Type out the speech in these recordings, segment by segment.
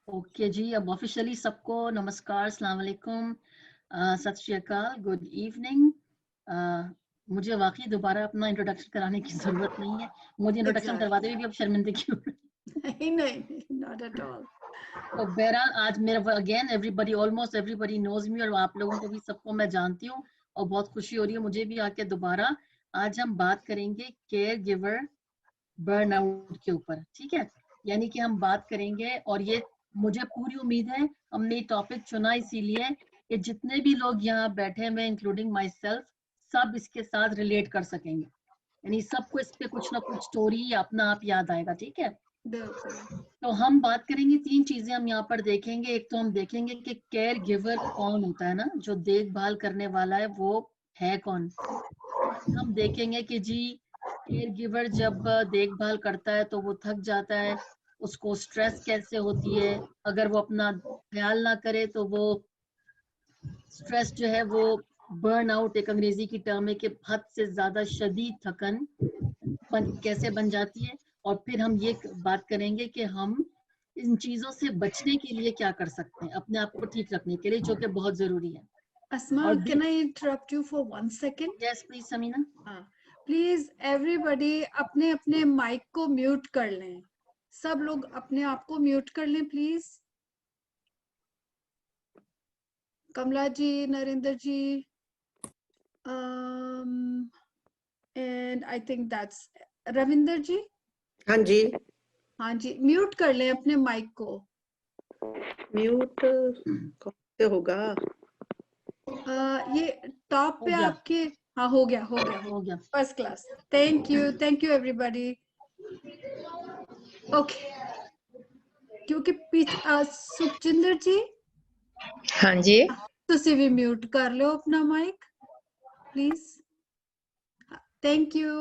Okay जी, अब officially सबको नमस्कार, अस्सलाम वालेकुम, सत श्री अकाल, गुड इवनिंग। मुझे वाकई दोबारा अपना इंट्रोडक्शन कराने की जरूरत नहीं है। मुझे इंट्रोडक्शन करवाते हुए भी अब शर्मिंदगी हो रही है। नहीं, not at all. तो बहरहाल आज मेरा again everybody, almost everybody knows me, और आप लोगों को भी सबको मैं जानती हूँ और बहुत खुशी हो रही है मुझे भी आके दोबारा। आज हम बात करेंगे केयर गिवर बर्नआउट के ऊपर, ठीक है। यानी कि हम बात करेंगे, और ये मुझे पूरी उम्मीद है हमने टॉपिक चुना इसीलिए कि जितने भी लोग यहाँ बैठे हुए इंक्लूडिंग माई सेल्फ, सब इसके साथ रिलेट कर सकेंगे। यानी सबको इस पे कुछ ना कुछ स्टोरी अपना आप याद आएगा, ठीक है। तो हम बात करेंगे, तीन चीजें हम यहाँ पर देखेंगे। एक तो हम देखेंगे कि केयर गिवर कौन होता है ना, जो देखभाल करने वाला है वो है कौन। हम देखेंगे कि जी केयर गिवर जब देखभाल करता है तो वो थक जाता है, उसको स्ट्रेस कैसे होती है, अगर वो अपना ख्याल ना करे तो वो स्ट्रेस जो है वो बर्न आउट, एक अंग्रेजी की टर्म है कि हद से ज्यादा शदीद थकन कैसे बन जाती है। और फिर हम ये बात करेंगे कि हम इन चीजों से बचने के लिए क्या कर सकते हैं, अपने आप को ठीक रखने के लिए, जो कि बहुत जरूरी है। Asma, और can I interrupt you for 1 second? Yes please Samina. Please everybody अपने अपने माइक को म्यूट कर लें। सब लोग अपने आप को म्यूट कर लें please. Kamala ji, Narendra ji, and I think that's Ravinder ji. हाँ जी, हाँ जी, म्यूट कर लें अपने माइक को। म्यूट कौन से होगा? ये टॉप पे आपके, हाँ हो गया first class. Thank you everybody. Okay, क्योंकि सुखजिंदर जी, हाँ जी, तुसी भी म्यूट कर लो अपना mic please. Thank you.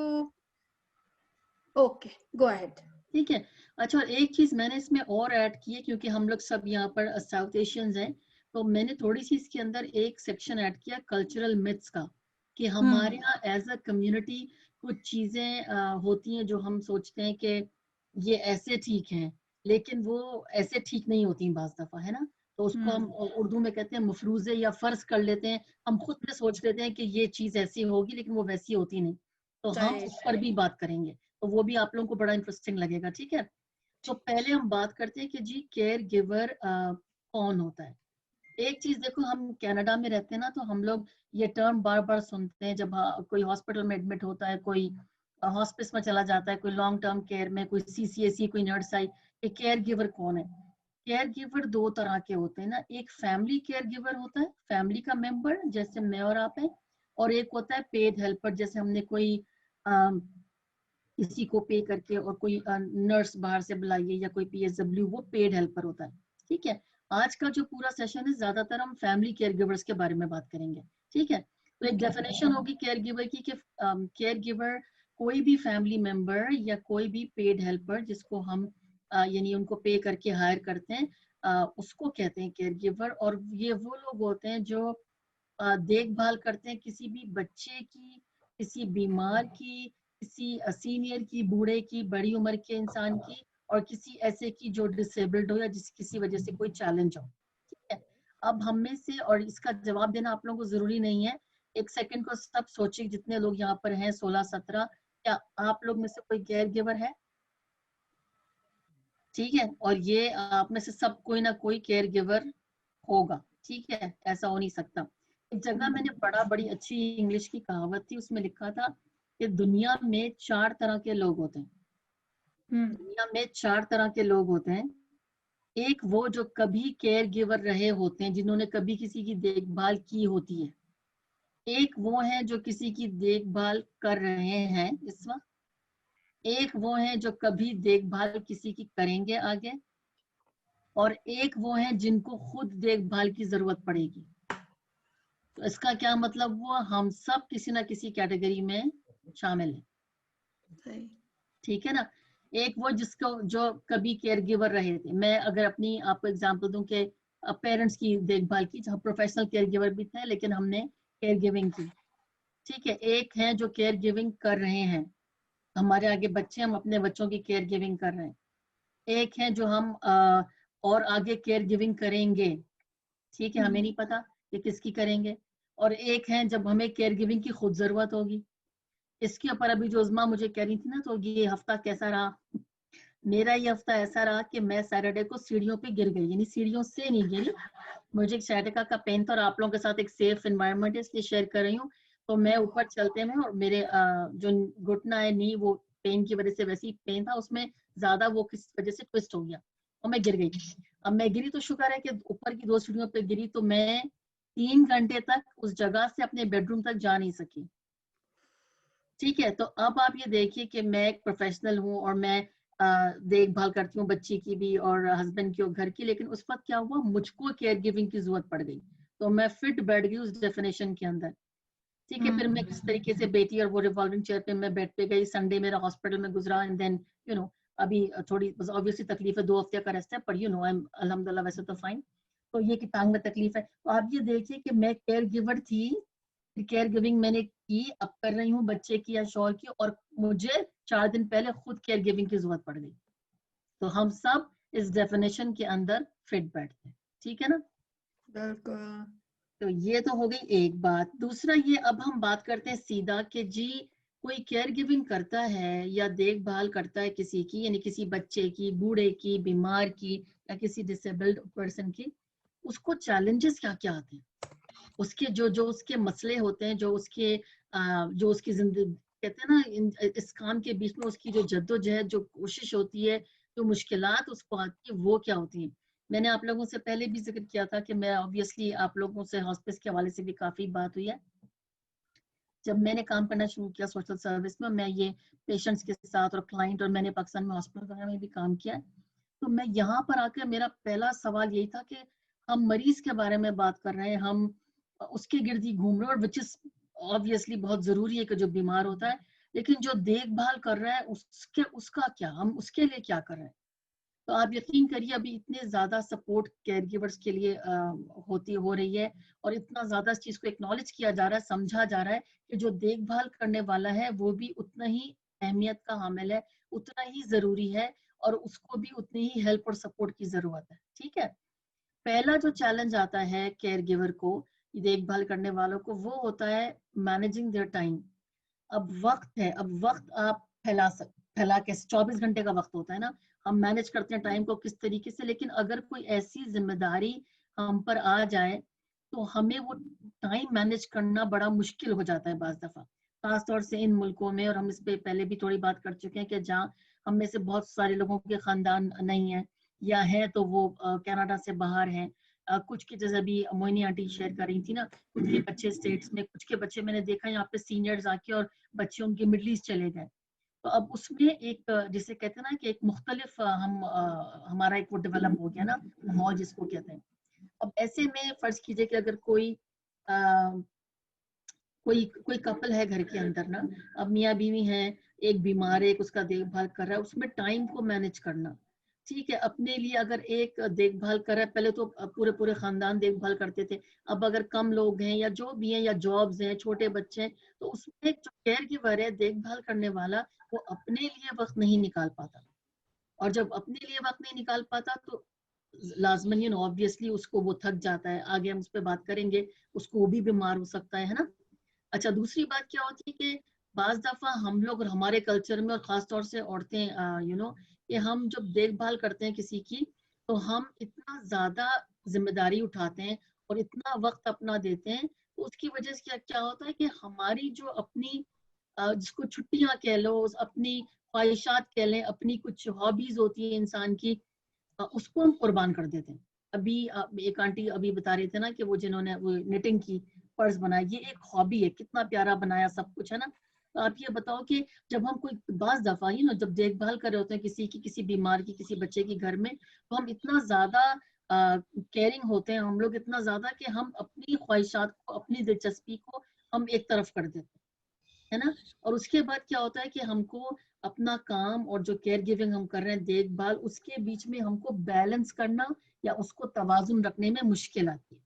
Okay, go ahead. ठीक है। अच्छा, एक चीज मैंने इसमें और ऐड की है, क्योंकि हम लोग सब यहाँ पर साउथ एशियंस हैं, तो मैंने थोड़ी सी इसके अंदर एक सेक्शन ऐड किया कल्चरल मिथ्स का, कि हमारे यहाँ एज अ कम्युनिटी कुछ चीजें होती हैं जो हम सोचते हैं कि ये ऐसे ठीक हैं, लेकिन वो ऐसे ठीक नहीं होती बाज दफा, है ना। तो उसको हम उर्दू में कहते हैं मफरूजे, या फर्ज कर लेते हैं, हम खुद में सोच लेते हैं कि ये चीज ऐसी होगी लेकिन वो वैसी होती नहीं। तो हम उस पर भी बात करेंगे, तो वो भी आप लोगों को बड़ा इंटरेस्टिंग लगेगा, ठीक है। तो पहले हम बात करते हैं कि जी केयर गिवर कौन होता है। एक चीज देखो, हम कनाडा में रहते हैं ना, तो हम लोग ये टर्म बार बार सुनते हैं जब कोई हॉस्पिटल में एडमिट होता है, कोई हॉस्पिस में चला जाता है, कोई लॉन्ग टर्म केयर में, कोई सीसीएसई, कोई नर्स आई, कि केयर गिवर कौन है। केयर गिवर दो तरह के होते हैं ना, एक फैमिली केयर गिवर होता है, फैमिली का मेंबर जैसे मैं और आप हैं, और एक होता है पेड हेल्पर, जैसे हमने कोई किसी को पे करके, और कोई नर्स बाहर से बुलाइए या कोई पीएसडब्ल्यू, वो पेड हेल्पर होता है, ठीक है। आज का जो पूरा सेशन है ज्यादातर हम फैमिली केयर गिवर्स के बारे में बात करेंगे, ठीक है। तो एक डेफिनेशन होगी केयर गिवर की कि केयर गिवर कोई भी फैमिली मेंबर या कोई भी पेड हेल्पर जिसको हम यानी उनको पे करके हायर करते हैं, उसको कहते हैं केयर गिवर। और ये वो लोग होते हैं जो देखभाल करते हैं किसी भी बच्चे की, किसी बीमार की, किसी सीनियर की, बूढ़े की, बड़ी उम्र के इंसान की, और किसी ऐसे की जो डिसेबल्ड हो या जिस किसी वजह से कोई चैलेंज हो, ठीक है। अब हम में से, और इसका जवाब देना आप लोगों को जरूरी नहीं है, एक सेकंड को सब सोचिए, जितने लोग यहाँ पर हैं 16-17, क्या आप लोग में से कोई केयर गिवर है? ठीक है, और ये आप में से सब कोई ना कोई केयर गिवर होगा, ठीक है, ऐसा हो नहीं सकता। एक जगह मैंने पढ़ा, बड़ी अच्छी इंग्लिश की कहावत थी, उसमें लिखा था कि दुनिया में 4 तरह के लोग होते हैं। दुनिया में 4 तरह के लोग होते हैं। एक वो जो कभी केयर गिवर रहे होते हैं, जिन्होंने कभी किसी की देखभाल की होती है। एक वो है जो किसी की देखभाल कर रहे हैं इस वक्त। एक वो है जो कभी देखभाल किसी की करेंगे आगे। और एक वो है जिनको खुद देखभाल की जरूरत पड़ेगी। तो इसका क्या मतलब हुआ, हम सब किसी ना किसी कैटेगरी में शामिल हैं, ठीक है ना। एक वो जिसको जो कभी केयर गिवर रहे थे, मैं अगर अपनी आपको एग्जांपल दूं कि पेरेंट्स की देखभाल की, जहाँ प्रोफेशनल केयर गिवर भी थे लेकिन हमने केयर गिविंग की, ठीक है। एक है जो केयर गिविंग कर रहे हैं, हमारे आगे बच्चे, हम अपने बच्चों की केयर गिविंग कर रहे हैं। एक है जो हम और आगे केयर गिविंग करेंगे, ठीक है, हमें नहीं पता कि किसकी करेंगे। और एक है जब हमें केयर गिविंग की खुद जरूरत होगी। इसके ऊपर अभी जो उज़मा मुझे कह रही थी ना, तो ये हफ्ता कैसा रहा, मेरा ये हफ्ता ऐसा रहा कि मैं सैटरडे को सीढ़ियों पे गिर गई, यानी सीढ़ियों से नहीं गिरी, मुझे एक sciatica का पेन था और आप लोगों के साथ एक सेफ एनवायरनमेंट है इसलिए शेयर कर रही हूँ। तो मैं ऊपर चलते में और मेरे जो घुटना है नी, वो पेन की वजह से वैसे ही पेन था, उसमें ज्यादा वो किस वजह से ट्विस्ट हो गया और मैं गिर गई। अब मैं गिरी तो शुक्र है कि ऊपर की 2 सीढ़ियों पे गिरी, तो मैं 3 घंटे तक उस जगह से अपने बेडरूम तक जा नहीं सकी। ठीक है, तो अब आप ये देखिए कि मैं एक प्रोफेशनल हूँ और मैं देखभाल करती हूँ बच्ची की भी और हस्बैंड की और घर की, लेकिन उस वक्त क्या हुआ, मुझको केयर गिविंग की जरूरत पड़ गई, तो मैं फिट बैठ गई उस डेफिनेशन के अंदर। ठीक है, फिर मैं किस तरीके से बेटी और वो रिवॉल्विंग चेयर पे मैं बेड पे गई, संडे मेरा हॉस्पिटल में गुजरा, एंड देन अभी थोड़ी ऑब्वियसली तकलीफ है, 2 हफ्ते का रेस्ट है, पर आई एम अल्हम्दुलिल्लाह वैसे तो फाइन। तो ये कि टांग में तकलीफ है, तो आप ये देखिए कि मैं केयर गिवर थी, केयर गिविंग मैंने की, अब कर रही हूँ बच्चे की या शौहर की, और मुझे 4 दिन पहले खुद केयर गिविंग की जरूरत पड़ गई। तो हम सब इस डेफिनेशन के अंदर फिट बैठते हैं, ठीक है ना। बिल्कुल। तो ये तो हो गई एक बात। दूसरा ये, अब हम बात करते हैं सीधा कि जी कोई केयर गिविंग करता है या देखभाल करता है किसी की, यानी किसी बच्चे की, बूढ़े की, बीमार की या किसी डिसेबल्ड पर्सन की, उसको चैलेंजेस क्या क्या आते हैं, उसके जो जो उसके मसले होते हैं, जो उसके जो उसकी जिंदगी, कहते हैं ना इस काम के बीच में उसकी जो जद्दोजहद, जो कोशिश होती है, जो मुश्किलात उसको आती है, वो क्या होती है। मैंने आप लोगों से पहले भी जिक्र किया था कि मैं ऑब्वियसली आप लोगों से हॉस्पिस के हवाले से भी काफी बात हुई है। जब मैंने काम करना शुरू किया सोशल सर्विस में, मैं ये पेशेंट्स के साथ और क्लाइंट, और मैंने पाकिस्तान में हॉस्पिटल वगैरह में भी काम किया है, तो मैं यहाँ पर आकर मेरा पहला सवाल यही था कि हम मरीज के बारे में बात कर रहे हैं, हम उसके गिर्द ही घूम रहे हैं, और विच इज ऑब्वियसली बहुत जरूरी है कि जो बीमार होता है, लेकिन जो देखभाल कर रहा है उसका क्या, हम उसके लिए क्या कर रहे हैं। तो आप यकीन करिए अभी इतने ज्यादा सपोर्ट केयर गिवर्स के लिए हो रही है, और इतना ज्यादा इस चीज को एक्नॉलेज किया जा रहा है, समझा जा रहा है कि जो देखभाल करने वाला है वो भी उतना ही अहमियत का हामिल है, उतना ही जरूरी है, और उसको भी उतनी ही हेल्प और सपोर्ट की जरूरत है। ठीक है, पहला जो चैलेंज आता है केयर गिवर को, देखभाल करने वालों को, वो होता है मैनेजिंग देयर टाइम। अब वक्त है, अब वक्त आप फैला के 24 घंटे का वक्त होता है ना, हम मैनेज करते हैं टाइम को किस तरीके से, लेकिन अगर कोई ऐसी जिम्मेदारी हम पर आ जाए तो हमें वो टाइम मैनेज करना बड़ा मुश्किल हो जाता है बाज दफा, खासतौर से इन मुल्कों में। और हम इस पे पहले भी थोड़ी बात कर चुके हैं कि जहाँ हम में से बहुत सारे लोगों के खानदान नहीं है, या है तो वो कनाडा से बाहर हैं। कुछ के जैसे अभी मोइनी आंटी शेयर कर रही थी ना, कुछ के बच्चे स्टेट्स में, कुछ के बच्चे मैंने देखा यहाँ पे सीनियर्स आके, और बच्चे उनके मिडल ईस्ट चले गए। तो अब उसमें एक जिसे कहते हैं ना कि एक मुख्तलिफ हमारा एक वो डेवलप हो गया ना, माहौल जिसको कहते हैं। अब ऐसे में फर्ज कीजिए कि अगर कोई कोई कपल है घर के अंदर ना, अब मियाँ बीवी हैं, एक बीमार है, एक उसका देखभाल कर रहा है, उसमें टाइम को मैनेज करना। ठीक है, अपने लिए अगर एक देखभाल कर रहा है, पहले तो पूरे पूरे खानदान देखभाल करते थे, अब अगर कम लोग हैं या जो भी हैं, या जॉब्स हैं, छोटे बच्चे हैं, तो उसमें जो केयर गिवर है, देखभाल करने वाला, वो अपने लिए वक्त नहीं निकाल पाता। और जब अपने लिए वक्त नहीं निकाल पाता तो लाजमन ऑब्वियसली उसको वो थक जाता है, आगे हम उस पर बात करेंगे, उसको वो भी बीमार हो सकता है ना। अच्छा, दूसरी बात क्या होती है कि बाज दफा हम लोग और हमारे कल्चर में, और खास तौर से औरतें, कि हम जब देखभाल करते हैं किसी की, तो हम इतना ज्यादा जिम्मेदारी उठाते हैं और इतना वक्त अपना देते हैं, तो उसकी वजह से क्या क्या होता है कि हमारी जो अपनी जिसको छुट्टियां कह लो, अपनी ख्वाहिशात कह लें, अपनी कुछ हॉबीज होती है इंसान की, उसको हम कुर्बान कर देते हैं। अभी एक आंटी अभी बता रहे थे ना कि वो जिन्होंने वो निटिंग की पर्स बनाया, ये एक हॉबी है, कितना प्यारा बनाया, सब कुछ है ना। तो आप ये बताओ कि जब हम कोई बाज दफा जब देखभाल कर रहे होते हैं किसी की, किसी बीमार की, किसी बच्चे की घर में, तो हम इतना ज्यादा केयरिंग होते हैं, हम लोग इतना ज्यादा कि हम अपनी ख्वाहिशात को, अपनी दिलचस्पी को हम एक तरफ कर देते हैं, है ना। और उसके बाद क्या होता है कि हमको अपना काम और जो केयर गिविंग हम कर रहे हैं, देखभाल, उसके बीच में हमको बैलेंस करना या उसको तवाजुन रखने में मुश्किल आती है।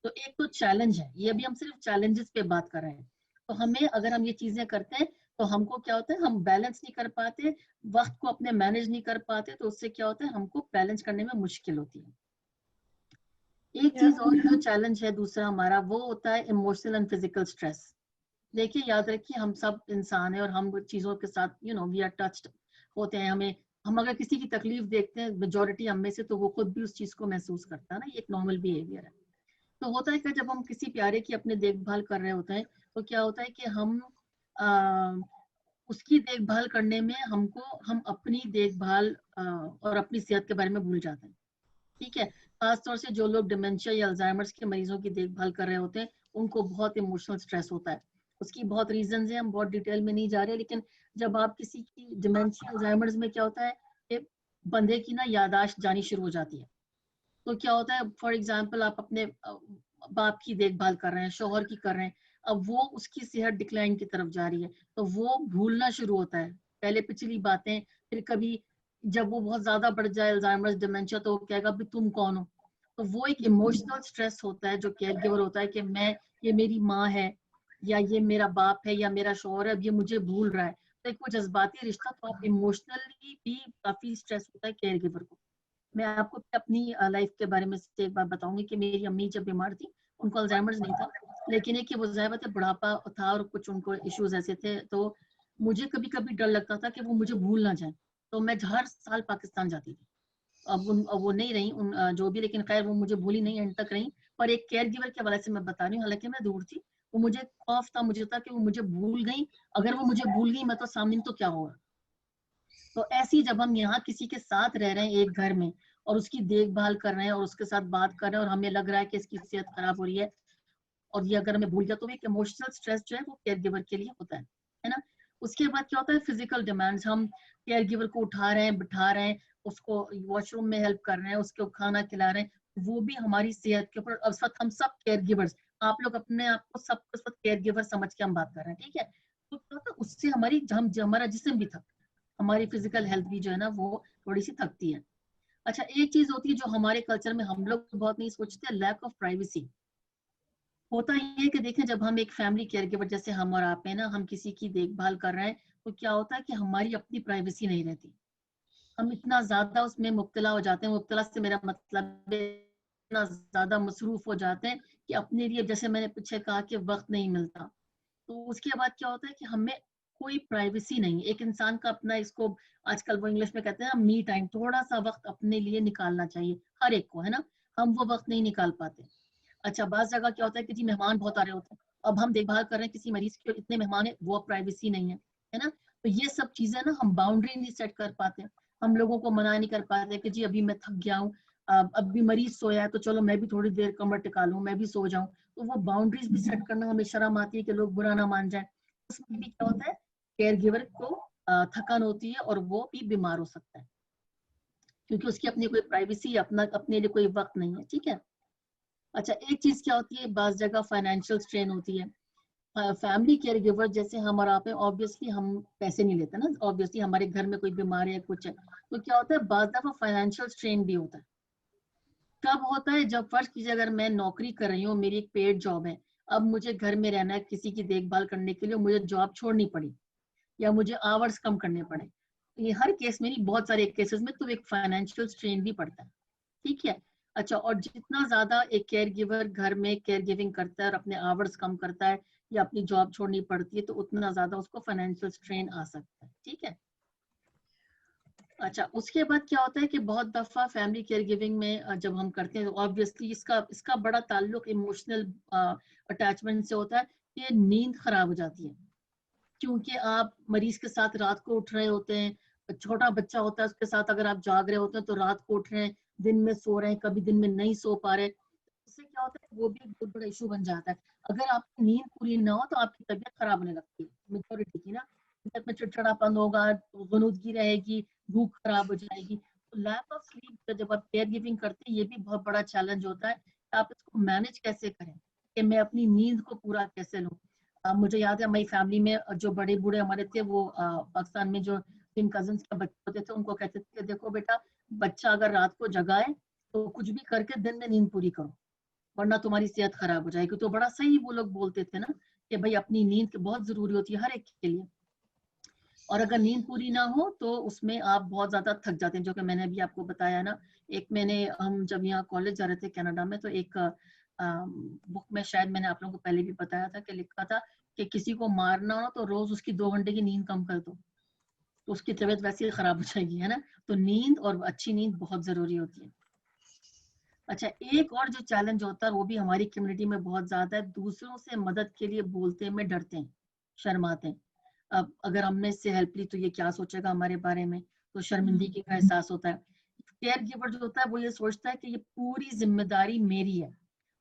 तो एक तो चैलेंज है ये, अभी हम सिर्फ चैलेंजेस पे बात कर रहे हैं। तो हमें, अगर हम ये चीजें करते हैं, तो हमको क्या होता है, हम बैलेंस नहीं कर पाते, वक्त को अपने मैनेज नहीं कर पाते, तो उससे क्या होता है, हमको बैलेंस करने में मुश्किल होती है। एक Yeah. चीज और जो चैलेंज है दूसरा हमारा, वो होता है इमोशनल एंड फिजिकल स्ट्रेस। देखिए याद रखिए, हम सब इंसान हैं और हम चीजों के साथ वी आर टच्ड होते हैं। हम अगर किसी की तकलीफ देखते हैं, मेजोरिटी हम में से, तो वो खुद भी उस चीज को महसूस करता है ना, ये एक नॉर्मल बिहेवियर है। तो होता है कि जब हम किसी प्यारे की अपने देखभाल कर रहे होते हैं, तो क्या होता है कि हम उसकी देखभाल करने में हम अपनी देखभाल और अपनी सेहत के बारे में भूल जाते हैं। ठीक है, खासतौर से जो लोग डिमेंशिया या अल्जाइमर्स के मरीजों की देखभाल कर रहे होते हैं, उनको बहुत इमोशनल स्ट्रेस होता है। उसकी बहुत रीजंस हैं, हम बहुत डिटेल में नहीं जा रहे, लेकिन जब आप किसी की डिमेंशिया अल्जाइमर्स में क्या होता है कि बंदे की ना याददाश्त जानी शुरू हो जाती है। तो क्या होता है, फॉर एग्जाम्पल आप अपने बाप की देखभाल कर रहे हैं, शोहर की कर रहे हैं, अब वो उसकी सेहत डिक्लाइन की तरफ जा रही है, तो वो भूलना शुरू होता है पहले पिछली बातें। फिर कभी जब वो बहुत ज्यादा बढ़ जाए अल्जाइमर्स डिमेंशिया, तो वो कहेगा भी तुम कौन हो। तो वो एक इमोशनल स्ट्रेस होता है जो केयर गिवर होता है कि ये मेरी माँ है, या ये मेरा बाप है, या मेरा शोहर है, अब ये मुझे भूल रहा है। तो एक वो जज्बाती रिश्ता, तो आप इमोशनली भी काफी स्ट्रेस होता है केयर गिवर को। मैं आपको अपनी लाइफ के बारे में से एक बात बताऊंगी कि मेरी अम्मी जब बीमार थी, उनको अल्जाइमर्स नहीं था, लेकिन एक वो ज़ाहिर है बुढ़ापा था और कुछ उनको इश्यूज ऐसे थे, तो मुझे कभी कभी डर लगता था कि वो मुझे भूल ना जाए। तो मैं हर साल पाकिस्तान जाती थी। अब वो नहीं रही जो भी, लेकिन खैर वो मुझे भूली नहीं, एंड तक रही। पर एक केयर गिवर के हवाले से मैं बता रही हूँ, हालांकि मैं दूर थी, वो मुझे खौफ था, मुझे था कि वो मुझे भूल गई। अगर वो मुझे भूल गई, मैं तो सामने, तो क्या होगा। तो ऐसी जब हम यहाँ किसी के साथ रह रहे हैं एक घर में, और उसकी देखभाल कर रहे हैं और उसके साथ बात कर रहे हैं, और हमें लग रहा है कि इसकी सेहत खराब हो रही है, और ये अगर हमें भूल गया, तो एक इमोशनल स्ट्रेस जो है वो केयर गिवर के लिए होता है ना। उसके बाद क्या होता है, फिजिकल डिमांड्स। हम केयर गिवर को उठा रहे हैं, बिठा रहे हैं, उसको वॉशरूम में हेल्प कर रहे हैं, उसको खाना खिला रहे हैं, वो भी हमारी सेहत के ऊपर। अब सब हम सब केयर गिवर्स, आप लोग अपने आप को सब कुछ केयर गिवर समझ के हम बात कर रहे हैं, ठीक है। तो क्या होता है, उससे हमारा जिस्म भी थक, हमारी फिजिकल हेल्थ भी जो है ना वो थोड़ी सी थकती है। अच्छा, एक चीज होती है जो हमारे कल्चर में हम लोग बहुत नहीं सोचते, लैक ऑफ प्राइवेसी। होता ये कि देखें, जब हम एक फैमिली केयर गिवर जैसे हम और आप हैं ना, हम किसी की देखभाल कर रहे हैं, तो क्या होता है कि हमारी अपनी प्राइवेसी नहीं रहती। हम इतना ज्यादा उसमें मुब्तला हो जाते हैं, मुब्तला से मेरा मतलब इतना ज्यादा मसरूफ हो जाते हैं कि अपने लिए, जैसे मैंने पीछे कहा, कि वक्त नहीं मिलता। तो उसके बाद क्या होता है कि हमें कोई प्राइवेसी नहीं। एक इंसान का अपना, इसको आजकल वो इंग्लिश में कहते हैं मी टाइम, थोड़ा सा वक्त अपने लिए निकालना चाहिए हर एक को, है ना। हम वो वक्त नहीं निकाल पाते। अच्छा, बाज जगह क्या होता है कि जी मेहमान बहुत आ रहे होते हैं, अब हम देखभाल कर रहे हैं किसी मरीज के, इतने मेहमान है, वो प्राइवेसी नहीं है ना। तो ये सब चीजें ना हम बाउंड्री नहीं सेट कर पाते, हम लोगों को मना नहीं कर पाते कि जी अभी मैं थक गया हूँ, अब भी मरीज सोया है, तो चलो मैं भी थोड़ी देर कमर टिका लूँ, मैं भी सो जाऊं। तो वो बाउंड्रीज भी सेट करना हमें शर्म आती है कि लोग बुरा ना मान जाए। उसमें भी क्या होता है, केयर गिवर को थकान होती है और वो भी बीमार हो सकता है, क्योंकि उसकी अपनी कोई प्राइवेसी, अपना अपने लिए कोई वक्त नहीं है, ठीक है। अच्छा, एक चीज क्या होती है, बाज जगह फाइनेंशियल स्ट्रेन होती है। फैमिली केयर गिवर जैसे हम और आप हैं, ऑब्वियसली हम पैसे नहीं लेते ना, ऑब्वियसली हमारे घर में कोई बीमारी है, कुछ है, तो क्या होता है, बाज दफा फाइनेंशियल स्ट्रेन भी होता है। कब होता है, जब फर्ज कीजिए अगर मैं नौकरी कर रही हूँ, मेरी एक पेड जॉब है, अब मुझे घर में रहना है किसी की देखभाल करने के लिए, मुझे जॉब छोड़नी पड़ी, या मुझे आवर्स कम करने पड़े, ये हर केस में नहीं, बहुत सारे केसेस में, तो एक फाइनेंशियल स्ट्रेन भी पड़ता है, ठीक है। अच्छा, और जितना ज्यादा एक केयर गिवर घर में केयर गिविंग करता है और अपने आवर्स कम करता है, या अपनी जॉब छोड़नी पड़ती है, तो उतना ज्यादा उसको फाइनेंशियल स्ट्रेन आ सकता है, ठीक है। अच्छा, उसके बाद क्या होता है कि बहुत दफा फैमिली केयर गिविंग में जब हम करते हैं, तो ऑब्वियसली इसका बड़ा ताल्लुक इमोशनल अटैचमेंट से होता है, कि नींद खराब हो जाती है, क्योंकि आप मरीज के साथ रात को उठ रहे होते हैं, छोटा बच्चा होता है उसके साथ अगर आप जाग रहे होते हैं, तो रात को उठ रहे हैं, दिन में सो रहे हैं, कभी दिन में नहीं सो पा रहे, उससे क्या होता है, वो भी एक बहुत बड़ा इशू बन जाता है। अगर आपकी नींद पूरी ना हो, तो आपकी तबीयत खराब होने लगती है, मेजोरिटी की ना, तबीयत में चिड़चिड़ापन होगा, गुनूदगी रहेगी, भूख खराब हो जाएगी। तो लैक ऑफ स्लीप जब आप केयर गिविंग करते हैं, ये भी बहुत बड़ा चैलेंज होता है कि आप इसको मैनेज कैसे करें, कि मैं अपनी नींद को पूरा कैसे लूँ। मुझे याद है हमारी फैमिली में जो बड़े बूढ़े हमारे थे, वो पाकिस्तान में जो जिन कजन्स के बच्चे होते थे, उनको कहते थे कि देखो बेटा, बच्चा अगर रात को जगाए, तो कुछ भी करके दिन में नींद पूरी करो, वरना तुम्हारी सेहत खराब हो जाएगी। तो बड़ा सही वो लोग बोलते थे ना, कि भाई अपनी नींद बहुत जरूरी होती है हर एक के लिए। और अगर नींद पूरी ना हो तो उसमें आप बहुत ज्यादा थक जाते हैं, जो कि मैंने अभी आपको बताया ना। हम जब यहाँ कॉलेज जा रहे थे कनाडा में, तो एक बुक में शायद मैंने आप लोगों को पहले भी बताया था कि लिखा था कि किसी को मारना हो तो रोज उसकी 2 घंटे की नींद कम कर दो, तो उसकी तबीयत वैसे ही खराब हो जाएगी, है ना। तो नींद और अच्छी नींद बहुत जरूरी होती है। अच्छा, एक और जो चैलेंज होता है वो भी हमारी कम्युनिटी में बहुत ज्यादा है, दूसरों से मदद के लिए बोलते में डरते हैं, शर्माते हैं। अब अगर हमने इससे हेल्प ली तो ये क्या सोचेगा हमारे बारे में, तो शर्मिंदगी का एहसास होता है। केयर गिवर जो होता है वो ये सोचता है कि ये पूरी जिम्मेदारी मेरी है,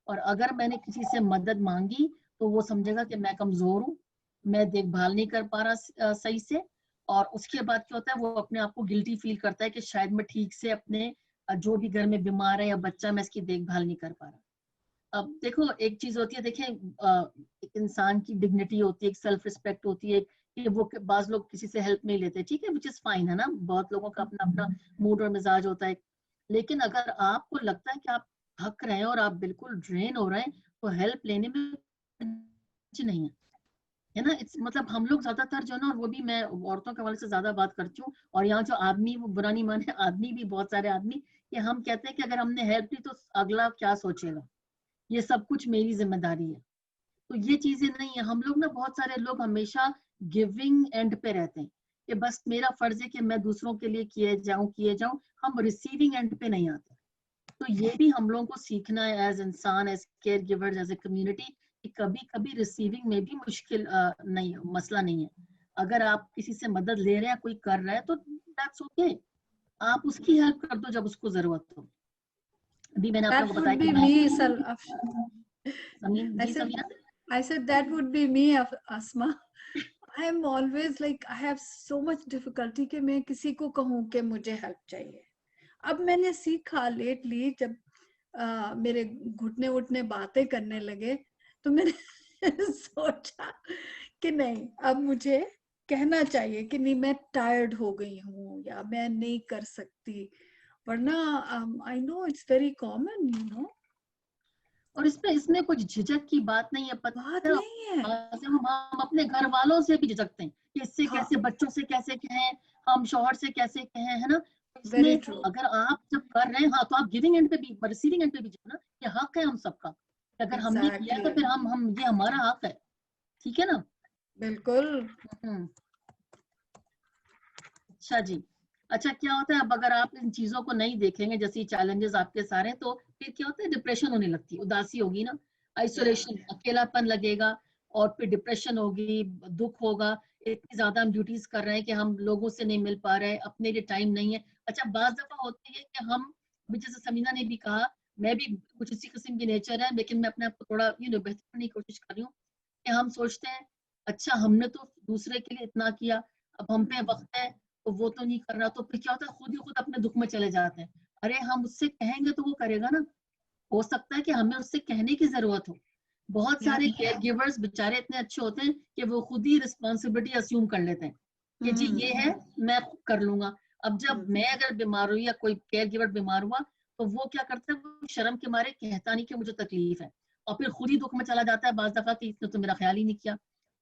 और अगर मैंने किसी से मदद मांगी तो वो समझेगा कि मैं कमजोर हूँ, मैं देखभाल नहीं कर पा रहा सही से। और उसके बाद क्या होता है, वो अपने आप को गिल्टी फील करता है कि शायद मैं ठीक से अपने जो भी घर में बीमार है या बच्चा, मैं इसकी देखभाल नहीं कर पा रहा। अब देखो, एक चीज होती है, देखें, एक इंसान की डिग्निटी होती है, एक सेल्फ रिस्पेक्ट होती है, कि वो बाज लोग किसी से हेल्प नहीं लेते, ठीक है, विच इज फाइन, है ना। बहुत लोगों का अपना अपना मूड और मिजाज होता है। लेकिन अगर आपको लगता है कि आप थक रहे हैं और आप बिल्कुल ड्रेन हो रहे हैं, तो हेल्प लेने में कुछ नहीं है, है ना। इट्स मतलब हम लोग ज्यादातर जो है ना, और वो भी मैं औरतों के हवाले से ज्यादा बात करती हूँ, और यहाँ जो आदमी, वो बुरा नहीं माने, आदमी भी बहुत सारे आदमी, कि हम कहते हैं कि अगर हमने हेल्प दी तो अगला क्या सोचेगा, ये सब कुछ मेरी जिम्मेदारी है। तो ये चीजें नहीं है। हम लोग ना, बहुत सारे लोग हमेशा गिविंग एंड पे रहते हैं, कि बस मेरा फर्ज है कि मैं दूसरों के लिए किए जाऊं, हम रिसीविंग एंड पे नहीं आते। तो ये भी हम लोगों को सीखना है एज इंसान, as care givers, as a community, कि कभी कभी रिसीविंग में भी मुश्किल नहीं, मसला नहीं है। अगर आप किसी से मदद ले रहे हैं, कोई कर रहा है, तो दैट्स ओके, आप उसकी हेल्प कर दो जब उसको जरूरत हो। अभी मैंने आप लोगों That को बताया would कि be मैं, me, sir. Sameen I ji, said, Samina. I said that would be me, Asma. I'm always like I have so much difficulty कि मैं किसी को कहूँ कि मुझे हेल्प चाहिए। अब मैंने सीखा लेटली, जब मेरे घुटने उठने बातें करने लगे, तो मैंने सोचा कि नहीं, अब मुझे कहना चाहिए कि नहीं, मैं टायर्ड हो गई हूँ या मैं नहीं कर सकती, वरना I know it's very common, you know. और इसमें इसमें कुछ झिझक की बात नहीं है, बात पता है। नहीं है। हम अपने घर वालों से भी झिझकते हैं कि इससे हाँ, कैसे, बच्चों से कैसे कहें, हम शौहर से कैसे कहें, है ना। वेरी इसमें ट्रू। अगर आप जब कर रहे हैं, हाँ, तो आप गिविंग एंड पे भी, रिसीविंग एंड पे भी जाओ ना, ये हक है हम सबका। अगर हमने किया है एग्जैक्टली, तो फिर हम ये हमारा हक है, ठीक है ना। बिल्कुल। हम्म। अच्छा जी। अच्छा, क्या होता है, अब अगर आप इन चीजों को नहीं देखेंगे, जैसे चैलेंजेस आपके सारे, तो फिर क्या होता है, डिप्रेशन होने लगती है, उदासी होगी ना, आइसोलेशन, अकेलापन लगेगा, और फिर डिप्रेशन होगी, दुख होगा। इतनी ज्यादा हम ड्यूटीज कर रहे हैं कि हम लोगों से नहीं मिल पा रहे हैं, अपने लिए टाइम नहीं है। अच्छा, बाज दफा होती है कि हम, अभी जैसे समीना ने भी कहा, मैं भी कुछ इसी किस्म की नेचर है, लेकिन मैं अपने आप को थोड़ा बेहतर करने की कोशिश कर रही हूँ, कि हम सोचते हैं, अच्छा हमने तो दूसरे के लिए इतना किया, अब हम पे वक्त है, तो वो तो नहीं कर रहा, तो फिर क्या होता है, खुद ही खुद अपने दुख में चले जाते हैं। अरे हम उससे कहेंगे तो वो करेगा ना। हो सकता है कि हमें उससे कहने की जरूरत हो। बहुत या सारे केयर गिवर्स बेचारे इतने अच्छे होते हैं कि वो खुद ही रिस्पॉन्सिबिलिटी अज्यूम कर लेते हैं, कि जी ये है, मैं खुद कर लूंगा। अब जब मैं अगर बीमार हुई या कोई केयर गिवर बीमार हुआ, तो वो क्या करता है, वो शर्म के मारे कहता नहीं कि मुझे तकलीफ है, और फिर खुद ही दुख में चला जाता है बाज दफा, कि इसने तो मेरा ख्याल ही नहीं किया।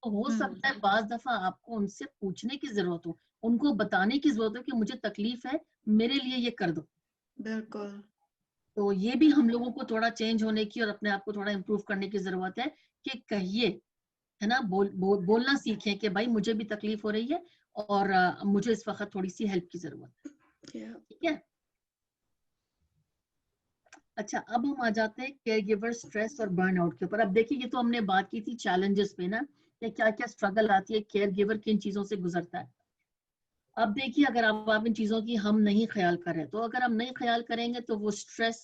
तो हो सकता है बाज दफा आपको उनसे पूछने की जरूरत हो, उनको बताने की जरूरत हो कि मुझे तकलीफ है, मेरे लिए ये कर दो। बिल्कुल। तो ये भी हम लोगों को थोड़ा चेंज होने की और अपने आप को थोड़ा इम्प्रूव करने की जरूरत है, कि कहिए, है ना, बोलना सीखें कि भाई मुझे भी तकलीफ हो रही है, और मुझे इस वक्त थोड़ी सी हेल्प की जरूरत है, या ठीक है। अच्छा, अब हम आ जाते हैं केयर गिवर स्ट्रेस और बर्नआउट के ऊपर। अब देखिए, ये तो हमने बात की थी चैलेंजेस पे ना, कि क्या क्या स्ट्रगल आती है, केयर गिवर किन चीजों से गुजरता है। अब देखिए, अगर आप इन चीजों की हम नहीं ख्याल करें, तो अगर हम नहीं ख्याल करेंगे तो वो स्ट्रेस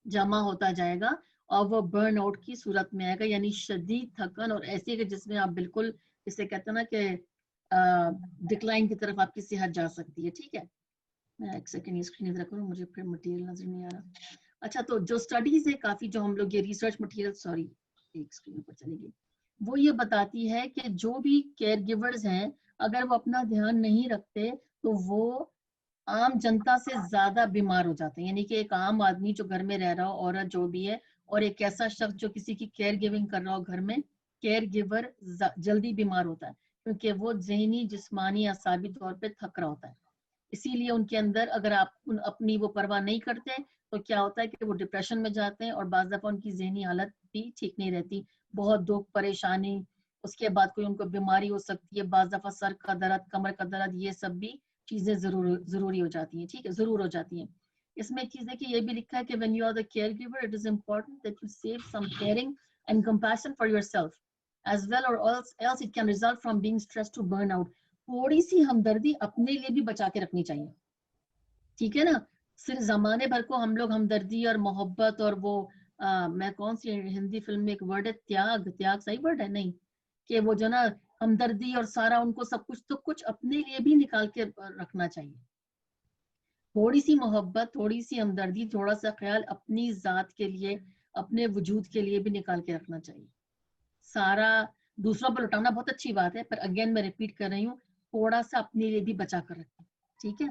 जमा होता जाएगा, और वो बर्न आउट की सूरत में आएगा, यानी शदीद थकन, और ऐसी कि जिसमें आप बिल्कुल, जिसे कहते हैं ना कि डिक्लाइन की तरफ आपकी सेहत जा सकती है, ठीक है। मैं एक सेकंड ये स्क्रीन इधर करूँ, मुझे फिर मटेरियल नजर नहीं आ रहा। अच्छा, तो जो स्टडीज है काफी, जो हम लोग ये रिसर्च मटेरियल, सॉरी एक स्क्रीन पर चली गई, वो ये बताती है कि जो भी केयर गिवर्स हैं, अगर वो अपना ध्यान नहीं रखते, तो वो आम जनता से ज्यादा बीमार हो जाते हैं। यानी कि एक आम आदमी जो घर में रह रहा हो, औरत जो भी है, और एक ऐसा शख्स जो किसी की केयर गिविंग कर रहा हो घर में, केयर गिवर जल्दी बीमार होता है। क्योंकि वो ज़हनी, जिस्मानी, असाबी तौर पे थक रहा होता है। इसीलिए उनके अंदर अगर आप अपनी वो परवाह नहीं करते तो क्या होता है कि वो डिप्रेशन में जाते हैं और बाज़ दफ़ा उनकी ज़हनी हालत भी ठीक नहीं रहती। बहुत दुख, परेशानी, उसके बाद कोई उनको बीमारी हो सकती है, बाज़ दफ़ा सर का दर्द, कमर का दर्द, ये सब भी चीज़ें ज़रूरी हो जाती हैं, ठीक है, ज़रूर हो जाती हैं। इसमें एक चीज़ है कि ये भी लिखा है कि when you are the care giver it is important that you save some caring and compassion for yourself as well or else it can result from being stressed to burn out. थोड़ी सी हमदर्दी अपने लिए भी बचा के रखनी चाहिए, ठीक है ना। सिर्फ जमाने भर को हम लोग हमदर्दी और मोहब्बत और वो मैं कौन सी हिंदी फिल्म में एक वर्ड है त्याग, त्याग सही वर्ड है नहीं, कि वो जो ना हमदर्दी और सारा उनको सब कुछ, तो कुछ अपने लिए भी निकाल के रखना चाहिए। थोड़ी सी मोहब्बत, थोड़ी सी हमदर्दी, थोड़ा सा ख्याल अपनी जात के लिए, अपने वजूद के लिए भी निकाल के रखना चाहिए। सारा दूसरों पर लुटाना बहुत अच्छी बात है, पर अगेन मैं रिपीट कर रही हूँ, थोड़ा सा अपने लिए भी बचा कर रखें, ठीक है।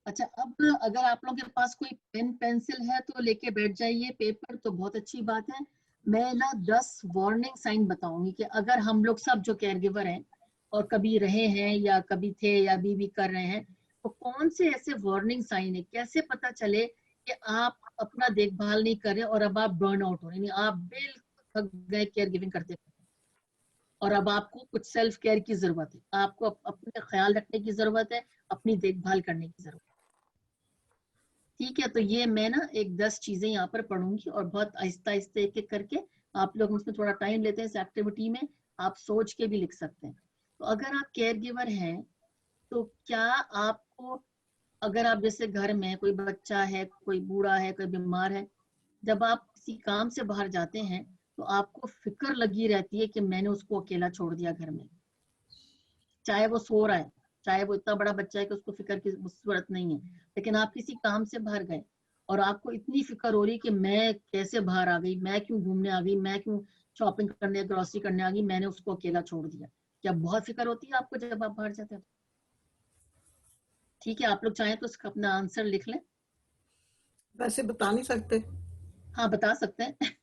अच्छा, अब अगर आप लोगों के पास कोई पेन पेंसिल है तो लेके बैठ जाइए, पेपर तो बहुत अच्छी बात है। मैं ना 10 वार्निंग साइन बताऊंगी कि अगर हम लोग सब जो केयर गिवर हैं और कभी रहे हैं या कभी थे या अभी भी कर रहे हैं, तो कौन से ऐसे वार्निंग साइन है, कैसे पता चले कि आप अपना देखभाल नहीं कर रहे और अब आप बर्न आउट हो रहे हैं, आप बिल्कुल थक गए केयर गिविंग करते और अब आपको कुछ सेल्फ केयर की जरूरत है, आपको अपने ख्याल रखने की जरूरत है, अपनी देखभाल करने की जरूरत है, ठीक है। तो ये मैं ना एक 10 चीजें यहाँ पर पढ़ूंगी और बहुत आहिस्ता आहिस्ता एक एक करके आप लोग उसमें थोड़ा टाइम लेते हैं इस एक्टिविटी में, आप सोच के भी लिख सकते हैं। तो अगर आप केयर गिवर हैं तो क्या आपको, अगर आप जैसे घर में कोई बच्चा है, कोई बूढ़ा है, कोई बीमार है, जब आप किसी काम से बाहर जाते हैं तो आपको फिक्र लगी रहती है कि मैंने उसको अकेला छोड़ दिया घर में, चाहे वो सो रहा है, चाहे वो इतना बड़ा बच्चा है कि उसको फिक्र की जरूरत नहीं है, लेकिन आप किसी काम से बाहर गए और आपको इतनी फिक्र हो रही कि मैं कैसे बाहर आ गई, मैं क्यों घूमने आ गई, मैं क्यों शॉपिंग करने, ग्रोसरी करने आ गई, मैंने उसको अकेला छोड़ दिया। क्या बहुत फिक्र होती है आपको जब आप बाहर जाते हैं? ठीक है, आप लोग चाहें तो उसका अपना आंसर लिख लें। वैसे बता नहीं सकते। हाँ, बता सकते हैं।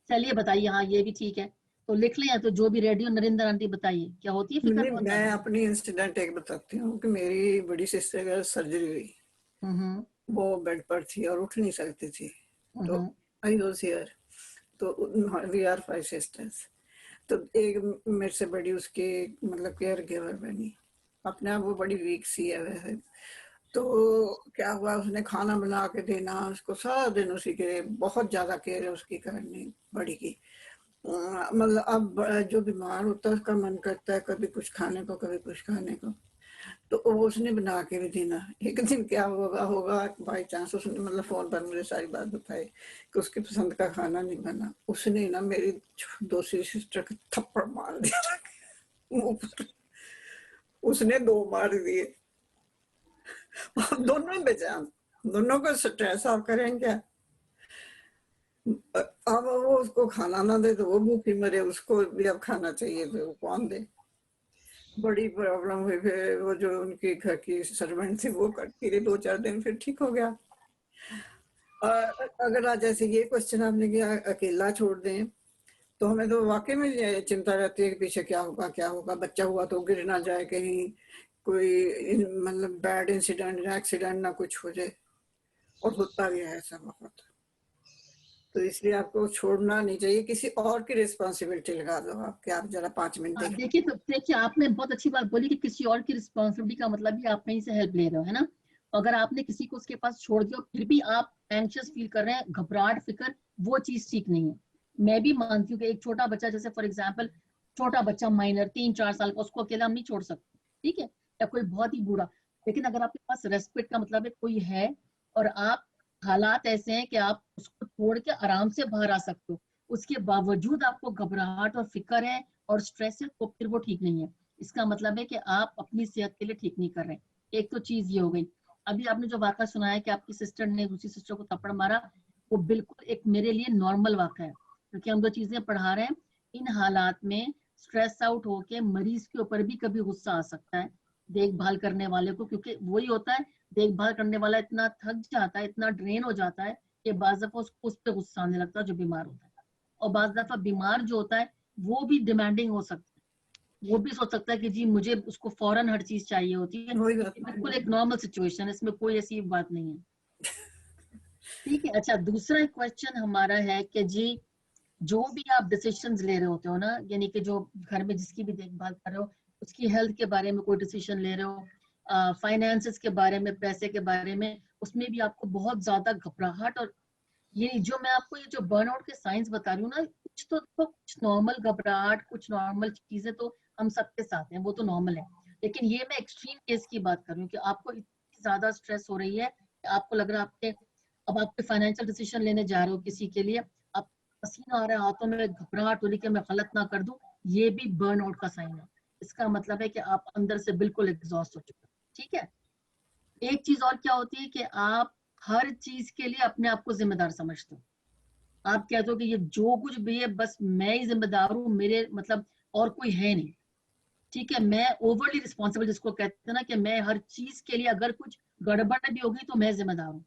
चलिए बताइए, हाँ ये भी ठीक है, तो लिख लें, या तो जो भी रेडियो नरेंद्र आंटी बताइए, क्या होती है फिक्र नहीं, बहुत मैं ज्यादा? अपनी इंसिडेंट एक बताती हूँ कि मेरी बड़ी सिस्टर का सर्जरी हुई। हम्म वो बेड पर थी और उठ नहीं सकती थी। तो हम्म आई वाज हियर। तो वी आर 5 सिस्टर्स। तो एक मेरे से बड़ी उसकी मतलब केयर गिवर बनी। अपने आप वो बड़ी वीक सी है वैसे। तो क्या हुआ, उसने खाना बना के देना, उसको सारा दिन उसी के बहुत ज्यादा केयर है उसकी करनी बड़ी की। मतलब अब जो बीमार होता है उसका मन करता है कभी कुछ खाने को कभी कुछ खाने को, तो वो उसने बना के भी देना। एक दिन क्या होगा होगा बाई चांस उसने मतलब फोन पर मुझे सारी बात बताई कि उसकी पसंद का खाना नहीं बना, उसने ना मेरी दूसरी सिस्टर को थप्पड़ मार दिया मुंह पर। उसने 2 मार दिए। अब दोनों ही बेजान, दोनों को स्ट्रेस आप करें क्या। अब वो उसको खाना ना दे तो वो भूखी मरे, उसको भी अब खाना चाहिए तो वो कौन दे। बड़ी प्रॉब्लम हुई। फिर वो जो उनकी घर की सर्वेंट थी वो करती रही 2-4 दिन, फिर ठीक हो गया। अगर आज जैसे ये क्वेश्चन आपने किया अकेला छोड़ दें, तो हमें तो वाकई में ये चिंता रहती है कि पीछे क्या होगा क्या होगा, बच्चा हुआ तो गिर ना जाए कहीं, कोई मतलब बैड इंसिडेंट या एक्सीडेंट ना कुछ हो जाए। और होता भी है ऐसा बहुत। तो इसलिए आपको छोड़ना नहीं चाहिए, किसी और की रिस्पॉन्सिबिलिटी लगा दो आप कि आप जरा 5 मिनट हाँ, देख। देखिए, तो देखिए आपने बहुत अच्छी बात बोली कि किसी और की रिस्पॉन्सिबिलिटी का मतलब भी आप कहीं से हेल्प ले रहे हो, है ना। अगर आपने किसी को उसके पास छोड़ दिया फिर भी आप एंशियस फील कर रहे हैं, घबराहट, फिक्र, वो चीज ठीक नहीं है। मैं भी मानती हूँ कि एक छोटा बच्चा, जैसे फॉर एग्जाम्पल छोटा बच्चा माइनर 3-4 साल का, उसको अकेला हम नहीं छोड़ सकते, ठीक है, या कोई बहुत ही बूढ़ा। लेकिन अगर आपके पास रेस्पेक्ट का मतलब है कोई है और आप, हालात ऐसे हैं कि आप उसको छोड़ के आराम से बाहर आ सकते हो, उसके बावजूद आपको घबराहट और फिक्र है और स्ट्रेस है, तो फिर वो ठीक नहीं है। इसका मतलब है कि आप अपनी सेहत के लिए ठीक नहीं कर रहे। एक तो चीज ये हो गई। अभी आपने जो वाक़ा सुनाया कि आपकी सिस्टर ने दूसरी सिस्टर को थप्पड़ मारा, वो बिल्कुल एक मेरे लिए नॉर्मल वाक़ा है, क्योंकि हम जो चीजें पढ़ा रहे हैं, इन हालात में स्ट्रेस आउट होके मरीज के ऊपर भी कभी गुस्सा आ सकता है, देखभाल करने वाले को, क्योंकि वही होता है, देखभाल करने वाला इतना थक जाता है, इतना ड्रेन हो जाता है कि बाज़ दफा उसको उस पर गुस्सा आने लगता है जो बीमार होता है। और बाज़ दफा बीमार जो होता है वो भी डिमांडिंग हो सकता है, वो भी सोच सकता है कि जी मुझे उसको फौरन हर चीज चाहिए होती है। वही बात बिल्कुल एक नॉर्मल सिचुएशन, इसमें कोई ऐसी बात नहीं है। ठीक है, अच्छा दूसरा क्वेश्चन हमारा है कि जी जो भी आप डिसीजंस ले रहे होते हो ना, यानी कि जो घर में जिसकी भी देखभाल कर रहे हो, उसकी हेल्थ के बारे में कोई डिसीजन ले रहे हो, फाइनेंसेस के बारे में, पैसे के बारे में, उसमें भी आपको बहुत ज्यादा घबराहट, और ये जो मैं आपको ये जो बर्नआउट के साइंस बता रही हूँ ना, कुछ तो कुछ नॉर्मल घबराहट, कुछ नॉर्मल चीजें तो हम सबके साथ हैं, वो तो नॉर्मल है। लेकिन ये मैं एक्सट्रीम केस की बात कर रही हूँ कि आपको इतनी ज्यादा स्ट्रेस हो रही है कि आपको लग रहा है आपके, अब आप फाइनेंशियल डिसीजन लेने जा रहे हो किसी के लिए, आप पसीना आ रहा है हाथों में, घबराहट हो रही कि मैं गलत ना कर दूं, ये भी बर्नआउट का साइन है। इसका मतलब है कि आप अंदर से बिल्कुल एग्जॉस्ट हो चुके हैं। ठीक है, एक चीज और क्या होती है कि आप हर चीज के लिए अपने आप को जिम्मेदार समझते हो। आप कहते हो कि ये जो कुछ भी है बस मैं ही जिम्मेदार हूँ, मेरे मतलब और कोई है नहीं। ठीक है, मैं ओवरली रिस्पॉन्सिबल जिसको कहते हैं ना, कि मैं हर चीज के लिए अगर कुछ गड़बड़ भी होगी तो मैं जिम्मेदार हूँ।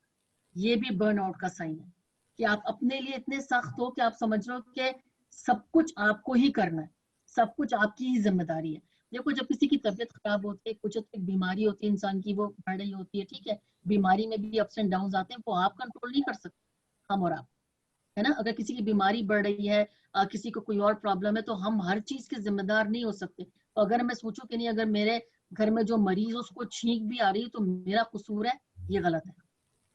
ये भी बर्नआउट का साइन है कि आप अपने लिए इतने सख्त हो कि आप समझ रहे हो कि सब कुछ आपको ही करना है, सब कुछ आपकी ही जिम्मेदारी है। देखो जब किसी की तबीयत खराब होती है, कुछ एक बीमारी होती है इंसान की, वो बढ़ रही होती है, ठीक है, बीमारी में भी अप्स एंड डाउन आते हैं, वो आप कंट्रोल नहीं कर सकते, हम और आप, है ना। अगर किसी की बीमारी बढ़ रही है, किसी को कोई और प्रॉब्लम है, तो हम हर चीज के जिम्मेदार नहीं हो सकते। तो अगर मैं सोचूं कि नहीं, अगर मेरे घर में जो मरीज है उसको छींक भी आ रही है तो मेरा कसूर है, ये गलत है।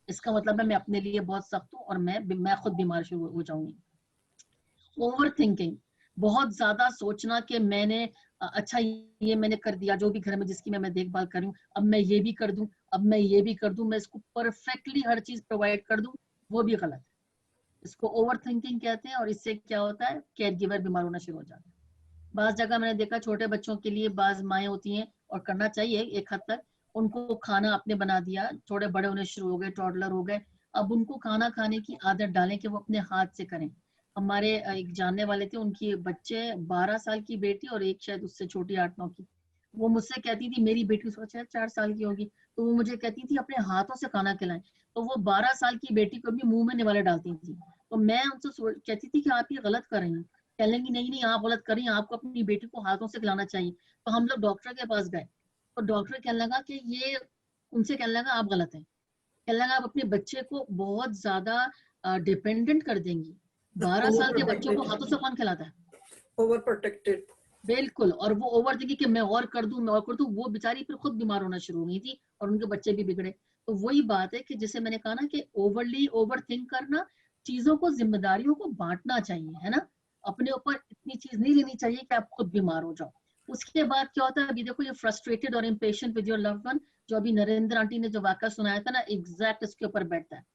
इसका मतलब है मैं अपने लिए बहुत सख्त हूँ और मैं खुद बीमार शुरू हो जाऊंगी। ओवर थिंकिंग, बहुत ज्यादा सोचना कि मैंने अच्छा ये मैंने कर दिया, जो भी घर में जिसकी मैं देखभाल कर रही हूँ, अब मैं ये भी कर दूं, अब मैं ये भी कर दूं, मैं इसको परफेक्टली हर चीज प्रोवाइड कर दूं, वो भी गलत है। इसको ओवर थिंकिंग कहते हैं, और इससे क्या होता है, केयर गिवर बीमार होना शुरू हो जाता है। बाज जगह मैंने देखा छोटे बच्चों के लिए बाज माएँ होती हैं, और करना चाहिए एक हद तक, उनको खाना आपने बना दिया, थोड़े बड़े होने शुरू हो गए, टॉडलर हो गए, अब उनको खाना खाने की आदत डालें कि वो अपने हाथ से करें। हमारे एक जानने वाले थे, उनकी बच्चे 12 साल की बेटी और एक शायद उससे छोटी 8-9 की, वो मुझसे कहती थी, मेरी बेटी शायद 4 साल की होगी, तो वो मुझे कहती थी अपने हाथों से खाना खिलाएं। तो वो 12 साल की बेटी को भी मुंह में निवाला डालती थी। तो मैं उनसे कहती थी कि आप ये गलत कर रही हैं, कह लेंगी नहीं नहीं आप गलत कर रही हैं, आपको अपनी बेटी को हाथों से खिलाना चाहिए। तो हम लोग डॉक्टर के पास गए, तो डॉक्टर कहने लगा कि ये, उनसे कहने लगा आप गलत हैं, कहने लगा आप अपने बच्चे को बहुत ज्यादा डिपेंडेंट कर देंगी। 12 साल के बच्चों को हाथों से कौन खिलाता है? Over protected. बिल्कुल, और वो ओवर थिंकिंग कि मैं और कर दूं, मैं और कर दूं, वो बेचारी फिर खुद बीमार होना शुरू हो गई थी और उनके बच्चे भी बिगड़े। तो वही बात है कि जैसे मैंने कहा ना कि ओवरली ओवर थिंक करना, चीजों को, जिम्मेदारियों को बांटना चाहिए, है ना। अपने ऊपर इतनी चीज नहीं लेनी चाहिए कि आप खुद बीमार हो जाओ। उसके बाद क्या होता है, अभी देखो ये फ्रस्ट्रेटेड और impatient with your loved one, जो अभी नरेंद्र आंटी ने जो वाक्य सुनाया था ना, एग्जैक्ट इसके ऊपर बैठता है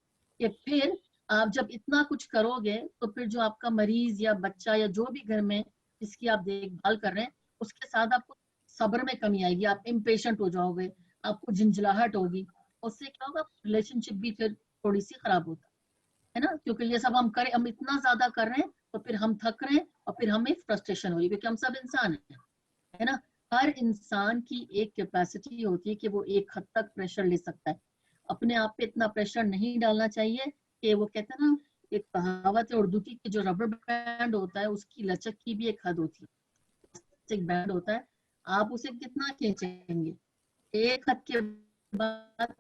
कि फिर आप जब इतना कुछ करोगे तो फिर जो आपका मरीज या बच्चा या जो भी घर में जिसकी आप देखभाल कर रहे हैं, उसके साथ आपको सब्र में कमी आएगी, आप इम्पेशेंट हो जाओगे, आपको झंझलाहट होगी, उससे क्या होगा, रिलेशनशिप भी फिर थोड़ी सी खराब होता है ना। क्योंकि ये सब हम इतना ज्यादा कर रहे हैं, तो फिर हम थक रहे हैं और फिर हमें फ्रस्ट्रेशन हो रही है, क्योंकि हम सब इंसान है ना। हर इंसान की एक कैपेसिटी होती है कि वो एक हद तक प्रेशर ले सकता है। अपने आप पे इतना प्रेशर नहीं डालना चाहिए कि वो कहते हैं ना, एक कहावत है उर्दू की कि जो रबर बैंड होता है उसकी लचक की भी एक हद होती है। एक बैंड होता है, आप उसे कितना खींचेंगे, एक हद के बाद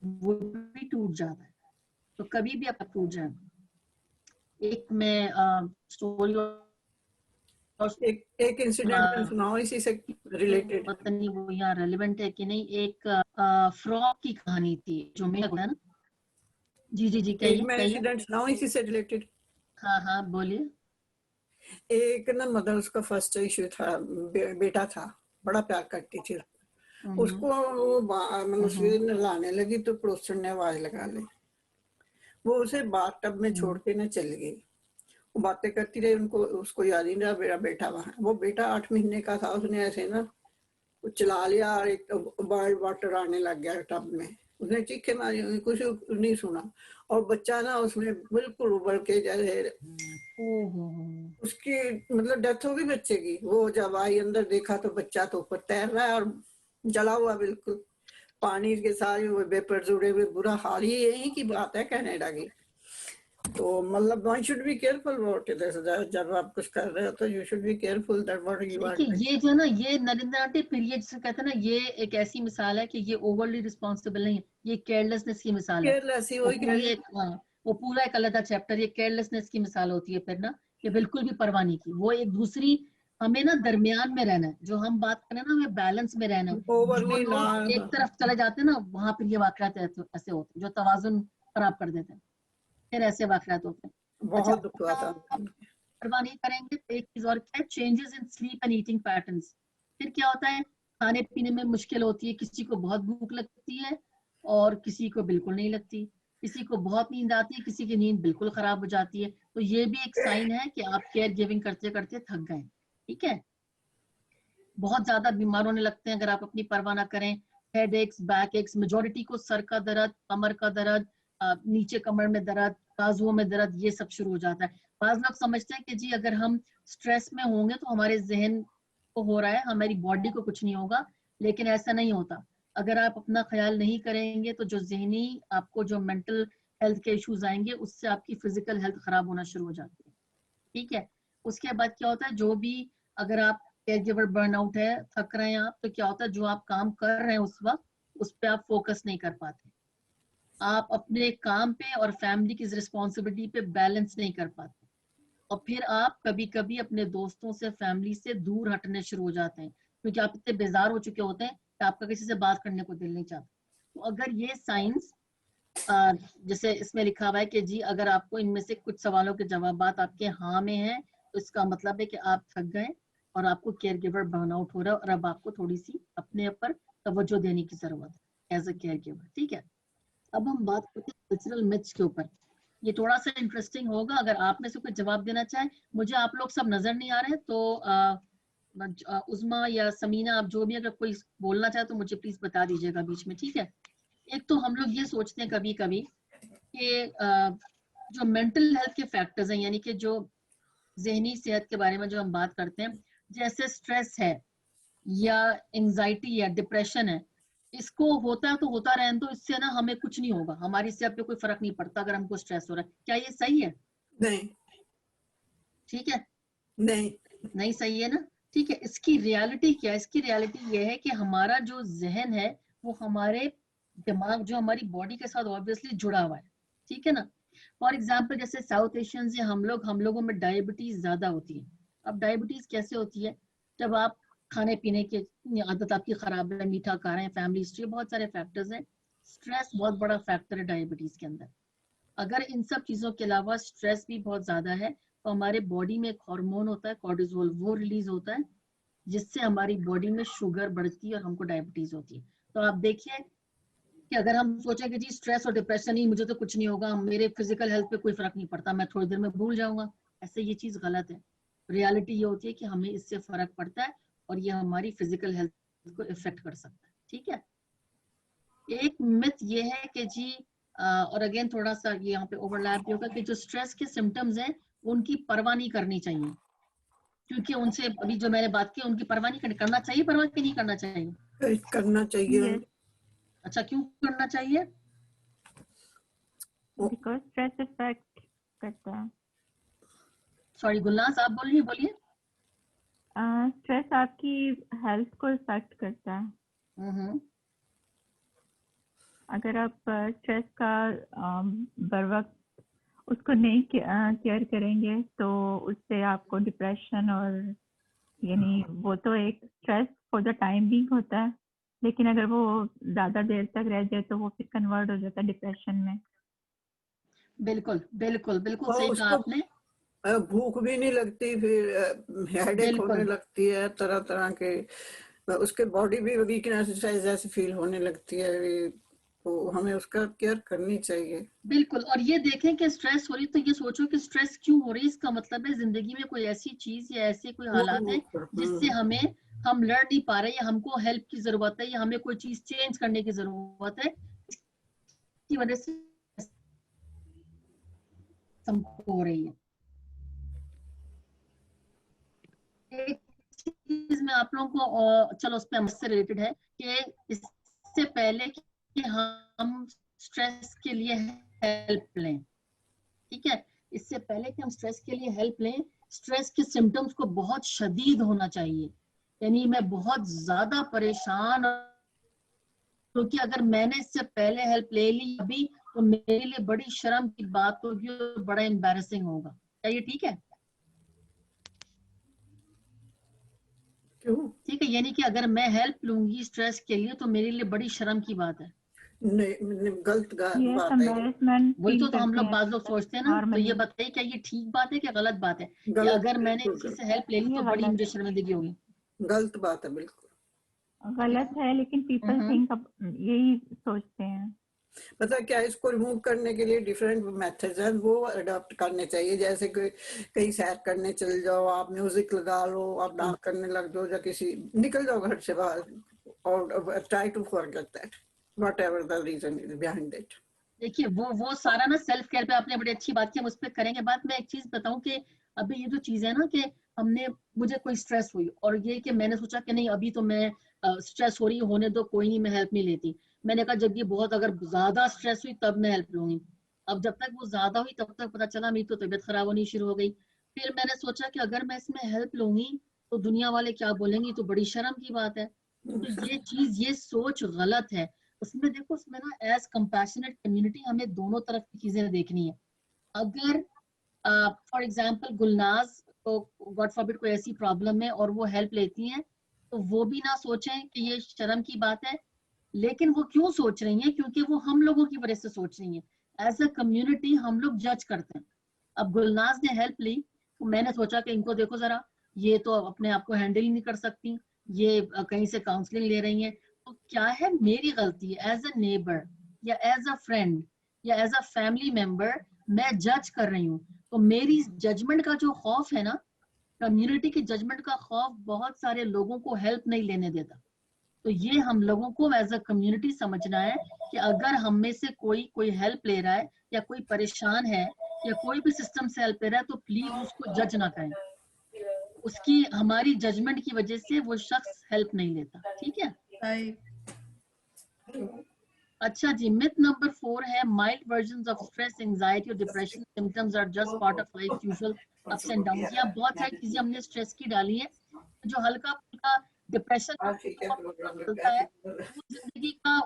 वो भी टूट जाता है। तो कभी भी आप टूट जाए। एक मैं स्टोरी एक इंसिडेंट सुनाओ इसी से रिलेटेड। पता नहीं वो यहाँ रेलिवेंट है कि नहीं। एक फ्रॉक की कहानी थी जो मेरा है ना। जी जी जी, एक कहिए मैं कहिए। इंसिडेंट सुनाऊं इसी से रिलेटेड। हाँ हाँ बोलिए। एक ना मदर, उसका फर्स्ट इश्यू था, बेटा था, बड़ा प्यार करती थी उसको। वो मतलब उसके नहलाने लगी तो पड़ोसन ने आवाज लगा ली, वो उसे बाथ टब में छोड़ के ना चली गई। वो बातें करती रही, उनको उसको याद ही नहीं रहा मेरा बेटा वहां। वो बेटा 8 महीने का था, उसने ऐसे ना वो चला लिया और एक बॉइल्ड वाटर आने लग गया टब में। उसने चीखे मारी, कुछ नहीं सुना, और बच्चा ना उसमें बिल्कुल उबल के जैसे उसकी मतलब डेथ हो गई बच्चे की। वो जब आई अंदर देखा तो बच्चा तो ऊपर तैर रहा है और जला हुआ बिल्कुल, पानी के सारे वेपर्स उड़े हुए, बुरा हाल। ही यही की बात है कनाडा की। तो मतलब one should be careful about it, जब आप कुछ कर रहे हो तो you should be careful that what you are देखिए डूइंग। ये जो है ना, ये नरेंद्र आंटी फिर ये जिसे कहते हैं ना, ये एक ऐसी मिसाल है कि ये ओवरली रिस्पॉन्सिबल नहीं है, ये केयरलेसनेस की मिसाल है। केयरलेस ही वो वही कह पूरी रही एक वो पूरा एक अलग चैप्टर, ये केयरलेसनेस की मिसाल होती है फिर ना, ये बिल्कुल भी परवाह नहीं की। वो एक दूसरी, हमें ना दरमियान में रहना है, जो हम बात करें ना, हमें बैलेंस में रहना है। हूँ जो ओवरली ना। लोग एक तरफ चले जाते हैं ना, वहां फिर ये वाकयात ऐसे होते हैं जो तवाजुन खराब कर देते हैं, फिर ऐसे वाकयात होते हैं। अच्छा, बहुत दुख हुआ था। परवाह नहीं करेंगे तो एक चीज और क्या है, changes in sleep and eating patterns. फिर क्या होता है, खाने पीने में मुश्किल होती है, किसी को बहुत भूख लगती है और किसी को बिल्कुल नहीं लगती, किसी को बहुत नींद आती है, किसी की नींद बिल्कुल खराब हो जाती है। तो ये भी एक साइन है कि आप केयर गिविंग करते करते थक गए। ठीक है, बहुत ज्यादा बीमार होने लगते हैं अगर आप अपनी परवाह ना करें। Head x, back x, majority को सर का दर्द, कमर का दर्द, नीचे कमर में दर्द, बाजुओं में दर्द, ये सब शुरू हो जाता है। बाज लोग समझते हैं कि जी अगर हम स्ट्रेस में होंगे तो हमारे जहन को हो रहा है, हमारी बॉडी को कुछ नहीं होगा, लेकिन ऐसा नहीं होता। अगर आप अपना ख्याल नहीं करेंगे तो जो जहनी आपको जो मेंटल हेल्थ के इश्यूज आएंगे, उससे आपकी फिजिकल हेल्थ खराब होना शुरू हो जाती है। ठीक है, उसके बाद क्या होता है, जो भी, अगर आप केयर गिवर बर्नआउट है, थक रहे हैं आप, तो क्या होता है, जो आप काम कर रहे हैं उस वक्त, उस पर आप फोकस नहीं कर पाते, आप अपने काम पे और फैमिली की रिस्पॉन्सिबिलिटी पे बैलेंस नहीं कर पाते, और फिर आप कभी कभी अपने दोस्तों से, फैमिली से दूर हटने शुरू हो जाते हैं, क्योंकि आप इतने बेजार हो चुके होते हैं कि आपका किसी से बात करने को दिल नहीं चाहता। तो अगर ये साइंस, जैसे इसमें लिखा हुआ है कि जी अगर आपको इनमें से कुछ सवालों के जवाबात आपके हाँ में हैं, तो इसका मतलब है कि आप थक गए और आपको केयर गिवर बर्नआउट हो रहा है, और अब आपको थोड़ी सी अपने ऊपर तवज्जो देने की जरूरत है एज अ केयर गिवर। ठीक है, अब हम बात करते हैं कल्चरल मिथ्स के ऊपर। ये थोड़ा सा इंटरेस्टिंग होगा, अगर आप में से कोई जवाब देना चाहे। मुझे आप लोग सब नजर नहीं आ रहे, तो उज़मा या समीना, आप जो भी अगर कोई बोलना चाहे तो मुझे प्लीज बता दीजिएगा बीच में। ठीक है, एक तो हम लोग ये सोचते हैं कभी कभी कि जो मेंटल हेल्थ के फैक्टर्स हैं, यानी कि जो जहनी सेहत के बारे में जो हम बात करते हैं, जैसे स्ट्रेस है या एंजाइटी या डिप्रेशन है, इसको होता है तो होता रहने दो, इससे ना हमें कुछ नहीं होगा, हमारी सेहत पे कोई फर्क नहीं पड़ता अगर हमको स्ट्रेस हो रहा है। क्या ये सही है? नहीं। ठीक है, नहीं। नहीं सही है ना। ठीक है, इसकी रियलिटी क्या है? इसकी रियलिटी ये है कि हमारा जो जहन है वो हमारे दिमाग, जो हमारी बॉडी के साथ ऑब्वियसली जुड़ा हुआ है। ठीक है ना। फॉर एग्जाम्पल, जैसे साउथ एशियंस या हम लोगों में डायबिटीज ज्यादा होती है। अब डायबिटीज कैसे होती है? जब आप खाने पीने की आदत आपकी खराब है, मीठा खा रहे हैं, फैमिली हिस्ट्री, बहुत सारे फैक्टर्स हैं। स्ट्रेस बहुत बड़ा फैक्टर है डायबिटीज के अंदर। अगर इन सब चीजों के अलावा स्ट्रेस भी बहुत ज्यादा है, तो हमारे बॉडी में एक हार्मोन होता है कॉर्टिसोल, वो रिलीज होता है, जिससे हमारी बॉडी में शुगर बढ़ती है और हमको डायबिटीज होती है। तो आप देखिए कि अगर हम सोचें कि जी स्ट्रेस और डिप्रेशन ही, मुझे तो कुछ नहीं होगा, मेरे फिजिकल हेल्थ पे कोई फर्क नहीं पड़ता, मैं थोड़ी देर में भूल जाऊंगा, ऐसे ये चीज गलत है। रियलिटी ये होती है कि हमें इससे फर्क पड़ता है और ये हमारी फिजिकल हेल्थ को इफेक्ट कर सकता है। ठीक है, एक मिथ ये है कि जी और अगेन थोड़ा सा ये यहाँ पे ओवरलैप भी होगा कि जो स्ट्रेस के सिम्टम्स हैं उनकी परवाह नहीं करनी चाहिए, क्योंकि उनसे अभी जो मैंने बात की, उनकी परवाह नहीं करना चाहिए, परवाह की नहीं करना चाहिए। करना चाहिए। Yes, अच्छा, क्यों करना चाहिए? because stress affect करता है। सॉरी गुलनाज, आप बोलिए बोलिए। स्ट्रेस आपकी हेल्थ को इफेक्ट करता है। हम्म, अगर आप स्ट्रेस का बर वक्त उसको नहीं केयर करेंगे तो उससे आपको डिप्रेशन और यानी वो तो एक stress for the time being होता है, लेकिन अगर वो ज्यादा देर तक रह जाए तो वो फिर कन्वर्ट हो जाता है डिप्रेशन में। बिल्कुल बिल्कुल बिल्कुल और सही कहा उसको आपने। भूख भी नहीं लगती, फिर हेडेक होने बिल्कुल लगती है, तरह तरह के उसके बॉडी भी वीकनेस जैसी फील होने लगती है। तो हमें उसका केयर करनी चाहिए। बिल्कुल, और ये देखें कि स्ट्रेस हो रही तो ये सोचो कि स्ट्रेस क्यों हो रही है। इसका मतलब है जिंदगी में कोई ऐसी चीज या ऐसे कोई हालात है जिससे हम लड़ नहीं पा रहे, या हमको हेल्प की जरूरत है, या हमें कोई चीज चेंज करने की जरूरत है, इसकी वजह से हमको हो रही है। एक चीज मैं आप लोगों को चलो उस पर हमसे रिलेटेड है कि इससे पहले कि हम स्ट्रेस के लिए हेल्प लें, ठीक है। इससे पहले कि हम स्ट्रेस के लिए हेल्प लें, स्ट्रेस के सिम्टम्स को बहुत शदीद होना चाहिए, यानी मैं बहुत ज्यादा परेशान, क्योंकि अगर मैंने इससे पहले हेल्प ले ली अभी तो मेरे लिए बड़ी शर्म की बात होगी और बड़ा एम्बैरेसिंग होगा। क्या ये ठीक है? क्यों? ठीक है, यानी कि अगर मैं हेल्प लूंगी स्ट्रेस के लिए तो मेरे लिए बड़ी शर्म की बात है। नहीं, गलत ये बात है। एम्बैरेसमेंट वही फील तो हम करते लोग हैं बात लोग सोचते हैं ना। तो ये नॉर्मली। बताइए क्या ये ठीक बात है कि गलत बात है कि गलत, अगर मैंने बिल्कुल किसी गलत, से हेल्प ले ली ये तो बड़ी गलत मुझे शर्मिंदगी होगी? गलत बात है बिल्कुल। गलत है, लेकिन पीपल थिंक यही सोचते हैं। पता क्या है, इसको रिमूव करने के लिए डिफरेंट मेथड्स हैं, वो अडॉप्ट करने चाहिए। जैसे कि कहीं सैर करने चल जाओ, आप म्यूजिक लगा लो, आप डांस करने लग जाओ, या किसी निकल जाओ घर से बाहर और try to forget that whatever the reason is behind it. देखिए वो सारा ना सेल्फ केयर पे आपने बड़ी अच्छी बात की, हम उस पर करेंगे बात। मैं एक चीज बताऊं कि अभी ये जो चीज है ना कि हमने, मुझे कोई स्ट्रेस हुई और ये कि मैंने सोचा कि नहीं अभी तो मैं स्ट्रेस हो रही होने दो, कोई नहीं, मैं हेल्प नहीं लेती। मैंने कहा जब ये बहुत अगर ज्यादा स्ट्रेस हुई तब मैं हेल्प लूंगी। अब जब तक वो ज्यादा हुई तब तक पता चला मेरी तो तबीयत खराब होनी शुरू हो गई। फिर मैंने सोचा कि अगर मैं इसमें हेल्प लूंगी तो दुनिया वाले क्या बोलेंगे, तो बड़ी शर्म की बात है। तो ये चीज, ये सोच गलत है। उसमें देखो, उसमें ना एज कंपैशनेट कम्युनिटी हमें दोनों तरफ की चीजें देखनी है। अगर फॉर एग्जांपल गुलनाज को गॉड फॉरबिड कोई ऐसी प्रॉब्लम है और वो हेल्प लेती हैं, तो वो भी ना सोचें कि ये शर्म की बात है। लेकिन वो क्यों सोच रही हैं? क्योंकि वो हम लोगों की वजह से सोच रही हैं। एज अ कम्युनिटी हम लोग जज करते हैं। अब गुलनाज ने हेल्प ली तो मैंने सोचा कि इनको देखो जरा, ये तो अपने आप को हैंडल ही नहीं कर सकती, ये कहीं से काउंसलिंग ले रही हैं। तो क्या है, मेरी गलती है एज अ नेबर या एज अ फ्रेंड या एज अ फैमिली मेंबर, मैं जज कर रही हूँ। तो मेरी जजमेंट का जो खौफ है ना, कम्युनिटी की जजमेंट का खौफ बहुत सारे लोगों को हेल्प नहीं लेने देता। तो ये हम लोगों को एज अ कम्युनिटी समझना है कि अगर हम में से कोई कोई हेल्प ले रहा है या कोई परेशान है या कोई भी सिस्टम से हेल्प ले रहा है, तो प्लीज उसको जज ना करें। उसकी, हमारी जजमेंट की वजह से वो शख्स हेल्प नहीं लेता। ठीक है? अच्छा जी, मिथ नंबर 4 है mild version of stress, anxiety और depression symptoms are just part of life usual ups and down. या बहुत सारी चीजें हमने स्ट्रेस की डाली है। जो हल्का फुल्का डिप्रेशन चलता है, वो जिंदगी का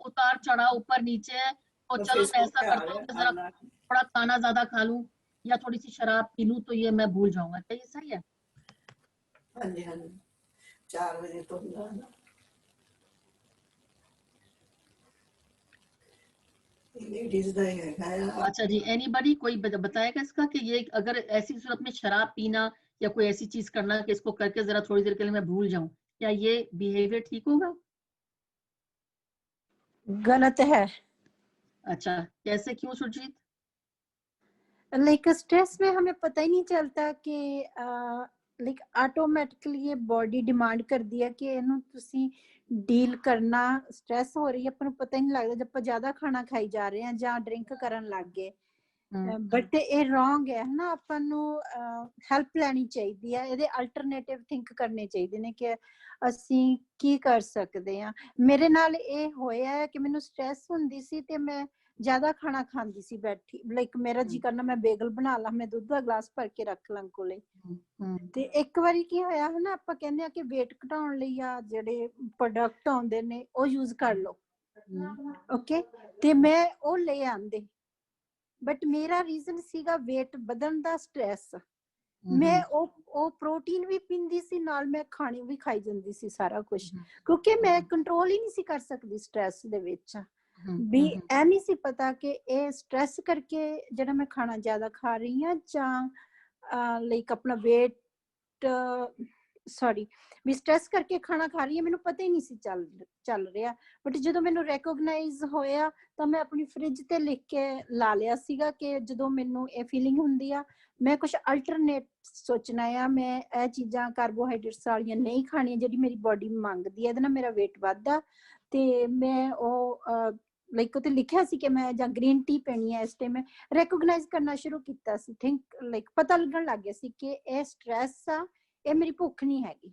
उतार चढ़ाव, ऊपर नीचे है। तो चलो मैं ऐसा करता हूँ कि जरा थोड़ा खाना ज्यादा खा लूं या थोड़ी सी शराब पी लूं तो ये मैं भूल जाऊंगा। क्या ये सही है? हाँ जी, हाँ जी, 4 बजे तो ਹੁੰਦਾ ना। लेडीज ਦਾ है। अच्छा जी, एनीबडी कोई बताएगा इसका कि ये अगर ऐसी सूरत में शराब पीना या कोई ऐसी चीज करना कि इसको करके जरा थोड़ी देर के लिए मैं भूल जाऊं, क्या ये बिहेवियर ठीक होगा? गलत है। अच्छा, कैसे, क्यों सुरजीत? लाइक स्ट्रेस में हमें पता ही नहीं चलता कि लाइक ਆਟੋਮੈਟਿਕਲੀ ये बॉडी डिमांड करदी है कि ਇਹਨੂੰ ਤੁਸੀਂ ਡੀਲ ਕਰਨਾ। स्ट्रेस हो रही है, ਆਪਾਂ ਨੂੰ ਪਤਾ ਹੀ ਨਹੀਂ ਲੱਗਦਾ ਜਦ ਆਪਾਂ ਜ਼ਿਆਦਾ ਖਾਣਾ ਖਾਈ ਜਾ ਰਹੇ ਹਾਂ ਜਾਂ ਡਰਿੰਕ ਕਰਨ ਲੱਗ ਗਏ। ਬਟ ਇਹ ਰੋਂਗ ਹੈ ਨਾ, ਆਪਾਂ ਨੂੰ ਹੈਲਪ ਲੈਣੀ ਚਾਹੀਦੀ ਹੈ, ਇਹਦੇ ਅਲਟਰਨੇਟਿਵ ਥਿੰਕ ਕਰਨੇ ਚਾਹੀਦੇ ਨੇ ਕਿ ਅਸੀਂ ਕੀ ਕਰ ਸਕਦੇ ਹਾਂ। ਮੇਰੇ ਨਾਲ ਇਹ ਹੋਇਆ ਹੈ ਕਿ ਮੈਨੂੰ ਸਟ੍ਰੈਸ ਹੁੰਦੀ ਸੀ ਤੇ ਮੈਂ ज्यादा खाना खांदी सी बैठी, लाइक मेरा जी करना मैं बेगल बना ला, मैं दूध का ग्लास भर के रख ਲਾਂ ਕੋਲੇ। ਤੇ ਇੱਕ ਵਾਰੀ ਕੀ ਹੋਇਆ ਹੈ ਨਾ, ਆਪਾਂ ਕਹਿੰਦੇ ਆ ਕਿ weight ਘਟਾਉਣ ਲਈ ਆ ਜਿਹੜੇ ਪ੍ਰੋਡਕਟ ਆਉਂਦੇ ਨੇ ਉਹ ਯੂਜ਼ ਕਰ ਲਓ, ਓਕੇ, ਤੇ ਮੈਂ ਉਹ ਲੈ ਆਂਦੇ। ਬਟ ਮੇਰਾ ਰੀਜ਼ਨ ਸੀਗਾ weight ਵਧਣ ਦਾ, ਸਟ੍ਰੈਸ। ਮੈਂ ਉਹ ਪ੍ਰੋਟੀਨ ਵੀ ਪੀਂਦੀ ਸੀ, ਨਾਲ ਮੈਂ ਖਾਣੇ ਵੀ ਖਾਈ ਜਾਂਦੀ ਸੀ ਸਾਰਾ ਕੁਝ, ਕਿਉਂਕਿ ਮੈਂ ਕੰਟਰੋਲ ਹੀ ਨਹੀਂ ਸੀ ਕਰ ਸਕਦੀ ਸਟ੍ਰੈਸ ਦੇ ਵਿੱਚ। ਵੀ ਇਹ ਨਹੀਂ ਸੀ ਪਤਾ ਕਿ ਇਹ ਸਟ੍ਰੈਸ ਕਰਕੇ ਜਿਹੜਾ ਮੈਂ ਖਾਣਾ ਜ਼ਿਆਦਾ ਖਾ ਰਹੀ ਹਾਂ ਜਾਂ ਲਾਈਕ ਆਪਣਾ weight ਸੌਰੀ ਵੀ ਸਟ੍ਰੈਸ ਕਰਕੇ ਖਾਣਾ ਖਾ ਰਹੀ ਹਾਂ, ਮੈਨੂੰ ਪਤਾ ਹੀ ਨਹੀਂ ਸੀ ਚੱਲ ਰਿਹਾ। ਬਟ ਜਦੋਂ ਮੈਨੂੰ ਰੈਕੋਗਨਾਈਜ਼ ਹੋਇਆ ਤਾਂ ਮੈਂ ਆਪਣੀ ਫ੍ਰਿਜ ਤੇ ਲਿਖ ਕੇ ਲਾ ਲਿਆ ਸੀਗਾ ਕਿ ਜਦੋਂ ਮੈਨੂੰ ਇਹ ਫੀਲਿੰਗ ਹੁੰਦੀ ਆ ਮੈਂ ਕੁਝ ਅਲਟਰਨੇਟ ਸੋਚਣਾ ਆ, ਮੈਂ ਇਹ ਚੀਜ਼ਾਂ ਕਾਰਬੋਹਾਈਡਰੇਟਸ ਵਾਲੀਆਂ ਨਹੀਂ ਖਾਣੀਆਂ ਜਿਹੜੀ ਮੇਰੀ ਬੋਡੀ ਮੰਗਦੀ ਹੈ, ਇਹਦੇ ਨਾਲ ਮੇਰਾ weight ਵੱਧਦਾ। ਤੇ ਮੈਂ ਉਹ ਲਾਈਕ ਉੱਤੇ ਲਿਖਿਆ ਸੀ ਕਿ ਮੈਂ ਜਾਂ ਗ੍ਰੀਨ ਟੀ ਪੀਣੀ ਹੈ ਇਸ ਟਾਈਮ। ਰੈਕੋਗਨਾਈਜ਼ ਕਰਨਾ ਸ਼ੁਰੂ ਕੀਤਾ ਸੀ, ਥਿੰਕ ਲਾਈਕ ਪਤਾ ਲੱਗਣ ਲੱਗ ਗਿਆ ਸੀ ਕਿ ਇਹ ਸਟ੍ਰੈਸ ਆ, ਇਹ ਮੇਰੀ ਭੁੱਖ ਨਹੀਂ ਹੈਗੀ।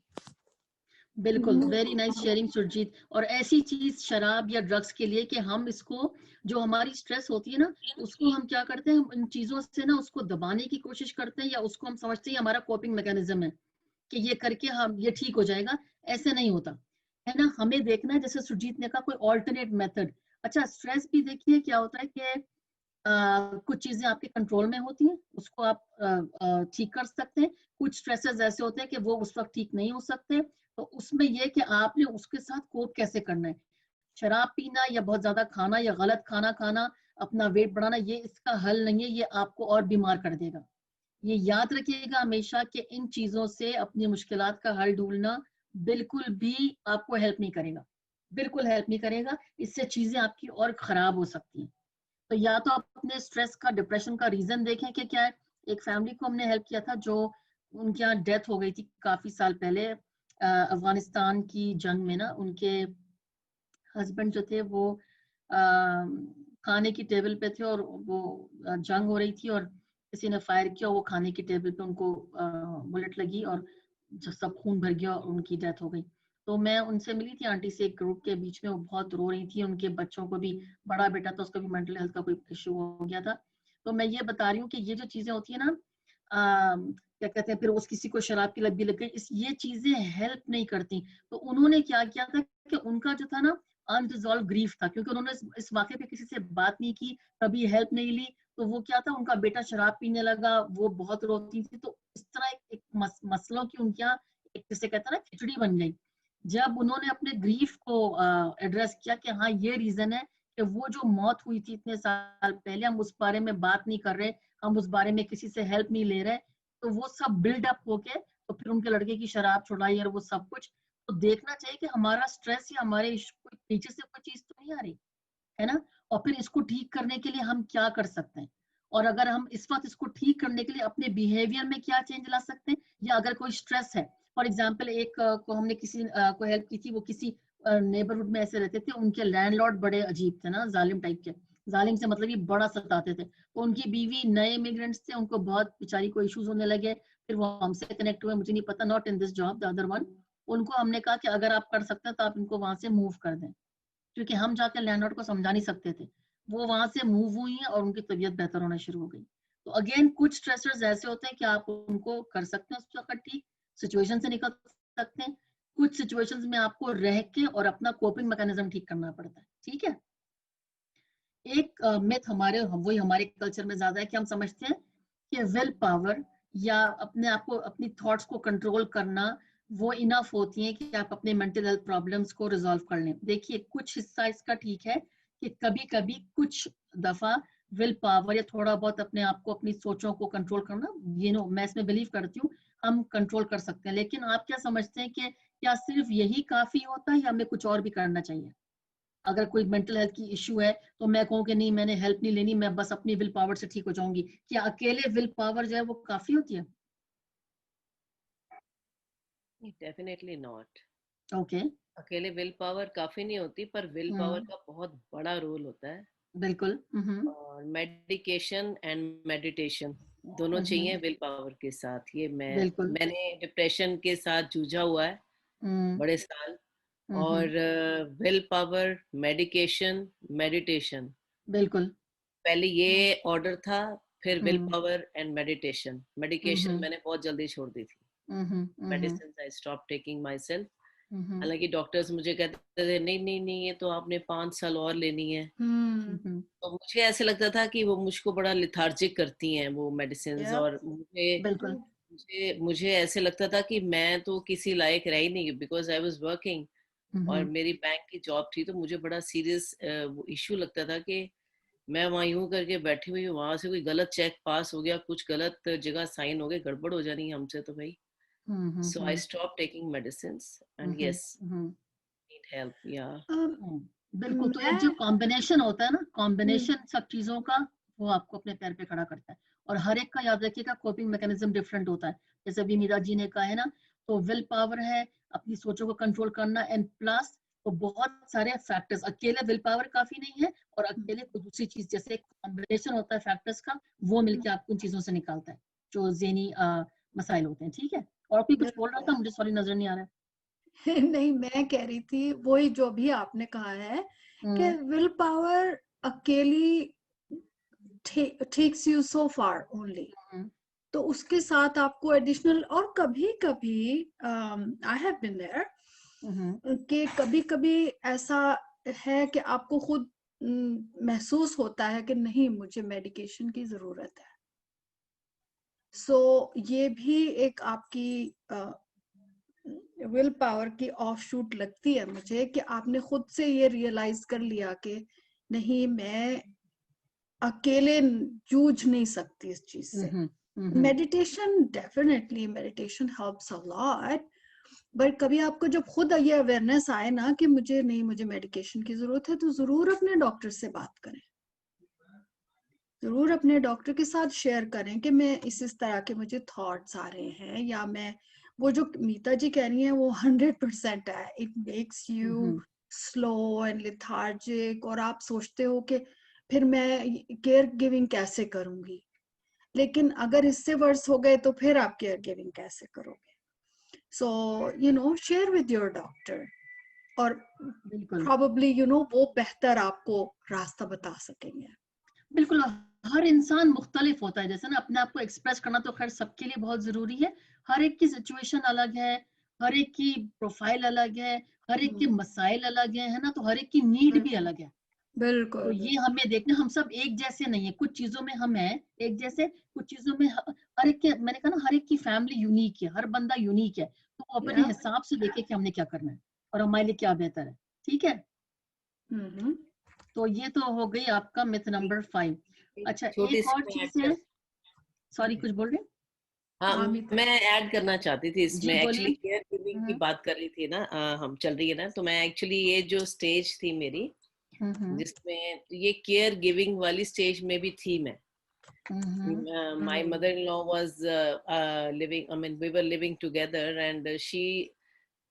बिल्कुल, वेरी नाइस शेयरिंग सुरजीत। और ऐसी चीज शराब या ड्रग्स के लिए कि हम इसको, जो हमारी स्ट्रेस होती है ना, उसको हम क्या करते हैं, हम इन चीजों से ना उसको दबाने की कोशिश करते हैं, या उसको हम समझते हैं हमारा कोपिंग मैकेनिज्म है कि ये करके हम ये ठीक हो जाएगा। ऐसे नहीं होता है ना। हमें देखना है, जैसे सुरजीत ने कहा, कोई ऑल्टरनेट मेथड। अच्छा, स्ट्रेस भी देखिए क्या होता है कि कुछ चीजें आपके कंट्रोल में होती हैं, उसको आप ठीक कर सकते हैं। कुछ स्ट्रेसेस ऐसे होते हैं कि वो उस वक्त ठीक नहीं हो सकते, तो उसमें यह कि आपने उसके साथ कोप कैसे करना है। शराब पीना या बहुत ज्यादा खाना या गलत खाना खाना, अपना वेट बढ़ाना, ये इसका हल नहीं है, ये आपको और बीमार कर देगा। ये याद रखिएगा हमेशा कि इन चीजों से अपनी मुश्किलात का हल ढूंढना बिल्कुल भी आपको हेल्प नहीं करेगा, बिल्कुल हेल्प नहीं करेगा। इससे चीजें आपकी और खराब हो सकती हैं। तो या तो आप अपने स्ट्रेस का, डिप्रेशन का रीजन देखें कि क्या है। एक फैमिली को हमने हेल्प किया था, जो उनके यहाँ डेथ हो गई थी काफी साल पहले, अफगानिस्तान की जंग में ना। उनके हस्बैंड जो थे वो खाने की टेबल पे थे, और वो जंग हो रही थी, और किसी ने फायर किया, वो खाने की टेबल पे उनको बुलेट लगी, और जो सब खून भर गया और उनकी डेथ हो गई। तो मैं उनसे मिली थी आंटी से, एक ग्रुप के बीच में। वो बहुत रो रही थी, उनके बच्चों को भी, बड़ा बेटा था उसका भी मेंटल हेल्थ का कोई इश्यू हो गया था। तो मैं ये बता रही हूँ कि ये जो चीजें होती है ना, क्या कहते हैं, फिर उस किसी को शराब की लत भी लग गई, ये चीजें हेल्प नहीं करती। तो उन्होंने क्या किया था कि उनका जो था ना, अनरिजॉल्व ग्रीफ था, क्योंकि उन्होंने इस वाकये पे किसी से बात नहीं की, कभी हेल्प नहीं ली। तो वो क्या था, उनका बेटा शराब पीने लगा, वो बहुत रोती थी, तो इस तरह एक मसलों की उनके यहाँ एक, जिसे कहते हैं ना, खिचड़ी बन गई। जब उन्होंने अपने ग्रीफ को एड्रेस किया कि हाँ ये रीजन है कि वो जो मौत हुई थी इतने साल पहले, हम उस बारे में बात नहीं कर रहे, हम उस बारे में किसी से हेल्प नहीं ले रहे, तो वो सब बिल्डअप होके, तो फिर उनके लड़के की शराब छुड़ाई और वो सब कुछ। तो देखना चाहिए कि हमारा स्ट्रेस या हमारे पीछे से कोई चीज तो नहीं आ रही है ना। और फिर इसको ठीक करने के लिए हम क्या कर सकते हैं, और अगर हम इस वक्त इसको ठीक करने के लिए अपने बिहेवियर में क्या चेंज ला सकते हैं, या अगर कोई स्ट्रेस है। फॉर एग्जाम्पल, एक को हमने किसी को हेल्प की थी, वो किसी नेबरहुड में ऐसे रहते थे, उनके लैंडलॉर्ड बड़े अजीब थे ना, जालिम टाइप के। जालिम से मतलब ये बड़ा सताते थे। तो उनकी बीवी, नए इमिग्रेंट्स थे, उनको बहुत बेचारी को इश्यूज होने लगे। फिर वो हमसे कनेक्ट हुए, मुझे नहीं पता, not in this job, the other one. उनको हमने कहा कि अगर आप कर सकते हैं तो आप इनको वहां से मूव कर दें, क्योंकि हम जाकर लैंडलॉर्ड को समझा नहीं सकते थे। वो वहां से मूव हुई हैं और उनकी तबीयत बेहतर होना शुरू हो गई। तो अगेन, कुछ स्ट्रेसर्स ऐसे होते हैं कि आप उनको कर सकते हैं उस वक्त ठीक, सिचुएशन से निकल सकते हैं। कुछ सिचुएशंस में आपको रह के और अपना कोपिंग मैकेनिज्म ठीक करना पड़ता है, ठीक है। एक मिथ हमारे, वही हमारे कल्चर में ज्यादा है कि हम समझते हैं कि विल पावर या अपने आप को, अपनी थॉट्स को कंट्रोल करना, वो इनफ होती है कि आप अपने मेंटल हेल्थ प्रॉब्लम्स को रिजॉल्व कर लें। देखिए, कुछ हिस्सा इसका ठीक है कि कभी कभी कुछ दफा विल पावर या थोड़ा बहुत अपने आप को, अपनी सोचों को कंट्रोल करना, मैं इसमें बिलीव करती हूँ, हम कंट्रोल कर सकते हैं। लेकिन आप क्या समझते हैं कि क्या सिर्फ यही काफी होता है, या हमें कुछ और भी करना चाहिए? अगर कोई मेंटल हेल्थ की इश्यू है, तो मैं कहूँ कि नहीं, मैंने हेल्प नहीं लेनी, मैं बस अपनी विल पावर से ठीक हो जाऊंगी, क्या अकेले विल पावर जो है वो काफी होती है? Definitely not. ओके, अकेले विल पावर काफी नहीं होती, पर विल पावर का बहुत बड़ा रोल होता है। बिल्कुल। और मेडिकेशन एंड मेडिटेशन दोनों चाहिए विल पावर के साथ। ये बिल्कुल। मैंने डिप्रेशन के साथ जूझा हुआ है बड़े साल। और विल पावर, मेडिकेशन, मेडिटेशन, बिल्कुल। पहले ये ऑर्डर था, फिर will power and meditation. Medication मैंने बहुत जल्दी छोड़ दी थी, medicine I stop taking my self. हालांकि डॉक्टर्स मुझे कहते थे नहीं नहीं नहीं, ये तो आपने 5 साल और लेनी है। तो मुझे ऐसे लगता था कि वो मुझको बड़ा लिथार्जिक करती हैं वो मेडिसिन। और बिल्कुल। मुझे ऐसे लगता था कि मैं तो किसी लायक रह ही नहीं, बिकॉज आई वाज वर्किंग और मेरी बैंक की जॉब थी। तो मुझे बड़ा सीरियस इश्यू लगता था कि मैं वहाँ यूं करके बैठी हुई हूँ, वहां से कोई गलत चेक पास हो गया, कुछ गलत जगह साइन हो गए, गड़बड़ हो जानी है हमसे तो भाई। So I stopped taking medicines and yes, need help. Yeah. बिल्कुल। तो एक जो कॉम्बिनेशन होता है ना, कॉम्बिनेशन सब चीजों का, वो आपको अपने पैर पे खड़ा करता है। और हर एक का याद रखिएगा कोपिंग मैकेनिज्म डिफरेंट होता है। जैसे अभी मीरा जी ने कहा है ना, तो विल पावर है अपनी सोचों को कंट्रोल करना, एंड प्लस तो बहुत सारे फैक्टर्स, अकेले विल पावर काफी नहीं है, और अकेले कोई दूसरी चीज, जैसे कॉम्बिनेशन होता है फैक्टर्स का, वो मिलके आपको उन चीजों से निकालता है जो ज़हनी मसाइल होते हैं, ठीक है। और कोई कुछ बोल रहा था, मुझे सॉरी नजर नहीं आ रहा है। नहीं, मैं कह रही थी वही जो भी आपने कहा है कि विल पावर अकेली takes you so far only. तो उसके साथ आपको एडिशनल, और कभी कभी आई हैव बीन देयर कि कभी कभी ऐसा है कि आपको खुद महसूस होता है कि नहीं, मुझे मेडिकेशन की जरूरत है. सो ये भी एक आपकी विल पावर की ऑफ शूट लगती है मुझे, कि आपने खुद से ये रियलाइज कर लिया कि नहीं, मैं अकेले जूझ नहीं सकती इस चीज से. Meditation, definitely meditation helps a lot, but कभी आपको जब खुद ये अवेयरनेस आए ना कि मुझे मेडिकेशन की जरूरत है, तो जरूर अपने डॉक्टर से बात करें, जरूर अपने डॉक्टर के साथ शेयर करें कि मैं इस तरह के मुझे थॉट्स आ रहे हैं, या मैं वो जो मीता जी कह रही हैं वो 100% है. It makes you slow and lethargic, और आप सोचते हो कि फिर मैं केयर गिविंग कैसे करूंगी, लेकिन अगर इससे वर्स हो गए तो फिर आप केयर गिविंग कैसे करोगे. सो शेयर विद योर डॉक्टर, और प्रोबेबली वो बेहतर आपको रास्ता बता सकेंगे. बिल्कुल. हर इंसान मुख्तलिफ होता है, जैसे ना अपने आप को एक्सप्रेस करना तो खैर सबके लिए बहुत जरूरी है. हर एक की सिचुएशन अलग है, हर एक की प्रोफाइल अलग है, हर एक के मसाइल अलग है ना, तो हर एक की नीड भी अलग है. बिल्कुल. तो ये हमें देखना, हम सब एक जैसे नहीं है, कुछ चीजों में हम हैं एक जैसे, कुछ चीजों में हर एक के, मैंने कहा ना, हर एक की फैमिली यूनिक है, हर बंदा यूनिक है, तो वो अपने हिसाब से देखे कि हमने क्या करना है और हमारे लिए क्या बेहतर है. ठीक है. तो ये तो हो गई आपका मिथ नंबर 5. अच्छा, एक और चीज है. सॉरी, कुछ बोल रहे? हाँ, मैं ऐड करना चाहती थी इसमें. एक्चुअली केयर गिविंग की बात कर रही थी ना, हम चल रही है ना, तो मैं एक्चुअली ये जो स्टेज थी मेरी, जिसमें ये केयर गिविंग वाली स्टेज में भी थी मैं. My mother-in-law was living, I mean, we were living together, and she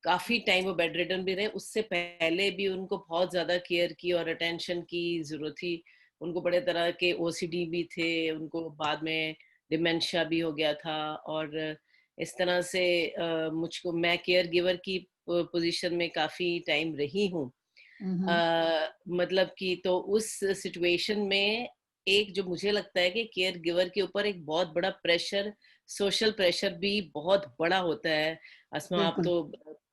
काफी टाइम वो बेड रिडन भी रहे. उससे पहले भी उनको बहुत ज्यादा केयर की और अटेंशन की जरूरत थी. उनको बड़े तरह के OCD भी थे, उनको बाद में डिमेंशिया भी हो गया था, और इस तरह से मुझको, मैं केयर गिवर की पोजीशन में काफी टाइम रही हूँ. मतलब कि तो उस सिचुएशन में एक जो मुझे लगता है कि केयर गिवर के ऊपर एक बहुत बड़ा प्रेशर, सोशल प्रेशर भी बहुत बड़ा होता है. अस्मा, आप तो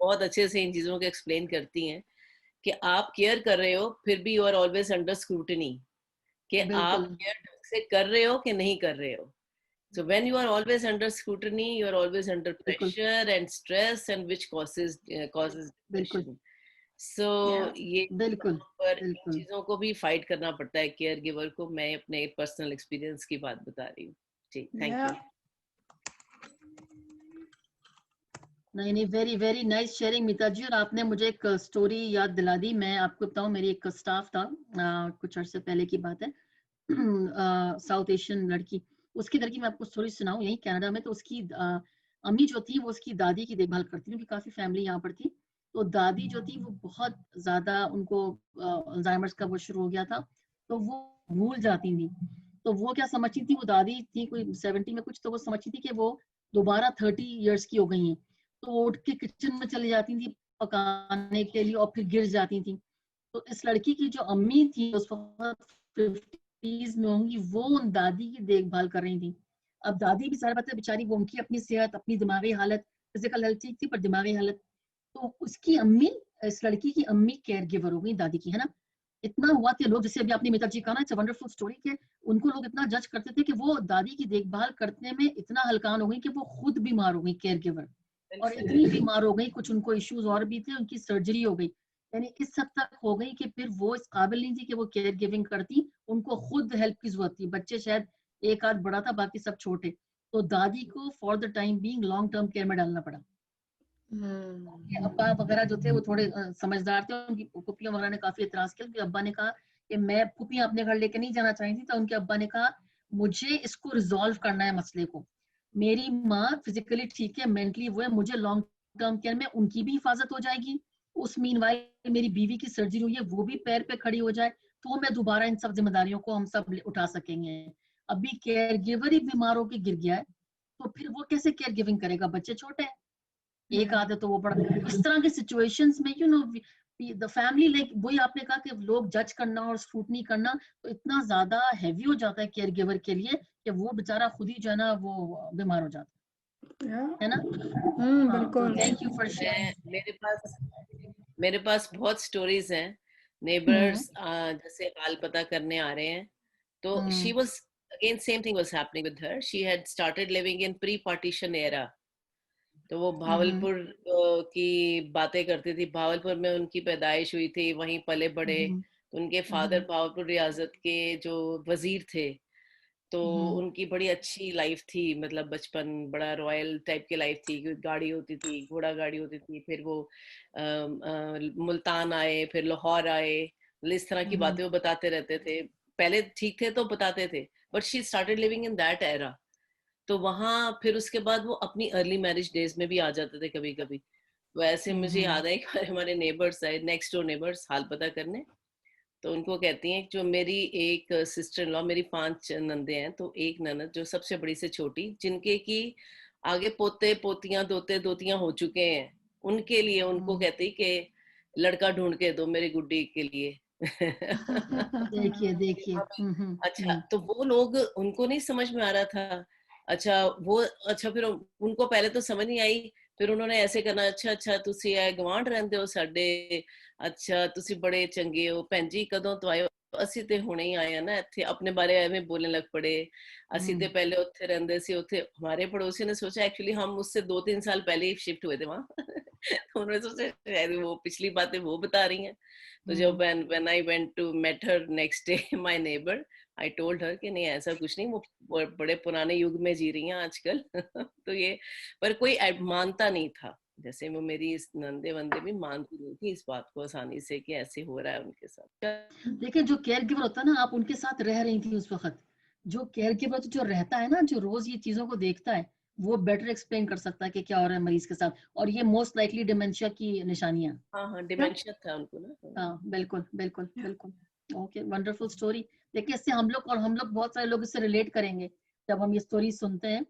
बहुत अच्छे से इन चीजों को एक्सप्लेन करती हैं कि आप केयर कर रहे हो, फिर भी you are always under scrutiny कि आप केयर ढंग से कर रहे हो कि नहीं कर रहे हो. So when you are always under scrutiny, you are always under pressure and stress, and which causes depression. So ये पर इन चीजों को भी फाइट करना पड़ता है केयर गिवर को. मैं अपने पर्सनल एक्सपीरियंस की बात बता रही हूँ. जी, थैंक यू. नहीं, वेरी वेरी नाइस शेयरिंग मीता जी. और आपने मुझे एक स्टोरी याद दिला दी. मैं आपको बताऊं, मेरी एक स्टाफ था, कुछ अर्से पहले की बात है, साउथ एशियन लड़की. उसकी घर की मैं आपको स्टोरी सुनाऊं, यही कनाडा में. तो उसकी अम्मी जो थी वो उसकी दादी की देखभाल करती थी, क्योंकि काफी फैमिली यहाँ पर थी. तो दादी जो थी वो बहुत ज्यादा, उनको अल्जाइमर्स का वो शुरू हो गया था, तो वो भूल जाती थी. तो वो क्या समझती थी, वो दादी थी कोई 70 में कुछ, तो वो समझती थी कि वो दोबारा 30 इयर्स की हो गई हैं. तो वो उठ के किचन में चली जाती थी पकाने के लिए, और फिर गिर जाती थी. तो इस लड़की की जो अम्मी थी उस वक्त 50s में होंगी, वो उन दादी की देखभाल कर रही थी. अब दादी भी सारा पता है बेचारी, वो उनकी अपनी सेहत, अपनी दिमागी हालत, फिजिकल हेल्थ ठीक थी पर दिमागी हालत. तो उसकी अम्मी, इस लड़की की अम्मी केयर गिवर हो गई दादी की, है ना. इतना हुआ कि लोग, जैसे अभी आपने मीता जी कहा ना, इट्स अ वंडरफुल स्टोरी, के उनको लोग इतना जज करते थे कि वो दादी की देखभाल करने में इतना हलकान हो गई कि वो खुद बीमार हो गई केयर गिवर. और इतनी बीमार हो गई, कुछ उनको इश्यूज और भी थे, उनकी सर्जरी हो गई. यानी इस हद तक हो गई कि फिर वो इस काबिल नहीं थी कि वो केयर गिविंग करती, उनको खुद हेल्प की जरूरत थी. बच्चे शायद एक आध बड़ा था, बाकी सब छोटे. तो दादी को for the time being long term care में डालना पड़ा. अब्बा वगैरह जो थे वो थोड़े समझदार थे, उनकी पुप्पियां वगैरह ने काफी एतराज किया, क्योंकि अब्बा ने कहा कि मैं पुप्पियां अपने घर लेके नहीं जाना चाहती थी. तो उनके अब्बा ने कहा मुझे इसको रिजॉल्व करना है मसले को. मेरी माँ फिजिकली ठीक है, मेंटली वो है, मुझे लॉन्ग टर्म केयर में उनकी भी हिफाजत हो जाएगी. उस मीनवाइल मेरी बीवी की सर्जरी हुई है, वो भी पैर पे खड़ी हो जाए, तो मैं दोबारा इन सब जिम्मेदारियों को हम सब उठा सकेंगे. अभी केयर गिवर ही बीमार होकर गिर गया है, तो फिर वो कैसे केयर गिविंग करेगा, बच्चे छोटे हैं. एक आध है तो वो बड़ा, इस तरह के सिचुएशंस में you know the family like वही आपने कहा कि लोग जज करना और स्क्रूटनी करना तो इतना ज्यादा हैवी हो जाता है केयर गिवर के लिए कि वो बेचारा खुद ही जो है ना वो बीमार हो जाता है ना। हाँ, तो बिल्कुल। Thank you for sharing. मेरे पास बहुत स्टोरीज हैं। नेबर्स जैसे हाल पता करने आ रहे हैं तो she was again same thing was happening with her. She had started living in pre-partition era. तो वो भावलपुर की बातें करती थी। भावलपुर में उनकी पैदाइश हुई थी, वहीं पले बड़े। उनके फादर भावलपुर रियासत के जो वजीर थे, तो उनकी बड़ी अच्छी लाइफ थी, मतलब बचपन बड़ा रॉयल टाइप की लाइफ थी। गाड़ी होती थी, घोड़ा गाड़ी होती थी। फिर वो मुल्तान आए, फिर लाहौर आए। इस तरह की बातें वो बताते रहते थे। पहले ठीक थे तो बताते थे, but she started living in that era. तो वहां फिर उसके बाद वो अपनी अर्ली मैरिज डेज में भी आ जाते थे कभी कभी। वैसे मुझे याद है कि हमारे नेबर्स आए, नेक्स्ट डोर नेबर्स, हाल पता करने। तो उनको कहती हैं जो मेरी एक सिस्टर इन लॉ, मेरी 5 नंदे हैं, तो एक ननद जो सबसे बड़ी से छोटी, जिनके की आगे पोते पोतियां दोते दोतियां हो चुके हैं, उनके लिए उनको कहती कि लड़का ढूंढ के दो मेरी गुड्डी के लिए। देखिए देखिए। अच्छा, तो वो लोग, उनको नहीं समझ में आ रहा था। अच्छा फिर उनको पहले तो समझ नहीं आई। फिर उन्होंने ऐसे करना, अच्छा तुसी ऐ गवांढ रहंदे हो साडे, अच्छा तुसी बड़े चंगे हो भैन जी, कदों तो आए हो? ਅਸੀਂ ਤੇ ਹੁਣੇ ਹੀ ਆਏ ਆ ਨਾ ਇੱਥੇ। अपने बारे ਐਵੇਂ बोलने लग पड़े। ਅਸੀਂ ਤੇ पहले ਉੱਥੇ ਰਹਿੰਦੇ ਸੀ। ਉੱਥੇ हमारे पड़ोसी ने सोचा एक्चुअली हम उससे 2-3 साल पहले ही शिफ्ट हुए थे वहां। तो उन्होंने सोचा शायद वो पिछली बातें वो बता रही हैं। तो जब when I went to met her next day, my neighbor, I told her कि नहीं ऐसा कुछ नहीं, वो बड़े पुराने युग में जी रही हैं आजकल। तो ये, पर कोई मानता नहीं था। जैसे वो मेरी इस नंदे वंदे भी मानती नहीं थी इस बात को आसानी से कि ऐसे हो रहा है उनके साथ। देखिए जो केयर गिवर होता है ना, आप उनके साथ रह रही थी उस वक्त। जो केयर गिवर जो रहता है ना, जो रोज ये चीजों को देखता है, वो बेटर एक्सप्लेन कर सकता है कि क्या हो रहा है मरीज के साथ। और ये मोस्ट लाइकली डिमेंशिया की निशानियां। हाँ, डिमेंशिया था उनको ना। हाँ बिल्कुल बिल्कुल बिल्कुल। Okay, wonderful story. देखिए इससे हम लोग बहुत सारे लोग इससे रिलेट करेंगे जब हम ये स्टोरी सुनते हैं।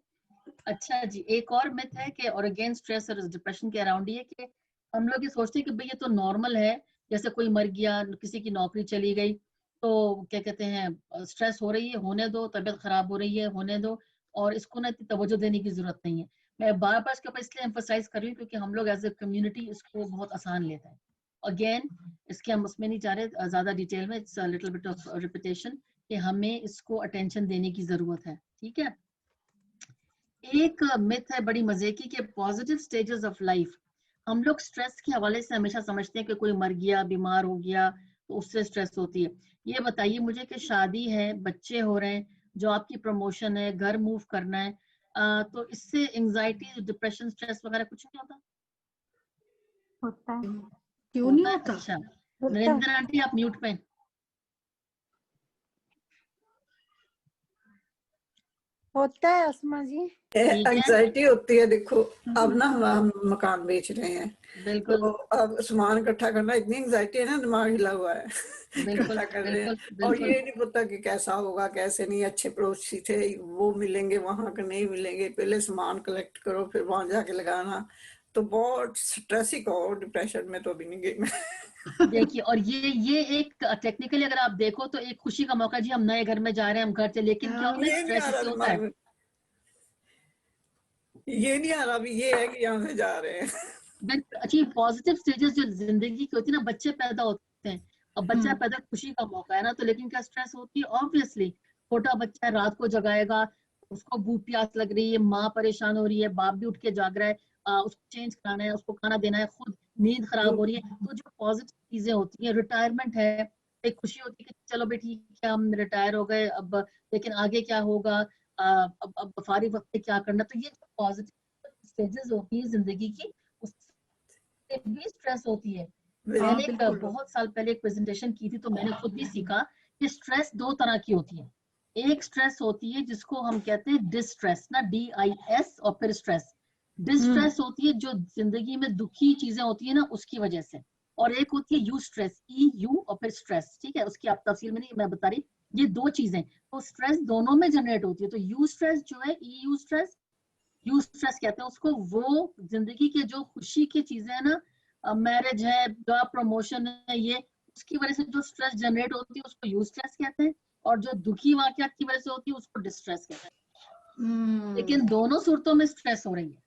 अच्छा जी, एक और मिथ है कि, और अगेन स्ट्रेस और डिप्रेशन के अराउंड ही है कि हम लोग ये सोचते हैं कि भाई ये तो नॉर्मल है, जैसे कोई मर गया, किसी की नौकरी चली गई, तो क्या कहते हैं स्ट्रेस हो रही है, होने दो, तबीयत खराब हो रही है, होने दो, और इसको ना इतनी तवज्जो देने की जरूरत नहीं है। मैं बार बार इसके ऊपर इसलिए एम्फोसाइज कर रही हूँ क्योंकि हम लोग एज ए कम्युनिटी इसको बहुत आसान लेते हैं। अगेन इसके हम उसमें नहीं जा रहे ज्यादा डिटेल में, it's little bit of repetition कि हमें इसको अटेंशन देने की जरूरत है। ठीक है। एक मिथ है बड़ी मजे की कि पॉजिटिव स्टेजेस ऑफ लाइफ, हम लोग स्ट्रेस के हवाले से हमेशा समझते हैं कि कोई मर गया, बीमार हो गया, तो उससे स्ट्रेस होती है। ये बताइए मुझे कि शादी है, बच्चे हो रहे हैं, जो आपकी प्रमोशन है, घर मूव करना है, तो इससे एंजाइटी, डिप्रेशन, स्ट्रेस वगैरह कुछ नहीं होता? होता है। क्यों नहीं होता? अच्छा, नरेंद्र आंटी आप म्यूट पे। होता है अस्मा जी। एंजाइटी होती है। देखो अब ना हम मकान बेच रहे हैं, बिल्कुल तो अब सामान इकट्ठा करना, इतनी एंजाइटी है ना, दिमाग हिला हुआ है। बिल्कुल इकट्ठा कर रहे हैं बिल्कुल और बिल्कुल। ये नहीं पता कि कैसा होगा कैसे नहीं। अच्छे पड़ोसी थे, वो मिलेंगे वहां के नहीं मिलेंगे, पहले सामान कलेक्ट करो फिर वहां जाके लगाना, तो बहुत स्ट्रेस ही कहो। डिप्रेशन में तो अभी नहीं गई मैं। देखिए, और ये एक टेक्निकली अगर आप देखो तो एक खुशी का मौका जी, हम नए घर में जा रहे हैं, हम घर से, लेकिन क्या होता है ये नहीं स्ट्रेस आ रहा इससे होता दिमाग है। में, ये नहीं आ रहा अभी, ये है कि यहाँ से जा रहे हैं। अच्छी पॉजिटिव स्टेजेस जो जिंदगी की होती है ना, बच्चे पैदा होते हैं, अब बच्चा पैदा खुशी का मौका है ना, तो लेकिन क्या स्ट्रेस होती है? ऑब्वियसली छोटा बच्चा रात को जगाएगा, उसको भूख प्यास लग रही है, माँ परेशान हो रही है, बाप भी उठ के जाग रहा है, उसको चेंज कराना है, उसको खाना देना है, खुद नींद खराब हो रही है। तो जो पॉजिटिव चीजें होती है, रिटायरमेंट है, एक खुशी होती है कि चलो भाई ठीक है हम रिटायर हो गए अब, लेकिन आगे क्या होगा, अब फारिग वक्त में क्या करना। तो ये जो पॉजिटिव स्टेजेस होती है जिंदगी की, उससे भी स्ट्रेस होती है। मैंने एक बहुत साल पहले एक प्रेजेंटेशन की थी, तो मैंने खुद भी सीखा कि स्ट्रेस 2 तरह की होती है। एक स्ट्रेस होती है जिसको हम कहते हैं डिस्ट्रेस, ना DIS, और फिर स्ट्रेस। डिस्ट्रेस होती है जो जिंदगी में दुखी चीजें होती है ना उसकी वजह से, और एक होती है यू स्ट्रेस, EU, और फिर स्ट्रेस। ठीक है, उसकी आप तफसील में नहीं मैं बता रही, ये 2 चीजें। तो स्ट्रेस दोनों में जनरेट होती है, तो यू स्ट्रेस जो है, EU स्ट्रेस, यूज स्ट्रेस कहते हैं उसको, वो जिंदगी के जो खुशी की चीजें है ना, मैरिज है, जॉब प्रमोशन है, ये उसकी वजह से जो स्ट्रेस जनरेट होती है उसको यूज स्ट्रेस कहते हैं, और जो दुखी वाकयात की वजह से होती है उसको डिस्ट्रेस कहते हैं। लेकिन दोनों सूरतों में स्ट्रेस हो रही है,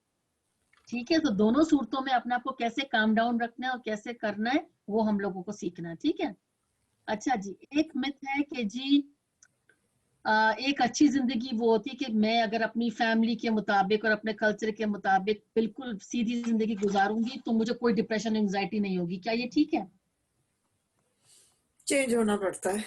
ठीक है, तो दोनों सूरतों में अपने आप को कैसे काम डाउन रखना है और कैसे करना है वो हम लोगों को सीखना है, ठीक है। अच्छा जी, एक मिथ है कि जी एक अच्छी जिंदगी वो होती है कि मैं अगर अपनी फैमिली के मुताबिक और अपने कल्चर के मुताबिक बिल्कुल सीधी जिंदगी गुजारूंगी तो मुझे कोई डिप्रेशन एंजाइटी नहीं होगी, क्या ये ठीक है? चेंज होना पड़ता है।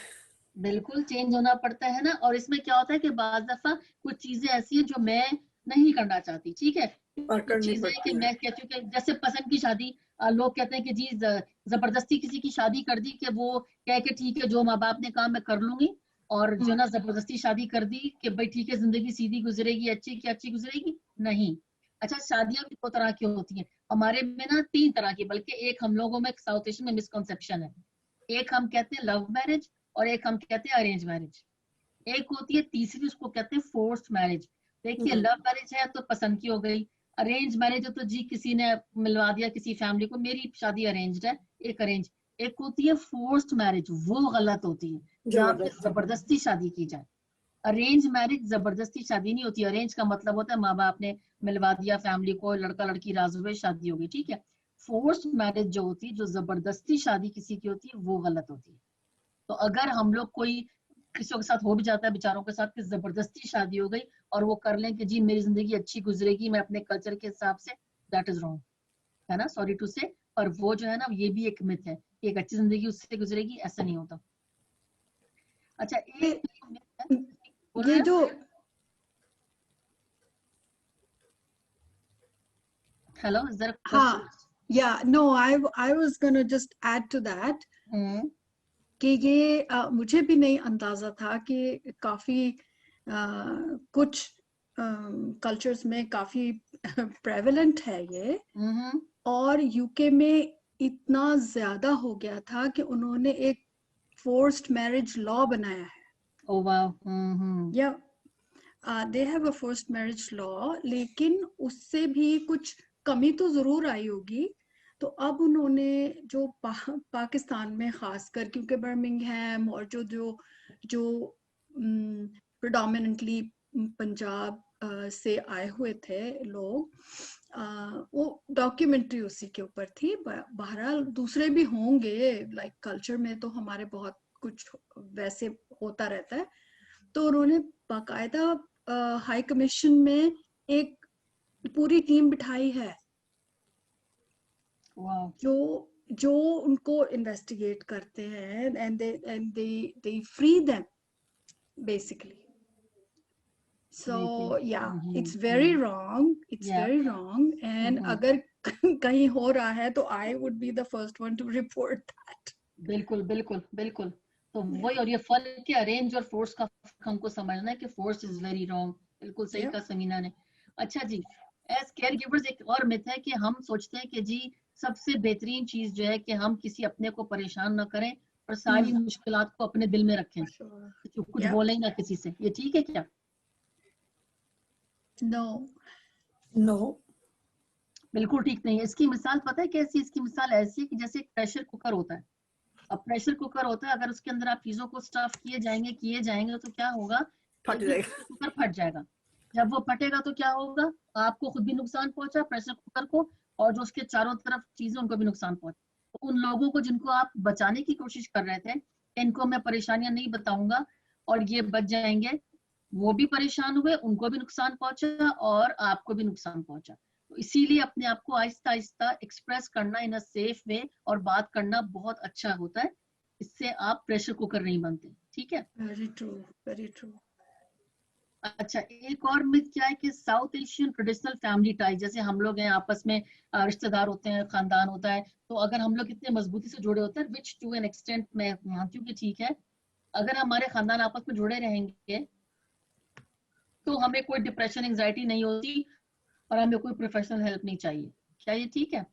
बिल्कुल चेंज होना पड़ता है ना, और इसमें क्या होता है कि बाज दफा कुछ चीजें ऐसी हैं जो मैं नहीं करना चाहती, ठीक है, पर कुछ करनी चीजें कि पड़ती है। मैं कहती हूँ कि जैसे पसंद की शादी, लोग कहते हैं कि जी जबरदस्ती किसी की शादी कर दी कि वो कह के ठीक है जो माँ बाप ने कहा मैं कर लूंगी, और जो ना जबरदस्ती शादी कर दी कि भाई ठीक है जिंदगी सीधी गुजरेगी, अच्छी की अच्छी गुजरेगी, नहीं। अच्छा, शादियां भी दो तरह की होती हैं हमारे में ना, 3 तरह की, बल्कि एक हम लोगों में साउथ एशियन में मिसकंसेप्शन है। एक हम कहते हैं लव मैरिज, और एक हम कहते हैं अरेंज मैरिज। एक होती है तीसरी, उसको कहते हैं फोर्स्ड मैरिज। देखिए, लव मैरिज है तो पसंद की हो गई, अरेंज मैरिज है तो जी किसी ने मिलवा दिया किसी फैमिली को, मेरी शादी अरेंज्ड है, एक अरेंज। एक होती है फोर्स्ड मैरिज, वो गलत होती है, जहाँ पे जबरदस्ती। जबरदस्ती शादी की जाए। अरेंज मैरिज जबरदस्ती शादी नहीं होती, अरेंज का मतलब होता है माँ बाप ने मिलवा दिया फैमिली को, लड़का लड़की राजी हुए, शादी हो गई, ठीक है। फोर्स्ड मैरिज जो होती है, जो जबरदस्ती शादी किसी की होती है, वो गलत होती है। तो अगर हम लोग कोई किसी के साथ हो भी जाता है बेचारों के साथ कि जबरदस्ती शादी हो गई और वो कर लें कि जी मेरी जिंदगी अच्छी गुजरेगी मैं अपने कल्चर के हिसाब से, दैट इज रॉन्ग, है ना, सॉरी टू से। पर वो जो है ना, ये भी एक मिथ है कि एक अच्छी जिंदगी उससे गुजरेगी, ऐसा नहीं होता। अच्छा, एक myth है, बोल रहे ये हैं? जो हेलो, इज देयर अ हाँ question? no, I was gonna just add to that कि ये मुझे भी नहीं अंदाजा था कि काफी कुछ कल्चर्स में काफी प्रेवलेंट है ये, और यूके में इतना ज्यादा हो गया था कि उन्होंने एक फोर्स्ड मैरिज लॉ बनाया है। ओ वाओ, या they have a forced marriage law, लेकिन उससे भी कुछ कमी तो जरूर आई होगी। तो अब उन्होंने जो पाकिस्तान में खासकर, क्योंकि बर्मिंघम और जो जो जो प्रेडोमिनेंटली पंजाब से आए हुए थे लोग, वो डॉक्यूमेंट्री उसी के ऊपर थी। बहरहाल दूसरे भी होंगे, लाइक कल्चर में तो हमारे बहुत कुछ वैसे होता रहता है। तो उन्होंने बाकायदा हाई कमीशन में एक पूरी टीम बिठाई है वाओ, जो उनको इन्वेस्टिगेट करते हैं, and they free them basically. So yeah, it's very wrong. It's Yeah. very wrong. And अगर कहीं हो रहा है तो I would be the first one to report that. बिल्कुल बिल्कुल बिल्कुल। तो वही, और ये फर्क है अरेंज और फोर्स का, हमको समझना है कि फोर्स इज वेरी रॉन्ग। बिल्कुल सही कहा समीना ने। अच्छा जी, एज केयर गिवर्स एक और मिथ है कि हम सोचते हैं कि जी सबसे बेहतरीन चीज जो है कि हम किसी अपने को परेशान ना करें और सारी मुश्किलात को अपने दिल में रखें, कुछ बोले ना किसी से, ये ठीक है क्या? No. बिल्कुल ठीक नहीं है। इसकी मिसाल पता है कैसी? इसकी मिसाल ऐसी है कि जैसे एक प्रेशर कुकर होता है। अब प्रेशर कुकर होता है, अगर उसके अंदर आप चीजों को स्टफ किए जाएंगे तो क्या होगा, फट कि जाएगा। प्रेशर कुकर फट जाएगा। जब वो फटेगा तो क्या होगा, आपको खुद भी नुकसान पहुंचा, प्रेशर कुकर को, और जो उसके चारों तरफ चीजें उनको भी नुकसान पहुंचा। तो उन लोगों को जिनको आप बचाने की कोशिश कर रहे थे, इनको मैं परेशानियां नहीं बताऊंगा और ये बच जाएंगे, वो भी परेशान हुए, उनको भी नुकसान पहुंचा और आपको भी नुकसान पहुंचा। तो इसीलिए अपने आप को आहिस्ता आहिस्ता एक्सप्रेस करना इन अ सेफ वे और बात करना बहुत अच्छा होता है। इससे आप प्रेशर कुकर नहीं बनते, ठीक है। Very true. Very true. अच्छा, एक और मिथ क्या है कि south Asian traditional family ties, जैसे हम लोग हैं आपस में, रिश्तेदार होते हैं, खानदान होता है, तो अगर हम लोग इतने मजबूती से जुड़े होते हैं, विच टू एन एक्सटेंट मैं मानती हूँ कि ठीक है, अगर हमारे खानदान आपस में जुड़े रहेंगे तो हमें कोई डिप्रेशन एंजाइटी नहीं होती और हमें कोई प्रोफेशनल हेल्प नहीं चाहिए, क्या ये ठीक है?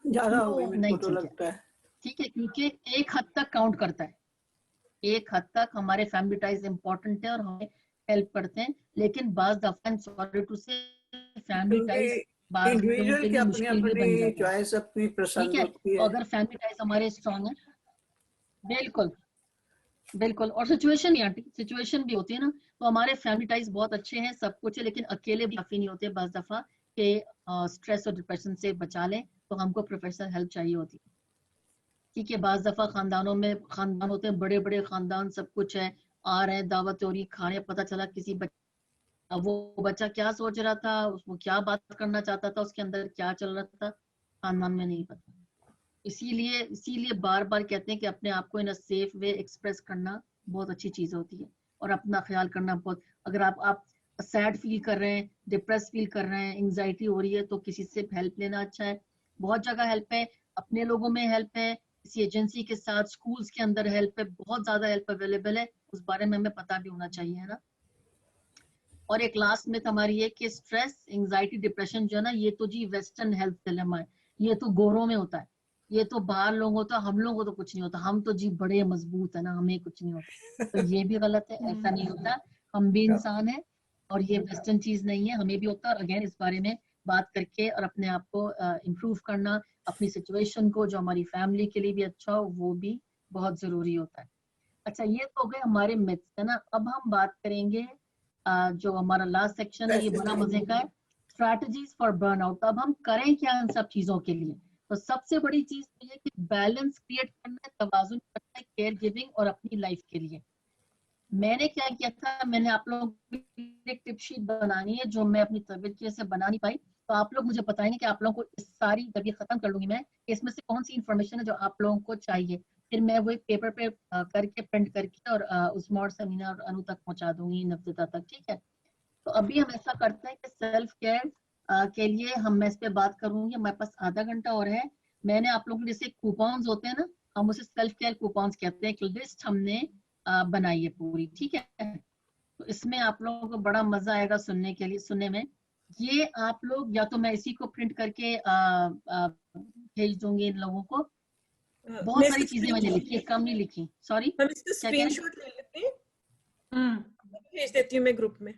ज्यादा हो गई मेरे नहीं को तो ठीक है, लगता है। ठीक है, क्योंकि एक हद तक काउंट करता है, एक हद तक हमारे फैमिली टाइज इम्पोर्टेंट है और हमें हेल्प करते हैं, लेकिन बाज दफा सॉरी टू से फैमिली टाइज बाज लोगों इंडिविजुअल के की लिए अपनी मुश्किल भी बन अपनी जाता है। चॉइस, अपनी ठीक पसंद है, होती तो है। अगर फैमिली टाइज हमारे स्ट्रांग है, बिल्कुल बिल्कुल, और सिचुएशन भी आंटी, सिचुएशन भी होती है ना, तो हमारे फैमिली टाइज बहुत अच्छे हैं, सब कुछ है, लेकिन अकेले भी काफी नहीं होते बाज दफा के स्ट्रेस और डिप्रेशन से बचा लें, तो हमको प्रोफेशनल हेल्प चाहिए होती है। ठीक है, बाज दफा खानदानों में खानदान होते हैं, बड़े बड़े खानदान, सब कुछ है, आ रहे हैं दावत हो रही, खा रहे हैं, पता चला किसी अब वो बच्चा क्या सोच रहा था, उसको क्या बात करना चाहता था, उसके अंदर क्या चल रहा था, खानदान में नहीं पता। इसीलिए इसीलिए बार बार कहते हैं कि अपने आप को इन अ सेफ वे एक्सप्रेस करना बहुत अच्छी चीज होती है, और अपना ख्याल करना बहुत, अगर आप सैड फील कर रहे हैं, डिप्रेस फील कर रहे हैं, एंग्जाइटी हो रही है, तो किसी से हेल्प लेना अच्छा है। बहुत जगह हेल्प है, अपने लोगों में हेल्प है, किसी एजेंसी के साथ, स्कूल्स के अंदर हेल्प है, बहुत ज्यादा हेल्प अवेलेबल है, उस बारे में हमें पता भी होना चाहिए, है ना। और एक लास्ट में हमारी है कि स्ट्रेस, एंग्जाइटी, डिप्रेशन जो है ना, ये तो जी वेस्टर्न हेल्थ डिलेमा है, ये तो गोरों में होता है, ये तो बाहर लोग होता है, हम लोगों को तो कुछ नहीं होता, हम तो जी बड़े मजबूत है ना, हमें कुछ नहीं होता, तो ये भी गलत है, ऐसा नहीं होता, हम भी इंसान है, और ये वेस्टर्न चीज नहीं है, हमें भी होता है। और अगेन इस बारे में बात करके और अपने आप को इम्प्रूव करना, अपनी सिचुएशन को जो हमारी फैमिली के लिए भी अच्छा हो, वो भी बहुत जरूरी होता है। अच्छा, ये तो हो गए हमारे मिथ्स, है ना। अब हम बात करेंगे जो हमारा लास्ट सेक्शन है, ये बड़ा मजे का है, स्ट्रैटेजीज फॉर बर्नआउट। अब हम करें क्या इन सब चीजों के लिए, तो सबसे बड़ी चीज तो ये कि बैलेंस क्रिएट करना है, तवाजुन करना है केयर गिविंग और अपनी लाइफ के लिए। मैंने क्या किया था, मैंने आप लोगों के लिए एक टिप शीट बनानी है, जो मैं अपनी तबीयत की वजह से बना नहीं पाई, तो आप लोग मुझे बताएंगे कि आप लोगों को इस सारी, जब ये खत्म कर लूंगी मैं, इसमें से कौन सी इंफॉर्मेशन है जो आप लोगों को चाहिए, फिर मैं वो एक पेपर पे करके प्रिंट करके और उस्मा और समीना और अनु तक पहुंचा दूंगी, नफ्जता तक। ठीक है, तो अभी हम ऐसा करते हैं कि सेल्फ केयर के लिए मैं इस पे बात करूंगी, हमारे पास आधा घंटा और है। मैंने आप लोगों के जैसे कूपन्स होते हैं ना, हम उसे सेल्फ केयर कूपन्स कहते हैं, एक लिस्ट हमने बनाई है पूरी। ठीक है, तो इसमें आप लोगों को बड़ा मजा आएगा सुनने के लिए, सुनने में। ये आप लोग, या तो मैं इसी को प्रिंट करके भेज दूंगी इन लोगों को, बहुत मैं सारी इसका चीजें मैंने लिखी है, कम नहीं लिखी, सॉरी। हम इसका क्या कह रहे हैं? स्क्रीनशॉट ले लेते हैं, भेज देती हूँ मैं ग्रुप में।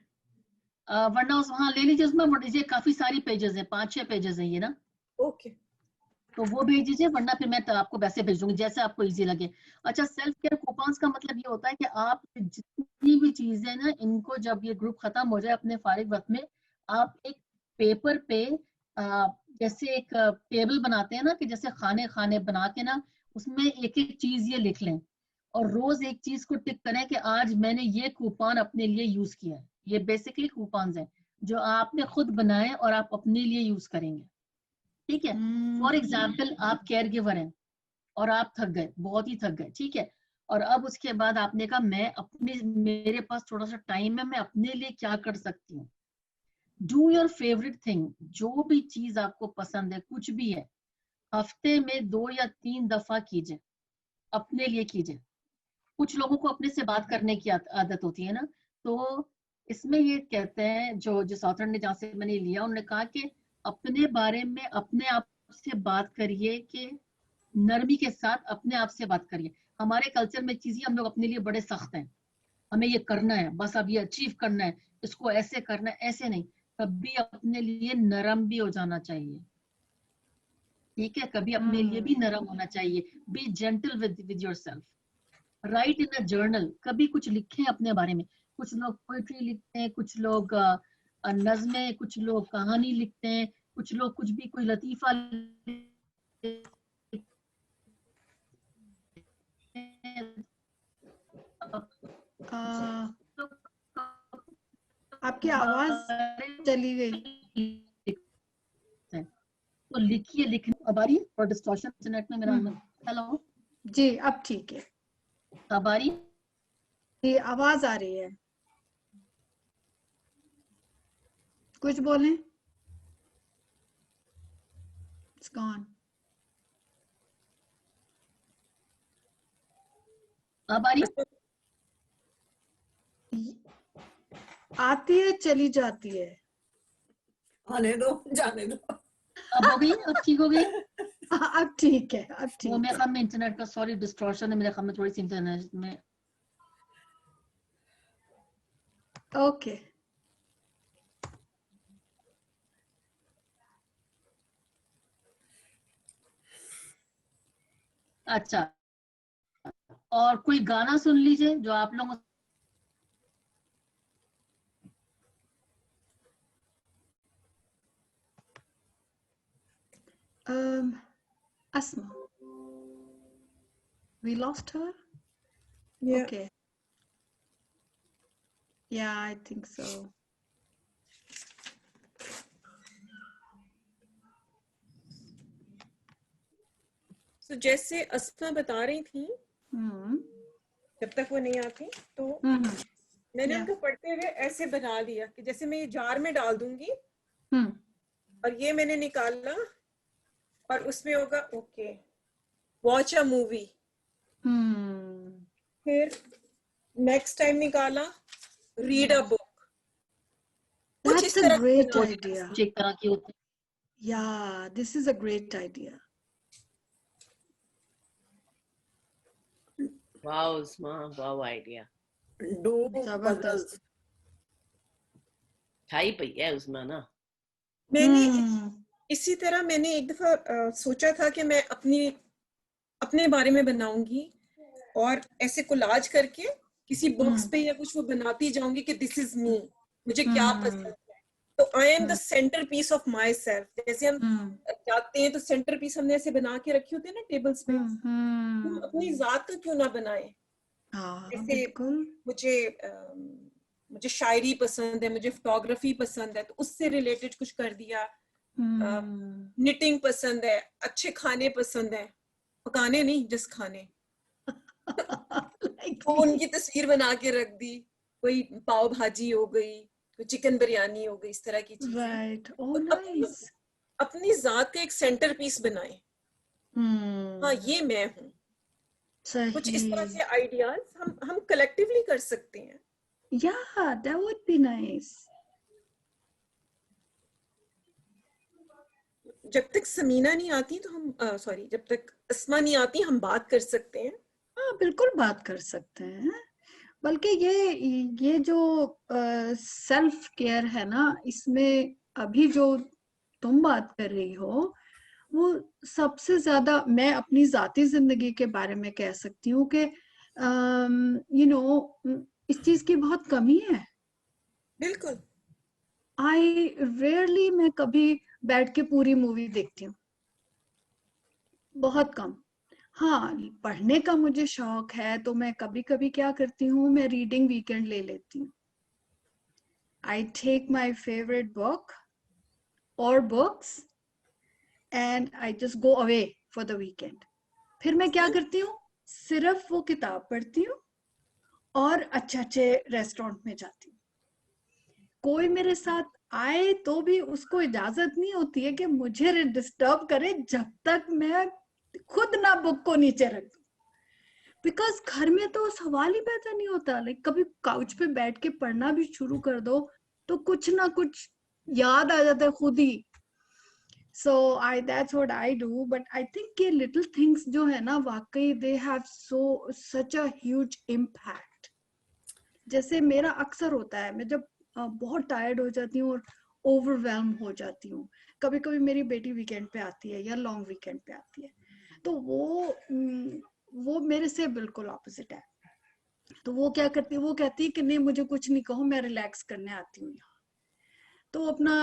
वरना उस, हाँ ले लीजिए, उसमें ये काफी सारी पेजेस हैं, 5-6 पेजेस हैं ये ना, ओके, तो वो भेज दीजिए, वरना फिर मैं आपको वैसे भेज दूंगी जैसे आपको इजी लगे। अच्छा, सेल्फ केयर कूपन्स का मतलब ये होता है कि आप जितनी भी चीजें ना, इनको जब ये ग्रुप खत्म हो जाए अपने फारिग वक्त में, आप एक पेपर पे जैसे एक टेबल बनाते हैं ना, कि जैसे खाने खाने बना के ना, उसमें एक एक चीज ये लिख लें, और रोज एक चीज को टिक करें कि आज मैंने ये कूपन अपने लिए यूज किया है। ये बेसिकली कूपन्स हैं जो आपने खुद बनाए और आप अपने लिए यूज करेंगे। ठीक है, फॉर एग्जाम्पल आप केयर गिवर हैं और आप थक गए, बहुत ही थक गए, ठीक है, और अब उसके बाद आपने कहा मैं अपने, मेरे पास थोड़ा सा टाइम है, मैं अपने लिए क्या कर सकती हूँ। डू योर फेवरेट थिंग, जो भी चीज आपको पसंद है, कुछ भी है, हफ्ते में 2 या 3 दफा कीजिए, अपने लिए कीजिए। कुछ लोगों को अपने से बात करने की आदत होती है ना, तो इसमें ये कहते हैं, जो जिस ऑथर ने, जहाँ से मैंने लिया, उन्होंने कहा कि अपने बारे में अपने आप से बात करिए, कि नरमी के साथ अपने आप से बात करिए। हमारे कल्चर में चीजें, हम लोग अपने लिए बड़े सख्त हैं, हमें ये करना है, बस अब ये अचीव करना है, इसको ऐसे करना है, ऐसे नहीं, कभी अपने लिए नरम भी हो जाना चाहिए। ठीक है, कभी अपने लिए भी नरम होना चाहिए। B gentle with yourself. Right in a journal, कभी कुछ लिखें अपने बारे में। कुछ लोग पोइट्री लिखते हैं, कुछ लोग नज़में, कुछ लोग कहानी लिखते हैं, कुछ लोग कुछ भी, कोई लतीफा आपकी आवाज चली गई। तो लिखिए, लिखने अब आ रही है, और डिस्टॉर्शन इंटरनेट में मेरा। हेलो जी, अब ठीक है, अब आ रही है? ये आवाज आ रही है, कुछ बोलें। It's gone. अब आ रही है? आती है, चली जाती है। आने दो, जाने दो। अब हो गई, अब ठीक हो गई। अब ठीक है, अब वो ठीक मेरे है। ख्याल में इंटरनेट का, सॉरी डिस्टॉर्शन है मेरे ख्याल में, थोड़ी सी इंटरनेट में Okay. अच्छा, और कोई गाना सुन लीजिए जो आप लोगों Asma, we lost her? Yeah. Okay. Yeah, I think so. So जैसे अस्मा बता रही थी, Hmm. जब तक वो नहीं आती तो Hmm. मैंने Yeah. उनको पढ़ते हुए ऐसे बना दिया कि जैसे मैं ये जार में डाल दूंगी Hmm. और ये मैंने निकाला और उसमें होगा okay watch a movie, Hmm. फिर नेक्स्ट टाइम निकाला रीड अ बुक, कुछ इस That's a तरह की great बना idea. एक तरह की होती Yeah, this is a great idea. Wow, Usma, wow idea. Do Zabardast. puzzles. ठाई पई है उसमें ना. मैंने Hmm. इसी तरह मैंने एक दफा सोचा था कि मैं अपने बारे में बनाऊंगी और ऐसे कोलाज करके किसी बॉक्स पे या कुछ वो बनाती जाऊंगी कि दिस इज मी, मुझे क्या पसंद है. तो I am the centre piece of my self. जैसे हम जाते हैं तो सेंटर पीस हमने ऐसे बना के रखी होती है ना टेबल्स पे, हम अपनी जात का क्यों ना बनाए. हाँ, जैसे बिल्कुल. मुझे शायरी पसंद है, मुझे फोटोग्राफी पसंद है, तो उससे रिलेटेड कुछ कर दिया. निटिंग पसंद है, अच्छे खाने पसंद है, पकाने नहीं जस्ट खाने, Like तो me. उनकी तस्वीर बना के रख दी. कोई पाव भाजी हो गई, कोई चिकन बिरयानी हो गई, इस तरह की चीजें. Right. Oh, और nice. अपनी जात का एक सेंटर पीस बनाए. हाँ, ये मैं हूँ. कुछ इस तरह सही. से आइडियाज हम कलेक्टिवली कर सकते हैं. Yeah, that would be nice. जब तक समीना नहीं आती तो हम सॉरी जब तक अस्मा नहीं आती हम बात कर सकते हैं. हाँ, बिल्कुल बात कर सकते हैं. बल्कि ये जो सेल्फ केयर है ना, इसमें अभी जो तुम बात कर रही हो, वो सबसे ज्यादा मैं अपनी जाती जिंदगी के बारे में कह सकती हूँ कि इस चीज की बहुत कमी है. बिल्कुल. मैं कभी बैठ के पूरी मूवी देखती हूँ, बहुत कम. हाँ, पढ़ने का मुझे शौक है तो मैं कभी कभी क्या करती हूँ, मैं रीडिंग वीकेंड ले लेती हूँ. I take my favourite book और books and I just go away for the weekend. फिर मैं क्या करती हूँ, सिर्फ वो किताब पढ़ती हूँ और अच्छे रेस्टोरेंट में जाती हूँ. कोई मेरे साथ आए तो भी उसको इजाजत नहीं होती है कि मुझे डिस्टर्ब करे जब तक मैं खुद ना बुक को नीचे रख दूं. बिकॉज घर में तो सवाल ही पैदा नहीं होता. लाइक कभी काउच पे बैठ के पढ़ना भी शुरू कर दो तो कुछ ना कुछ याद आ जाता है खुद ही. So that's what I do, but I think ये little things जो है ना, वाकई they have such a huge impact. जैसे मेरा अक्सर होता है, मैं जब बहुत टायर्ड हो जाती हूँ और ओवरवेल्म हो जाती हूँ, कभी कभी मेरी बेटी वीकेंड पे आती है या लॉन्ग वीकेंड पे आती है, तो वो मेरे से बिल्कुल ऑपोजिट है. तो वो क्या करती है, वो कहती है कि नहीं मुझे कुछ नहीं कहो, मैं रिलैक्स करने आती हूँ यहाँ. तो अपना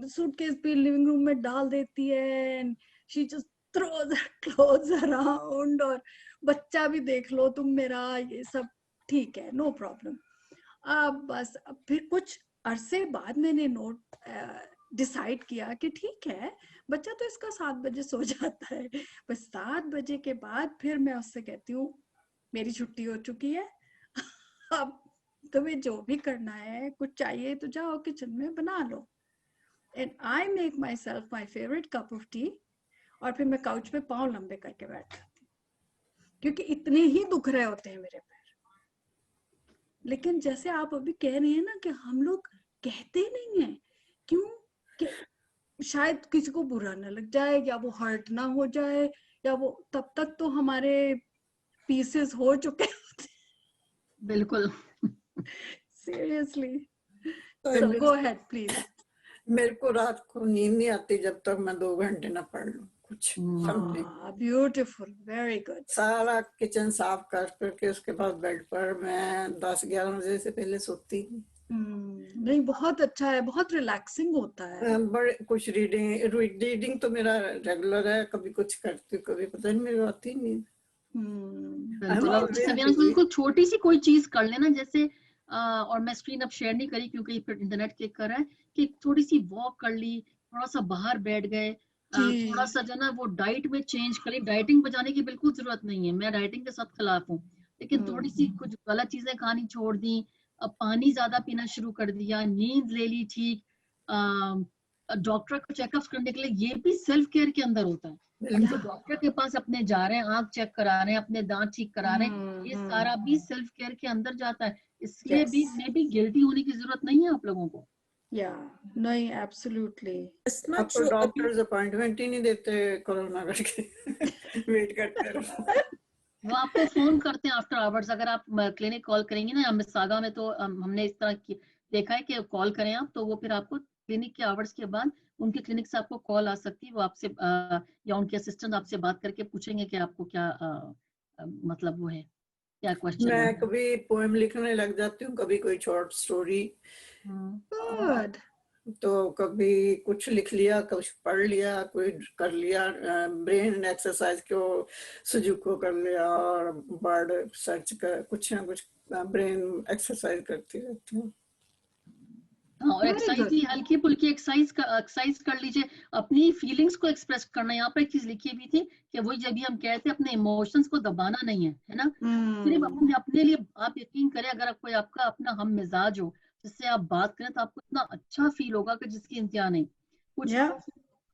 सूटकेस भी लिविंग रूम में डाल देती है and she just throws clothes around, और बच्चा भी देख लो तुम मेरा, ये सब ठीक है, नो प्रॉब्लम. अब फिर कुछ अरसे बाद मैंने डिसाइड किया कि ठीक है, बच्चा तो इसका 7 बजे सो जाता है, बस 7 बजे के बाद फिर मैं उससे कहती हूँ मेरी छुट्टी हो चुकी है, अब तुम्हें जो भी करना है, कुछ चाहिए तो जाओ किचन में बना लो. And I make myself my favourite cup of tea, और फिर मैं काउच पे पाँव लंबे करके बैठ जाती हूँ, क्योंकि इतने ही दुख रहे होते हैं मेरे पैर. लेकिन जैसे आप अभी कह रहे हैं ना कि हम लोग कहते नहीं है, क्यों? कि शायद किसी को बुरा ना लग जाए, या वो हर्ट ना हो जाए, या वो तब तक तो हमारे पीसेस हो चुके होते. बिल्कुल. Seriously. So go ahead, please. मेरे को रात को नींद नहीं आती जब तक मैं 2 घंटे ना पढ़ लूं कुछ something. Beautiful, very good. सारा किचन साफ कर करके उसके बाद बेड पर मैं 10-11 बजे से पहले सोती हूँ. नहीं, बहुत अच्छा है, बहुत रिलैक्सिंग होता है. बड़े कुछ रीडिंग तो मेरा रेगुलर है. कभी कुछ करती हूँ, कभी पता नहीं मेरे को आती नहीं. बिल्कुल. और सविया बिल्कुल छोटी सी कोई चीज कर लेना, जैसे और मैं स्क्रीन अब शेयर नहीं करी क्योंकि फिर इंटरनेट क्लिक कर रहा है, कि थोड़ी सी वॉक कर ली, थोड़ा सा बाहर बैठ गए, थोड़ा सा जो ना वो डाइट में चेंज करी. डाइटिंग बजाने की बिल्कुल जरूरत नहीं है, मैं डाइटिंग के सब खिलाफ हूँ, लेकिन थोड़ी सी कुछ गलत चीजें खानी छोड़ दी, अब पानी ज्यादा पीना शुरू कर दिया, नींद ले ली ठीक, डॉक्टर को चेकअप करने के लिए, ये भी सेल्फ केयर के अंदर होता है. जो डॉक्टर के पास अपने जा रहे हैं, आंख चेक करा रहे हैं, अपने दांत ठीक करा रहे हैं, ये सारा भी सेल्फ केयर के अंदर जाता है. इसलिए भी मैं भी गिल्टी होने की जरूरत नहीं है आप लोगों को. नहीं, एब्सोल्युटली. अब तो डॉक्टर्स अपॉइंटमेंट ही नहीं देते कोरोना करके. वेट करते रहो. वो आपको फोन करते हैं आफ्टर आवर्स. अगर आप क्लिनिक कॉल करेंगी ना, मिसागा में तो हमने इस तरह की देखा है कि कॉल करें आप तो वो फिर आपको क्लिनिक के आवर्स के बाद उनके क्लिनिक से आपको कॉल आ सकती है. वो आपसे या उनके असिस्टेंट आपसे बात करके पूछेंगे कि आपको क्या मतलब वो है, क्या क्वेश्चन है. मैं कभी पोएम लिखने लग जाती हूँ, कभी कोई शॉर्ट स्टोरी, तो कभी कुछ लिख लिया, कुछ पढ़ लिया, कोई कर लिया. ब्रेन एक्सरसाइज को सुजुको कर लिया और वर्ड सर्च कर, कुछ ना कुछ ब्रेन एक्सरसाइज करती रहती हूँ. और एक्सरसाइज भी हल्की फुल्की एक्सरसाइज कर लीजिए. अपनी फीलिंग्स को एक्सप्रेस करना. यहाँ पर एक चीज लिखी हुई थी कि वही जब भी हम कहते हैं अपने इमोशंस को दबाना नहीं है ना. सिर्फ अपने लिए आप यकीन करें, अगर कोई आपका अपना हम मिजाज हो जिससे आप बात करें तो आपको इतना अच्छा फील होगा कि जिसकी इंतहा नहीं. कुछ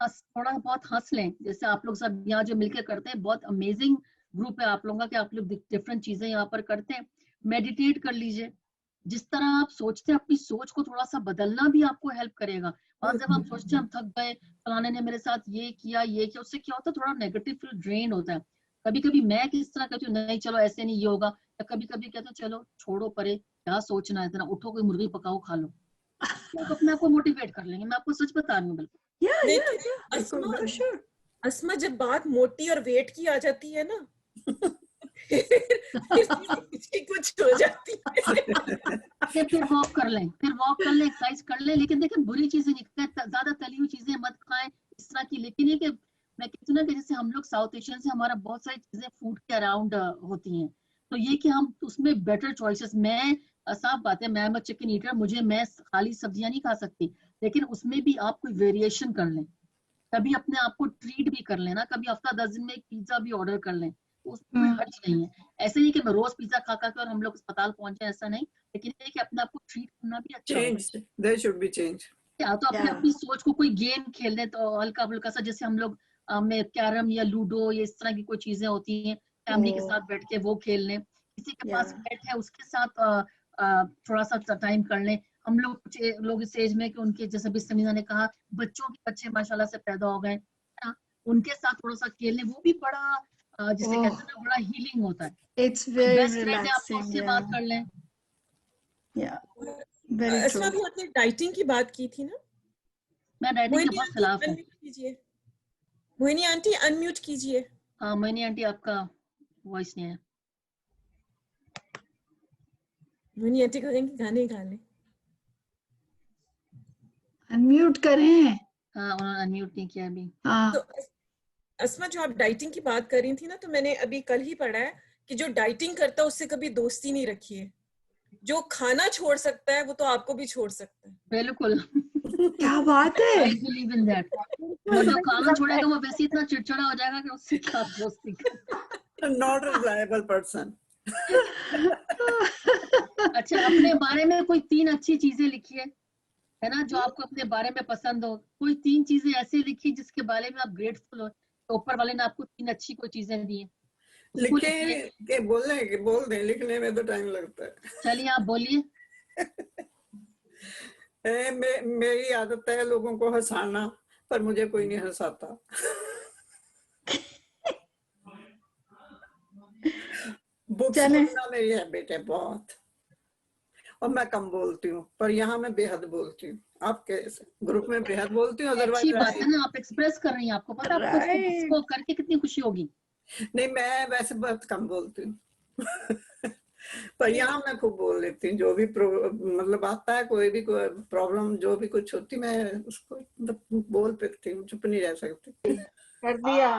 थोड़ा बहुत हंस लें, जैसे आप लोग सब यहाँ जो मिलकर करते हैं, बहुत अमेजिंग ग्रुप है आप लोगों का कि आप लोग डिफरेंट चीजें यहाँ पर करते हैं. मेडिटेट कर लीजिए. जिस तरह आप सोचते हैं अपनी सोच को थोड़ा सा बदलना भी आपको हेल्प करेगा. और जब आप सोचते हैं हम थक गए, फलाने ने मेरे साथ ये किया, उससे क्या होता है, थोड़ा नेगेटिव फील ड्रेन होता है. कभी कभी मैं किस तरह कहती हूँ, नहीं चलो ऐसे नहीं, ये होगा. या कभी कभी कहते हैं चलो छोड़ो परे, क्या सोचना है इतना, उठो कोई मुर्गी पकाओ खा लो. तो अपने आप को मोटिवेट कर लेंगे. मैं आपको सच बता रही हूँ. बिल्कुल. अस्मा, जब बात मोटी और वेट की आ जाती है ना, कुछ हो जाती है. फिर वॉक कर लें, एक्सरसाइज कर लें. लेकिन देखिए बुरी चीजें नहीं, ज्यादा तली हुई चीजें मत खाएं इस तरह की. लेकिन ये कि मैं कहती हूँ ना कि जैसे हम लोग साउथ एशियन से, हमारा बहुत सारी चीजें फूड के अराउंड होती हैं, तो ये कि हम उसमें बेटर चॉइसेस. मैं साफ बात है, मैं चिकन ईटर, मैं खाली सब्जियां नहीं खा सकती, लेकिन उसमें भी आप कोई वेरिएशन कर लें. कभी अपने आप को ट्रीट भी कर लेना. कभी हफ्ता 10 दिन में एक पिज्जा भी ऑर्डर कर लें, उसमें कोई हर्ज नहीं है. ऐसे नहीं कि मैं रोज पिज्जा खा खा के और हम लोग अस्पताल पहुंचे, ऐसा नहीं. लेकिन ये कि अपने आप को ट्रीट करना भी अच्छा है. There should be change. या तो अपनी सोच को कोई गेम खेल लें, तो हल्का फुल्का सा, जैसे हम लोग में कैरम या लूडो, ये इस तरह की कोई चीजें होती हैं, फैमिली के साथ बैठ के वो खेल लें. किसी के पास पेट है उसके साथ थोड़ा सा टाइम कर लें. हम लोग कुछ लोग इस एज में कि उनके, जैसे भी समीना ने कहा, बच्चों के बच्चे माशाल्लाह से पैदा हो गए, उनके साथ थोड़ा सा खेलने, वो भी बड़ा जिसे कहते हैं ना, बड़ा हीलिंग होता है. It's very relaxing. आप उससे बात कर लें. Very true. भी आपने डाइटिंग की बात की थी ना. मैं डाइटिंग के बहुत खिलाफ हूँ. मोहिनी आंटी अनम्यूट कीजिए. हाँ मोहिनी आंटी, आपका वॉइस नहीं है. मोहिनी आंटी को कहेंगे गाने गा लें. अनम्यूट करें. हाँ, उन्होंने अनम्यूट नहीं किया अभी. तो अस्मा, जो आप डाइटिंग की बात कर रही थी ना, तो मैंने अभी कल ही पढ़ा है कि जो डाइटिंग करता है उससे कभी दोस्ती नहीं रखी है. जो खाना छोड़ सकता है वो तो आपको भी छोड़ सकता है. बिल्कुल. क्या बात है. I believe in that. और जो खाना छोड़ेगा वो वैसे इतना चिड़चिड़ा हो जाएगा कि उससे क्या दोस्ती. Not a reliable person. अच्छा, अपने बारे में कोई 3 अच्छी चीजें लिखिए, है ना, जो आपको अपने बारे में पसंद हो. कोई 3 चीजें ऐसी लिखी जिसके बारे में आप ग्रेटफुल हो, तो ऊपर वाले ने आपको 3 अच्छी कोई चीजें दी हैं. लिखे के बोल दें, लिखने में तो टाइम लगता है. चलिए आप बोलिए. मेरी आदत है लोगों को हंसाना, पर मुझे कोई नहीं हंसाता. बुक्स पढ़ना मेरी हैबिट है बहुत. और मैं कम बोलती हूँ, पर यहाँ मैं बेहद बोलती हूँ। आपके ग्रुप में बेहद बोलती हूँ, अच्छी अदरवाइज बात है ना, आप एक्सप्रेस कर रही हैं, आपको पता है आपको राइट इसको करके कितनी खुशी होगी। नहीं, मैं वैसे बहुत कम बोलती हूँ पर यहाँ मैं खूब बोल लेती हूँ। जो भी मतलब आता है, कोई भी प्रॉब्लम जो भी कुछ होती, मैं उसको मतलब बोल सकती हूँ, चुप नहीं रह सकती। कर दिया।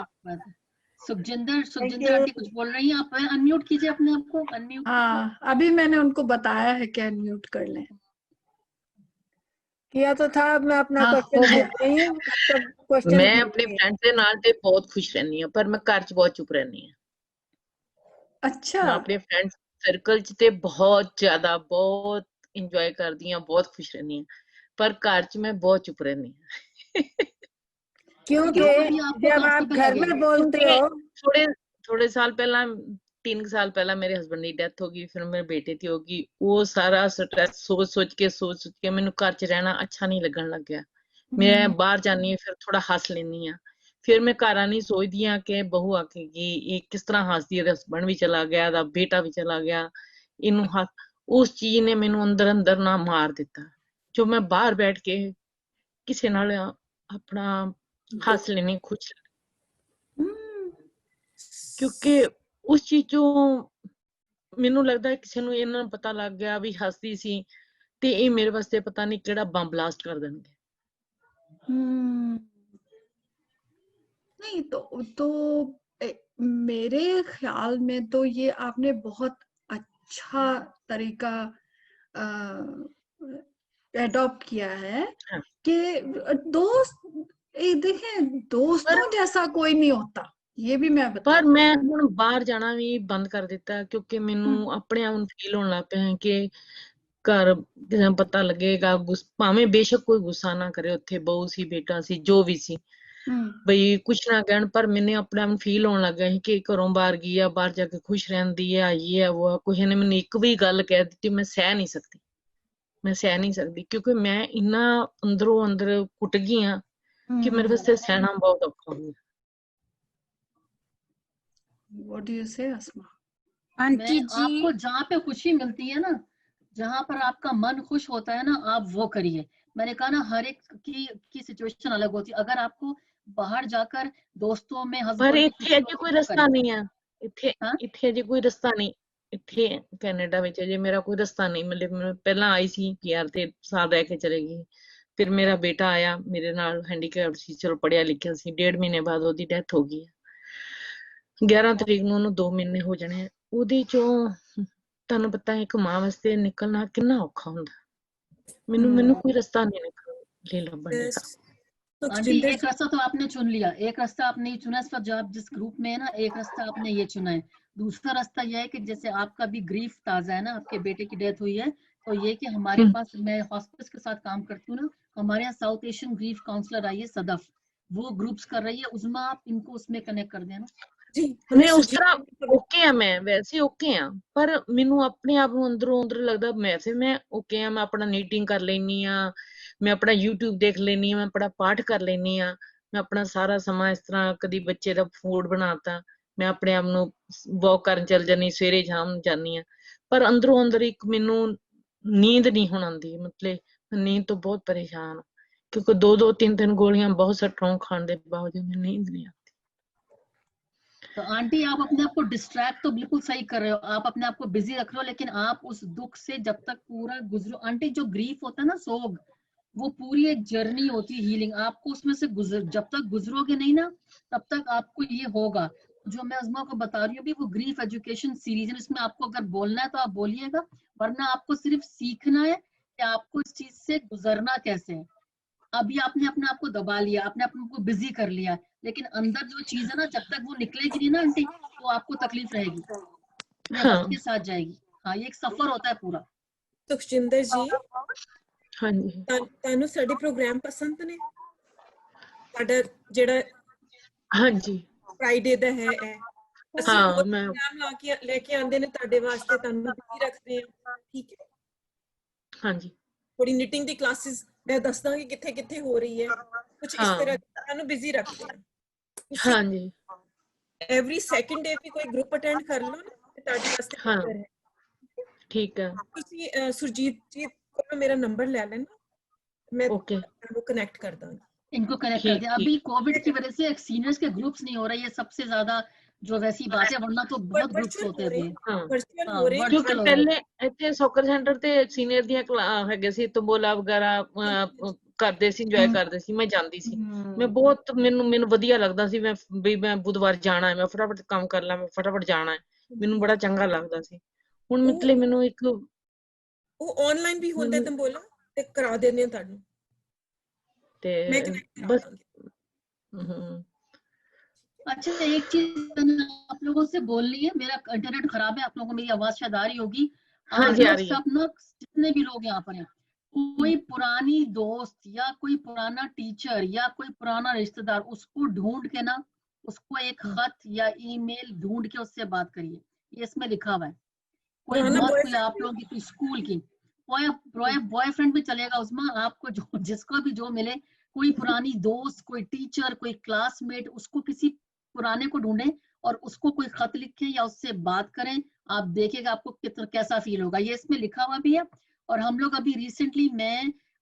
सुखजिंदर आंटी कुछ बोल रही हैं, आप अनम्यूट कीजिए अपने आप को, अनम्यूट। हाँ, अभी मैंने उनको बताया है कि अनम्यूट कर लें। किया तो था, अब मैं अपना हाँ, क्वेश्चन हो गया। पूछ रही हूँ, तब क्वेश्चन मैं अपनी फ्रेंड ਦੇ ਨਾਲ ਤੇ ਬਹੁਤ ਖੁਸ਼ ਰਹਿੰਦੀ ਹਾਂ, ਪਰ ਮੈਂ ਘਰ 'ਚ ਬਹੁਤ ਚੁੱਪ ਰਹਿੰਦੀ ਹਾਂ। अच्छा, ਮੈਂ ਆਪਣੇ ਫਰੈਂਡ ਸਰਕਲ 'ਚ ਤੇ ਬਹੁਤ ਜ਼ਿਆਦਾ ਬਹੁਤ ਇੰਜੋਏ ਕਰਦੀ ਹਾਂ, ਬਹੁਤ ਖੁਸ਼ ਰਹਿੰਦੀ ਹਾਂ, ਪਰ ਘਰ 'ਚ ਮੈਂ ਬਹੁਤ ਚੁੱਪ ਰਹਿੰਦੀ ਹਾਂ। क्योंकि क्यों अभी आपको जब आप कंफर्टेबल घर लगे? में बोलते ਕਿਉਂਕਿ हो, ਥੋੜੇ ਸਾਲ ਪਹਿਲਾਂ 3 ਸਾਲ ਪਹਿਲਾਂ ਮੇਰੇ ਹਸਬੰਡ ਦੀ ਡੈਥ ਹੋ ਗਈ, ਫਿਰ ਮੇਰੇ ਬੇਟੇ ਦੀ ਹੋ ਗਈ। ਉਹ ਸਾਰਾ ਸਟ੍ਰੈਸ ਸੋਚ ਕੇ ਮੈਨੂੰ ਘਰ 'ਚ ਰਹਿਣਾ ਅੱਛਾ ਨਹੀਂ ਲੱਗਣ ਲੱਗਿਆ। ਮੈਂ ਬਾਹਰ ਜਾਨੀ ਫਿਰ ਥੋੜਾ ਹੱਸ ਲੈਂਦੀ ਆ, ਫਿਰ ਮੈਂ ਘਰ ਆਣੀ ਸੋਚਦੀ ਆ ਕਿ ਬਹੂ ਆਖੇਗੀ ਇਹ ਕਿਸ ਤਰ੍ਹਾਂ ਹੱਸਦੀ, ਇਹਦਾ ਹਸਬੰਡ ਵੀ ਚਲਾ ਗਿਆ, ਇਹਦਾ ਬੇਟਾ ਵੀ ਚਲਾ ਗਿਆ, ਇਹਨੂੰ ਉਸ ਚੀਜ਼ ਨੇ ਮੈਨੂੰ ਅੰਦਰ ਅੰਦਰ ਨਾ ਮਾਰ ਦਿੱਤਾ। ਜੋ ਮੈਂ ਬਾਹਰ ਬੈਠ ਕੇ ਕਿਸੇ ਨਾਲ ਆਪਣਾ ਹੱਸ ਲੈਣੀ, ਖੁਸ਼, ਕਿਉਂਕਿ ਉਸ ਚੀਜ਼ ਚੋਂ ਮੈਨੂੰ ਲੱਗਦਾ ਕਿਸੇ ਨੂੰ ਇਹਨਾਂ ਨੂੰ ਪਤਾ ਲੱਗ ਗਿਆ ਵੀ ਹੱਸਦੀ ਸੀ ਤੇ ਇਹ ਮੇਰੇ ਵਾਸਤੇ ਪਤਾ ਨਹੀਂ ਕਿਹੜਾ ਬੰਬ ਬਲਾਸਟ ਕਰ ਦੇਣਗੇ। नहीं तो मेरे ख्याल में तो ये आपने बहुत अच्छा तरीका एडॉप्ट किया है हाँ। कि देखें, दोस्तों जैसा कोई नहीं होता, ये भी मैं बता। ਪਰ ਮੈਂ ਹੁਣ ਬਾਹਰ ਜਾਣਾ ਵੀ ਬੰਦ ਕਰ ਦਿੱਤਾ, ਕਿਉਂਕਿ ਮੈਨੂੰ ਆਪਣੇ ਆਪ ਨੂੰ ਫੀਲ ਹੋਣ ਲੱਗ ਪਿਆ ਕਿ ਘਰ ਕਿਸੇ ਨੂੰ ਪਤਾ ਲੱਗੇਗਾ, ਭਾਵੇਂ ਬੇਸ਼ੱਕ ਕੋਈ ਗੁੱਸਾ ਨਾ ਕਰੇ, ਉੱਥੇ ਬਹੂ ਸੀ, ਬੇਟਾ ਸੀ, ਜੋ ਵੀ ਸੀ, ਬਈ ਕੁਛ ਨਾ ਕਹਿਣ, ਪਰ ਮੈਨੇ ਆਪਣੇ ਆਪ ਨੂੰ ਫੀਲ ਹੋਣ ਲੱਗਾ ਸੀ ਕਿ ਘਰੋਂ ਬਾਹਰ ਗਈ ਆ, ਬਾਹਰ ਜਾ ਕੇ ਖੁਸ਼ ਰਹਿੰਦੀ ਆ, ਇਹ ਹੈ ਉਹ, ਕਿਸੇ ਨੇ ਮੈਨੂੰ ਇੱਕ ਵੀ ਗੱਲ ਕਹਿ ਦਿੱਤੀ ਮੈਂ ਸਹਿ ਨਹੀਂ ਸਕਦੀ, ਮੈਂ ਸਹਿ ਨਹੀਂ ਸਕਦੀ, ਕਿਉਂਕਿ ਮੈਂ ਇੰਨਾ ਅੰਦਰੋਂ ਅੰਦਰ ਕੁੱਟ ਗਈ ਆ ਕਿ ਮੇਰੇ ਵਾਸਤੇ ਸਹਿਣਾ ਬਹੁਤ ਔਖਾ ਹੋ ਗਿਆ। What do you say, Asma? Aunty ji, आपको जहाँ पे खुशी मिलती है ना, जहाँ पर आपका मन खुश होता है ना, आप वो करिए। मैंने कहा ना, हर एक की सिचुएशन अलग होती है। अगर आपको बाहर जाकर दोस्तों में ਪਰ हस्बैंड ਇੱਥੇ ਅਜੇ ਕੋਈ ਰਸਤਾ ਨਹੀਂ ਆ, ਇੱਥੇ ਅਜੇ ਕੋਈ ਰਸਤਾ ਨਹੀਂ, ਇੱਥੇ ਕੈਨੇਡਾ ਵਿੱਚ ਅਜੇ ਮੇਰਾ ਕੋਈ ਰਸਤਾ ਨਹੀਂ। ਮਤਲਬ ਮੈਂ ਪਹਿਲਾਂ ਆਈ ਸੀ PR ਤੇ ਸਾਲ ਰਹਿ ਕੇ ਚਲੇ ਗਈ, ਫਿਰ ਮੇਰਾ ਬੇਟਾ ਆਇਆ ਮੇਰੇ ਨਾਲ, ਹੈਂਡੀਕੈਪਡ ਸੀ, ਚਲੋ ਪੜ੍ਹਿਆ ਲਿਖਿਆ ਸੀ, 1.5 ਮਹੀਨੇ ਬਾਅਦ ਉਹਦੀ ਡੈਥ ਹੋ ਗਈ। 11 ਤਰੀਕ ਨੂੰ ਉਹਨੂੰ 2 ਮਹੀਨੇ ਹੋ ਜਾਣੇ ਆ। ਉਹਦੇ ਚੋਂ ਤੁਹਾਨੂੰ ਪਤਾ ਇੱਕ ਮਾਂ ਵਾਸਤੇ ਨਿਕਲਣਾ ਕਿੰਨਾ ਔਖਾ ਹੁੰਦਾ। ਮੈਨੂੰ ਕੋਈ ਰਸਤਾ ਨਹੀਂ ਨਿਕਲ ਲੱਭਣ ਦਾ। आंटी एक रास्ता तो आपने चुन लिया, एक रास्ता आपने ही चुना, इस पर जो आप जिस ग्रुप में है ना, एक रास्ता आपने ये चुना है। दूसरा रास्ता यह है कि जैसे आपका भी ग्रीफ ताजा है ना, आपके बेटे की डेथ हुई है, तो ये कि हमारे पास, मैं हॉस्पिस के साथ काम करती हूँ ना, हमारे यहाँ साउथ एशियन ग्रीफ काउंसलर आई है सदफ, वो ग्रुप्स कर रही है, उसमें आप इनको उसमें कनेक्ट कर देना जी। मैं उस तरह ओके आ, मैं वैसे ओके आ, पर ਮੈਨੂੰ ਆਪਣੇ ਆਪ ਨੂੰ ਅੰਦਰੋਂ ਅੰਦਰ ਲੱਗਦਾ ਵੈਸੇ ਮੈਂ ਓਕੇ ਆ, ਮੈਂ ਆਪਣਾ ਨੀਟਿੰਗ ਕਰ ਲੈਣੀ ਆ, ਮੈਂ ਆਪਣਾ YouTube ਦੇਖ ਲੈਣੀ ਆ, ਮੈਂ ਆਪਣਾ ਪਾਠ ਕਰ ਲੈਣੀ ਆ, ਮੈਂ ਆਪਣਾ ਸਾਰਾ ਸਮਾਂ ਇਸ ਤਰ੍ਹਾਂ ਕਦੀ ਬੱਚੇ ਦਾ ਫੂਡ ਬਣਾਤਾ, ਮੈਂ ਆਪਣੇ ਆਪ ਨੂੰ ਵਾਕ ਕਰਨ ਚੱਲ ਜਾਨੀ, ਸਵੇਰੇ ਸ਼ਾਮ ਜਾਨੀ ਆ, ਪਰ ਅੰਦਰੋਂ ਅੰਦਰ ਇੱਕ ਮੈਨੂੰ ਨੀਂਦ ਨਹੀਂ ਹੁਣ ਆਉਂਦੀ। ਮਤਲਬ ਨੀਂਦ ਤੋਂ ਬਹੁਤ ਪਰੇਸ਼ਾਨ, ਕਿਉਂਕਿ 2-2 3-3 ਗੋਲੀਆਂ ਬਹੁਤ ਸਟਰੋਂਗ ਖਾਣ ਦੇ ਬਾਵਜੂਦ ਨੀਂਦ नहीं आती। तो आंटी आप अपने आप को डिस्ट्रैक्ट तो बिल्कुल सही कर रहे हो, आप अपने आप को बिजी रख रहे हो, लेकिन आप उस दुख से जब तक पूरा गुजरो, आंटी जो ग्रीफ होता है ना, सोग, वो पूरी एक जर्नी होती है हीलिंग, आपको उसमें से जब तक गुजरोगे नहीं ना, तब तक आपको ये होगा। जो मैं अज़मा को बता रही हूँ भी, वो ग्रीफ एजुकेशन सीरीज है, इसमें आपको अगर बोलना है तो आप बोलिएगा, वरना आपको सिर्फ सीखना है कि आपको इस चीज से गुजरना कैसे है। अभी आपने अपने आप को दबा लिया, आपने अपने आप को बिजी कर लिया, लेकिन अंदर जो चीज है ना, जब तक वो निकलेगी नहीं ना आंटी, तो आपको तकलीफ रहेगी, ये वक्त के साथ जाएगी। हाँ, ये एक सफर होता है पूरा। सुखजिंदर जी, हाँ जी, ਤੁਹਾਨੂੰ ਸਾਡੇ ਪ੍ਰੋਗਰਾਮ ਪਸੰਦ ਨੇ? ਸਾਡਾ ਜਿਹੜਾ हाँ जी, ਫਰਾਈਡੇ ਦਾ ਹੈ, ਅਸੀਂ हाँ ਹੋਰ मैं ਪ੍ਰੋਗਰਾਮ ਲੈ ਕੇ ਆਂਦੇ ਨੇ ਤੁਹਾਡੇ ਵਾਸਤੇ, ਤੁਹਾਨੂੰ ਬਿਜ਼ੀ ਰੱਖਦੇ ਆ, ਠੀਕ ਹੈ? हाँ जी, ਥੋੜੀ ਨਿਟਿੰਗ ਦੀ ਕਲਾਸਿਸ ਮੈਂ ਦੱਸ ਦਾਂਗੀ ਕਿੱਥੇ ਕਿੱਥੇ ਹੋ ਰਹੀ ਹੈ, ਕੁਝ ਇਸ ਤਰ੍ਹਾਂ ਤੁਹਾਨੂੰ ਬਿਜ਼ੀ ਰੱਖਦੇ ਆ। हाँ जी, ਐਵਰੀ ਸੈਕਿੰਡ ਡੇ ਵੀ ਕੋਈ ਗਰੁੱਪ ਅਟੈਂਡ ਕਰ ਲਓ ਨਾ, ਤੁਹਾਡੇ ਵਾਸਤੇ ਬਿਹਤਰ ਹੈ। ठीक है ਤੁਸੀਂ ਸੁਰਜੀਤ ਜੀ ਕੋਲੋਂ ਮੇਰਾ ਨੰਬਰ ਲੈ ਲੈਣਾ, मैं ओके वो कनेक्ट कर दूंगी। इनको कनेक्ट कर ठीक दिया। अभी कोविड की वजह से सीनियर्स के ग्रुप्स नहीं हो रहे, ये सबसे ज्यादा जो वैसी बात है, वरना तो बहुत ग्रुप्स वर्चुअल होते हो हैं रहे अभी। हाँ वर्चुअल हाँ हो रहे ਕਿਉਂਕਿ वर्चुअल हो रहे ਪਹਿਲੇ ਇੱਥੇ ਸੌਕਰ ਸੈਂਟਰ ਤੇ ਸੀਨੀਅਰ ਦੀਆਂ ਹੈਗੇ ਸੀ, ਤੰਬੋਲਾ ਵਗੈਰਾ ਕਰਦੇ ਸੀ, ਇੰਜੋਏ ਕਰਦੇ ਸੀ, ਮੈਂ ਜਾਂਦੀ ਸੀ, ਮੈਂ ਬਹੁਤ ਮੈਨੂੰ ਵਧੀਆ ਲੱਗਦਾ ਸੀ, ਮੈਂ ਬੁੱਧਵਾਰ ਜਾਣਾ ਹੈ, ਮੈਂ ਫਟਾਫਟ ਕੰਮ ਕਰ ਲਾਂ, ਮੈਂ ਫਟਾਫਟ ਜਾਣਾ ਹੈ, ਮੈਨੂੰ ਬੜਾ ਚੰਗਾ ਲੱਗਦਾ ਸੀ। ਹੁਣ ਮਤਲਬ ਮੈਨੂੰ ਇੱਕ ਉਹ ਆਨਲਾਈਨ ਵੀ ਹੁੰਦਾ ਤੰਬੋਲਾ ਤੇ ਕਰਾ ਦਿੰਦੇ ਆ ਤੁਹਾਨੂੰ ਤੇ ਮੈਂ connect ਕਰਾ ਬਸ ਦਾਂਗੀ। अच्छा, एक चीज मैंने आप लोगों से बोलनी है, मेरा इंटरनेट खराब है, आप लोगों को मेरी आवाज शायद आ रही होगी। हाँ आप जी, आ लोग रही है। सब ना, जितने भी लोग यहाँ पर हैं, कोई पुरानी दोस्त या कोई पुराना टीचर या कोई पुराना रिश्तेदार, उसको ढूंढ के ना, उसको एक खत या ईमेल ढूंढ के उससे बात करिए। ये इसमें लिखा हुआ है। कोई पुराना बात, कोई boyfriend आप लोगों की कोई स्कूल की बॉयफ्रेंड भी चलेगा उसमें, आपको जो जिसको भी जो मिले, कोई पुरानी दोस्त, कोई टीचर, कोई क्लासमेट, उसको किसी पुराने को ढूंढें और उसको कोई खत लिखें या उससे बात करें। आप देखेगा आपको कितना कैसा फील होगा। ये इसमें लिखा हुआ भी है। और हम लोग अभी रिसेंटली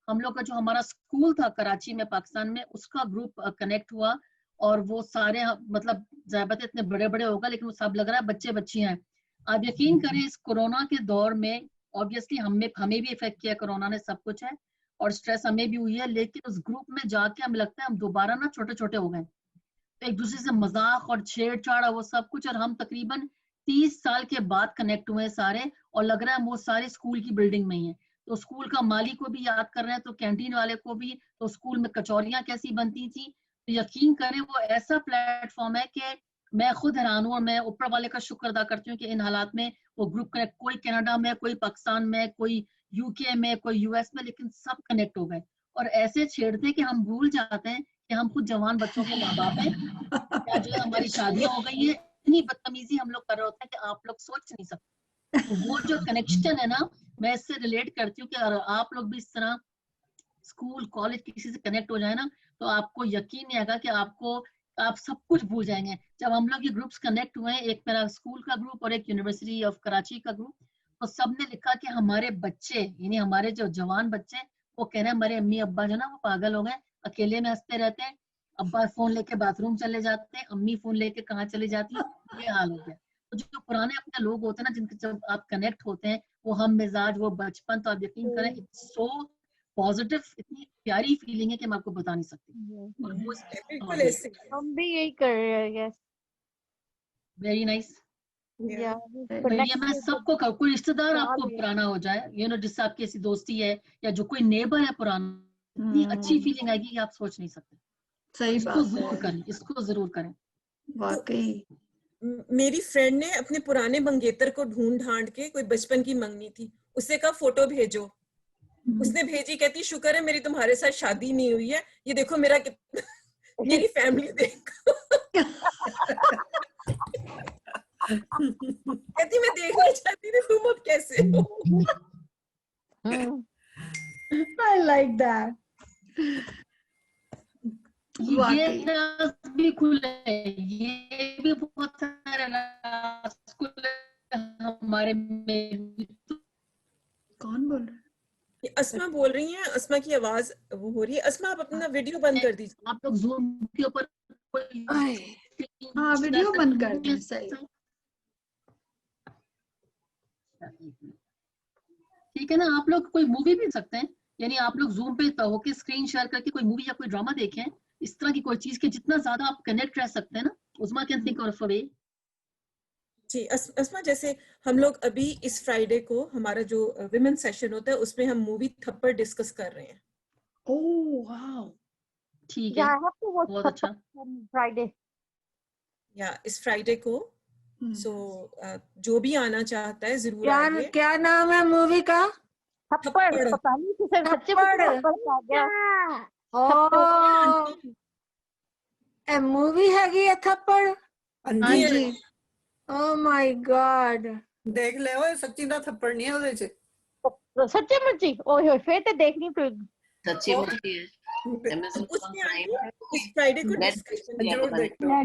हम लोग का जो हमारा स्कूल था कराची में, पाकिस्तान में, उसका ग्रुप कनेक्ट हुआ और वो सारे मतलब ज़्यादा इतने बड़े बड़े होगा, लेकिन वो सब लग रहा है बच्चे बच्चियां हैं। आप यकीन करें, इस कोरोना के दौर में ऑब्वियसली हमें भी इफेक्ट किया कोरोना ने, सब कुछ है और स्ट्रेस हमें भी हुई है, लेकिन उस ग्रुप में जाके हमें लगता है हम दोबारा ना छोटे छोटे हो गए। तो एक दूसरे से मजाक और छेड़छाड़ वो सब कुछ, और हम तकरीबन 30 साल के बाद कनेक्ट हुए सारे, और लग रहा है वो सारे स्कूल की बिल्डिंग में ही है। तो स्कूल का माली को भी याद कर रहे हैं, तो कैंटीन वाले को भी, तो स्कूल में कचौरियां कैसी बनती थी। तो यकीन करें वो ऐसा प्लेटफॉर्म है कि मैं खुद हैरान हूँ, और मैं ऊपर वाले का शुक्र अदा करती हूँ कि इन हालात में वो ग्रुप कनेक्ट, कोई कनाडा में, कोई पाकिस्तान में, कोई यूके में, कोई यूएस में, लेकिन सब कनेक्ट हो गए और ऐसे छेड़ते कि हम भूल जाते हैं कि हम खुद जवान बच्चों के माँ बाप हैं, या जो है हमारी शादियां हो गई है। इतनी बदतमीजी हम लोग कर रहे होते हैं कि आप लोग सोच नहीं सकते। तो वो जो कनेक्शन है ना, मैं इससे रिलेट करती हूँ कि अगर आप लोग भी इस तरह स्कूल कॉलेज किसी से कनेक्ट हो जाए ना, तो आपको यकीन नहीं आएगा कि आप सब कुछ भूल जाएंगे। जब हम लोग ये ग्रुप्स कनेक्ट हुए, एक मेरा स्कूल का ग्रुप और एक यूनिवर्सिटी ऑफ कराची का ग्रुप, तो सबने लिखा कि हमारे बच्चे, यानी हमारे जो जवान बच्चे, वो कह रहे हैं हमारे अम्मी अब्बा जो ना वो पागल हो गए, अकेले में हंसते रहते हैं, अब्बा फोन लेके बाथरूम चले जाते हैं, अम्मी फोन लेके कहाँ चली जाती है, ये हाल हो गया। तो जो पुराने अपने लोग होते हैं ना, जिनके जब आप कनेक्ट होते हैं, वो हम मिजाज, वो बचपन, तो आप यकीन करें इट्स सो पॉजिटिव, इतनी प्यारी फीलिंग है कि मैं आपको बता नहीं सकती। और वो बिल्कुल ऐसे हम भी यही कर रहे हैं। Yes very nice. या तो ये मैं सबको कहूँ, कोई रिश्तेदार आपको पुराना हो जाए, जिससे आपकी ऐसी दोस्ती है, या जो कोई नेबर है पुराना, इतनी अच्छी फीलिंग आएगी कि आप सोच नहीं सकते। सही इसको बात जरूर है, करें, इसको जरूर करें। वाकई। मेरी फ्रेंड ने अपने पुराने मंगेतर को ढूंढ ढांड के, कोई बचपन की मंगनी थी, उससे कहा फोटो भेजो, उसने भेजी, कहती शुक्र है मेरी तुम्हारे साथ शादी नहीं हुई है, ये देखो मेरा मेरी फैमिली देखो। कहती मैं देखना चाहती थी तुम अब कैसे हो। I like that. ये राज भी खुले, ये भी बहुत सारे राज खुले हमारे में। कौन बोल रहा है? अस्मा बोल रही हैं, अस्मा की आवाज वो हो रही है। अस्मा आप अपना वीडियो बंद कर दीजिए। आप लोग जूम के ऊपर हाँ वीडियो बंद कर दें, सही। ठीक है ना, आप लोग कोई मूवी भी सकते हैं, यानी आप लोग जूम पे होके स्क्रीन शेयर करके कोई मूवी या कोई ड्रामा देखें, इस तरह की कोई चीज के जितना ज्यादा आप कनेक्ट रह सकते हैं ना, उस्मा कैन थिंक ऑफ अ वे। जी अस्मा, जैसे हम लोग अभी इस फ्राइडे को हमारा जो विमेन सेशन होता है उसमें हम मूवी थप्पड़ डिस्कस कर रहे हैं। ओह वाओ, ठीक है, बहुत अच्छा। फ्राइडे या इस फ्राइडे को सो जो भी आना चाहता है जरूर आइए। क्या नाम है मूवी का? थप्पड़। पता नहीं किसे सच्चे में थप्पड़ आ गया। ए मूवी हैगी है थप्पड़? हाँ जी। ओ माय गॉड, देख ले ओए, सच्ची दा थप्पड़ नहीं है ਉਹਦੇ ਚ। सच्चे मुच्ची ओए होए फिर तो देखनी पड़ेगी। सच्ची मुच्ची है Amazon Prime इस फ्राइडे को डिस्कशन जरूर देखना।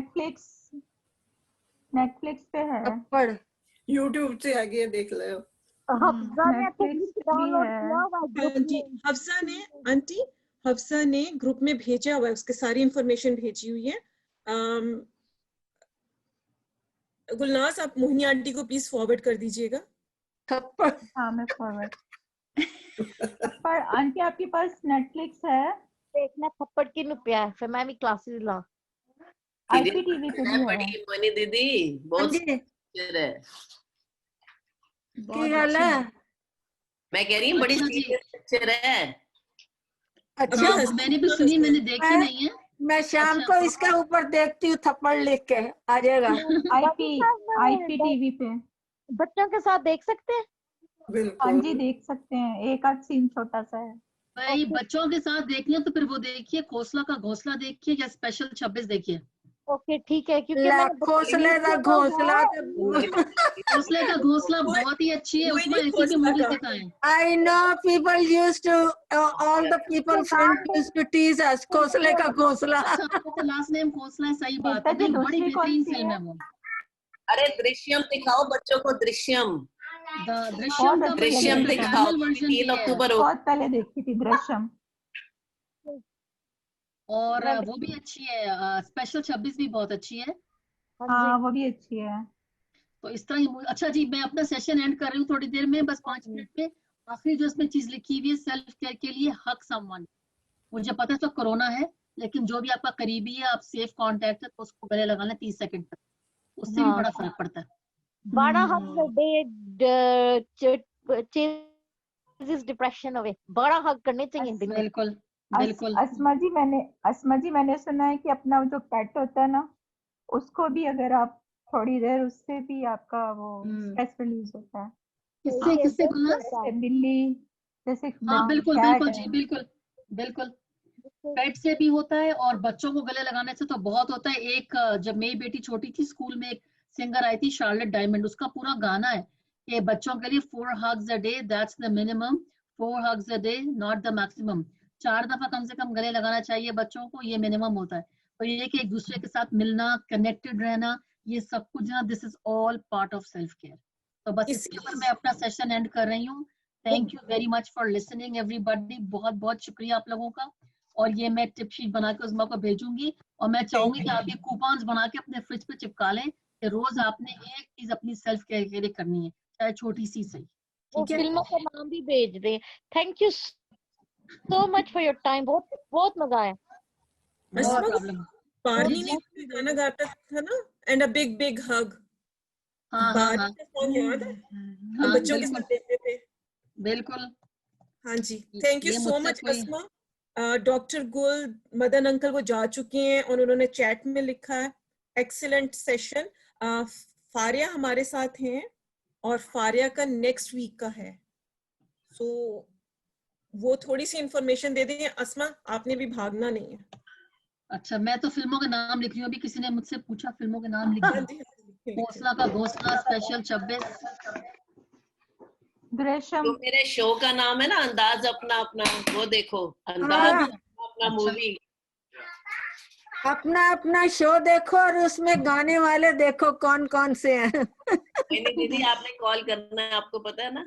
नेटफ्लिक्स पे है। थप्पड़ YouTube से हैगी है, देख ले। हफ्सा ने नेटफ्लिक्स भी डाउनलोड है। किया हुआ ग्रुप आंटी में। हफ्सा ने आंटी हफ्सा ने ग्रुप में भेजा हुआ है, उसके सारी इंफॉर्मेशन भेजी हुई है। गुलनाज आप मोहिनी आंटी को प्लीज फॉरवर्ड कर दीजिएगा। थप्पड़ हाँ मैं फॉरवर्ड। पर आंटी आपके पास नेटफ्लिक्स है? देखना थप्पड़ की नु पिया है, फिर मैं भी क्लासेस ला। आईपीटीवी पे भी है। बड़ी मोनी दीदी बहुत जी सिंसियर है। की बहुत हाल अच्छी है? है। मैं कह रही हूँ बड़ी अच्छा जी। सीरियस पिक्चर है। अच्छा अभी हाँ हंसी मैंने भी मजाक सुनी, उसमें। मैंने देखी मैं नहीं है। मैं शाम अच्छा। को इसके ऊपर देखती हूँ, थप्पड़ लिख के आ जाएगा। आईपीटीवी पे। बच्चों के साथ देख सकते हैं। हाँ बिल्कुल जी देख सकते हैं, एक आध सीन छोटा सा है। भाई ओके बच्चों के साथ देखनी है तो फिर वो देखिए खोसला का घोंसला देखिए या स्पेशल 26 देखिए। ओके ठीक है, क्योंकि ला मैंने घोंसले दा घोंसला घोंसले का घोंसला बहुत ही अच्छी है, कोई उसमें नहीं ऐसी भी घोंसला मूवीज का। दिखाएं। I know people used to all the people friends used to tease us घोंसले का घोंसला। अच्छा आपका लास्ट नेम खोसला है, सही बात गीता है। जी नहीं बड़ी दूसरी कौन बेहतरीन सी फिल्म है? है वो। अरे दृश्यम दिखाओ बच्चों को, दृश्यम। दृश्यम बहुत का अच्छी बच्चे दृश्यम का लगी थी। दिखाओ, तमिल वर्जन 3 भी है अक्टूबर हो। बहुत पहले देखी थी दृश्यम। और मैं वो भी अच्छी है, स्पेशल 26 भी बहुत अच्छी है। हाँ हाँ जी वो भी अच्छी है। तो इस तरह ही अच्छा जी मैं अपना सेशन एंड कर रही हूँ थोड़ी देर में, बस 5 मिनट में। आखिरी जो इसमें चीज लिखी हुई है सेल्फ केयर के लिए, हक समवन। मुझे पता है तो कोरोना है, लेकिन जो भी आपका करीबी है, आप सेफ कांटेक्ट है तो उसको गले लगा लें 30 सेकंड तक, उससे भी हाँ बड़ा फर्क पड़ता है। बड़ा हक चेजेस डिप्रेशन अवे, बड़ा हक करने चाहिए दिन में। बिल्कुल बिल्कुल। अस्मा जी मैंने सुना है कि अपना जो पेट होता है ना, उसको भी अगर आप थोड़ी देर, उससे भी आपका वो स्ट्रेस रिलीज होता है। किससे किससे गुलनाज? जैसे बिल्ली, जैसे हाँ बिल्कुल कैट बिल्कुल है। जी, बिल्कुल बिल्कुल। पेट से भी होता है और बच्चों को गले लगाने से तो बहुत होता है। एक जब मेरी बेटी छोटी थी, स्कूल में एक सिंगर आई थी शार्लेट डायमंड, उसका पूरा गाना है कि बच्चों के लिए 4 hugs a day, that's the minimum, 4 hugs a day, not the maximum। 4 दफा कम से कम गले लगाना चाहिए बच्चों को, ये मिनिमम होता है। और ये कि एक दूसरे के साथ मिलना, कनेक्टेड रहना, ये सब कुछ ना, this is all part of self care. तो बस इसके ऊपर मैं अपना सेशन एंड कर रही हूँ। Thank you very much for listening everybody, बहुत बहुत शुक्रिया आप लोगों का। और ये मैं टिप शीट बना के उस्मा को भेजूंगी, और मैं चाहूंगी कि आप ये कूपन्स बना के अपने फ्रिज पे चिपका लें कि रोज आपने एक चीज अपनी सेल्फ केयर के लिए करनी है, चाहे छोटी सी सही। वो ठीक है, फिल्मों का नाम भी भेज रहे हैं। Thank you so much for your time, बहुत बहुत मजा आया। No problem. बार्नी ने कोई गाना गाता था ना, एंड अ बिग बिग हग। हाँ हाँ बार्नी हाँ का सॉन्ग याद है? हम हाँ बच्चों के बिल्कुल साथ देखते थे। बिल्कुल। हाँ जी, थैंक यू ये सो मुझसे मच कोई अस्मा। डॉक्टर गुल, मदन अंकल वो जा चुके हैं और उन्होंने चैट में लिखा है एक्सीलेंट सेशन। फारिया हमारे साथ हैं और फारिया का नेक्स्ट वीक का है, सो वो थोड़ी सी इंफॉर्मेशन दे दें। अस्मा आपने भी भागना नहीं है। अच्छा मैं तो फिल्मों के नाम लिख रही हूँ, अभी किसी ने मुझसे पूछा फिल्मों के नाम लिख हाँ दो। जी, हाँ जी, लिखें, लिखें। घोंसला का घोंसला, स्पेशल 26, दृश्यम। जो मेरे शो का नाम है ना, अंदाज अपना अपना, वो देखो, अंदाज हाँ, अपना अच्छा। मूवी। अपना अपना शो देखो और उसमें गाने वाले देखो कौन कौन से हैं। नहीं दीदी आपने कॉल करना है, आपको पता है ना।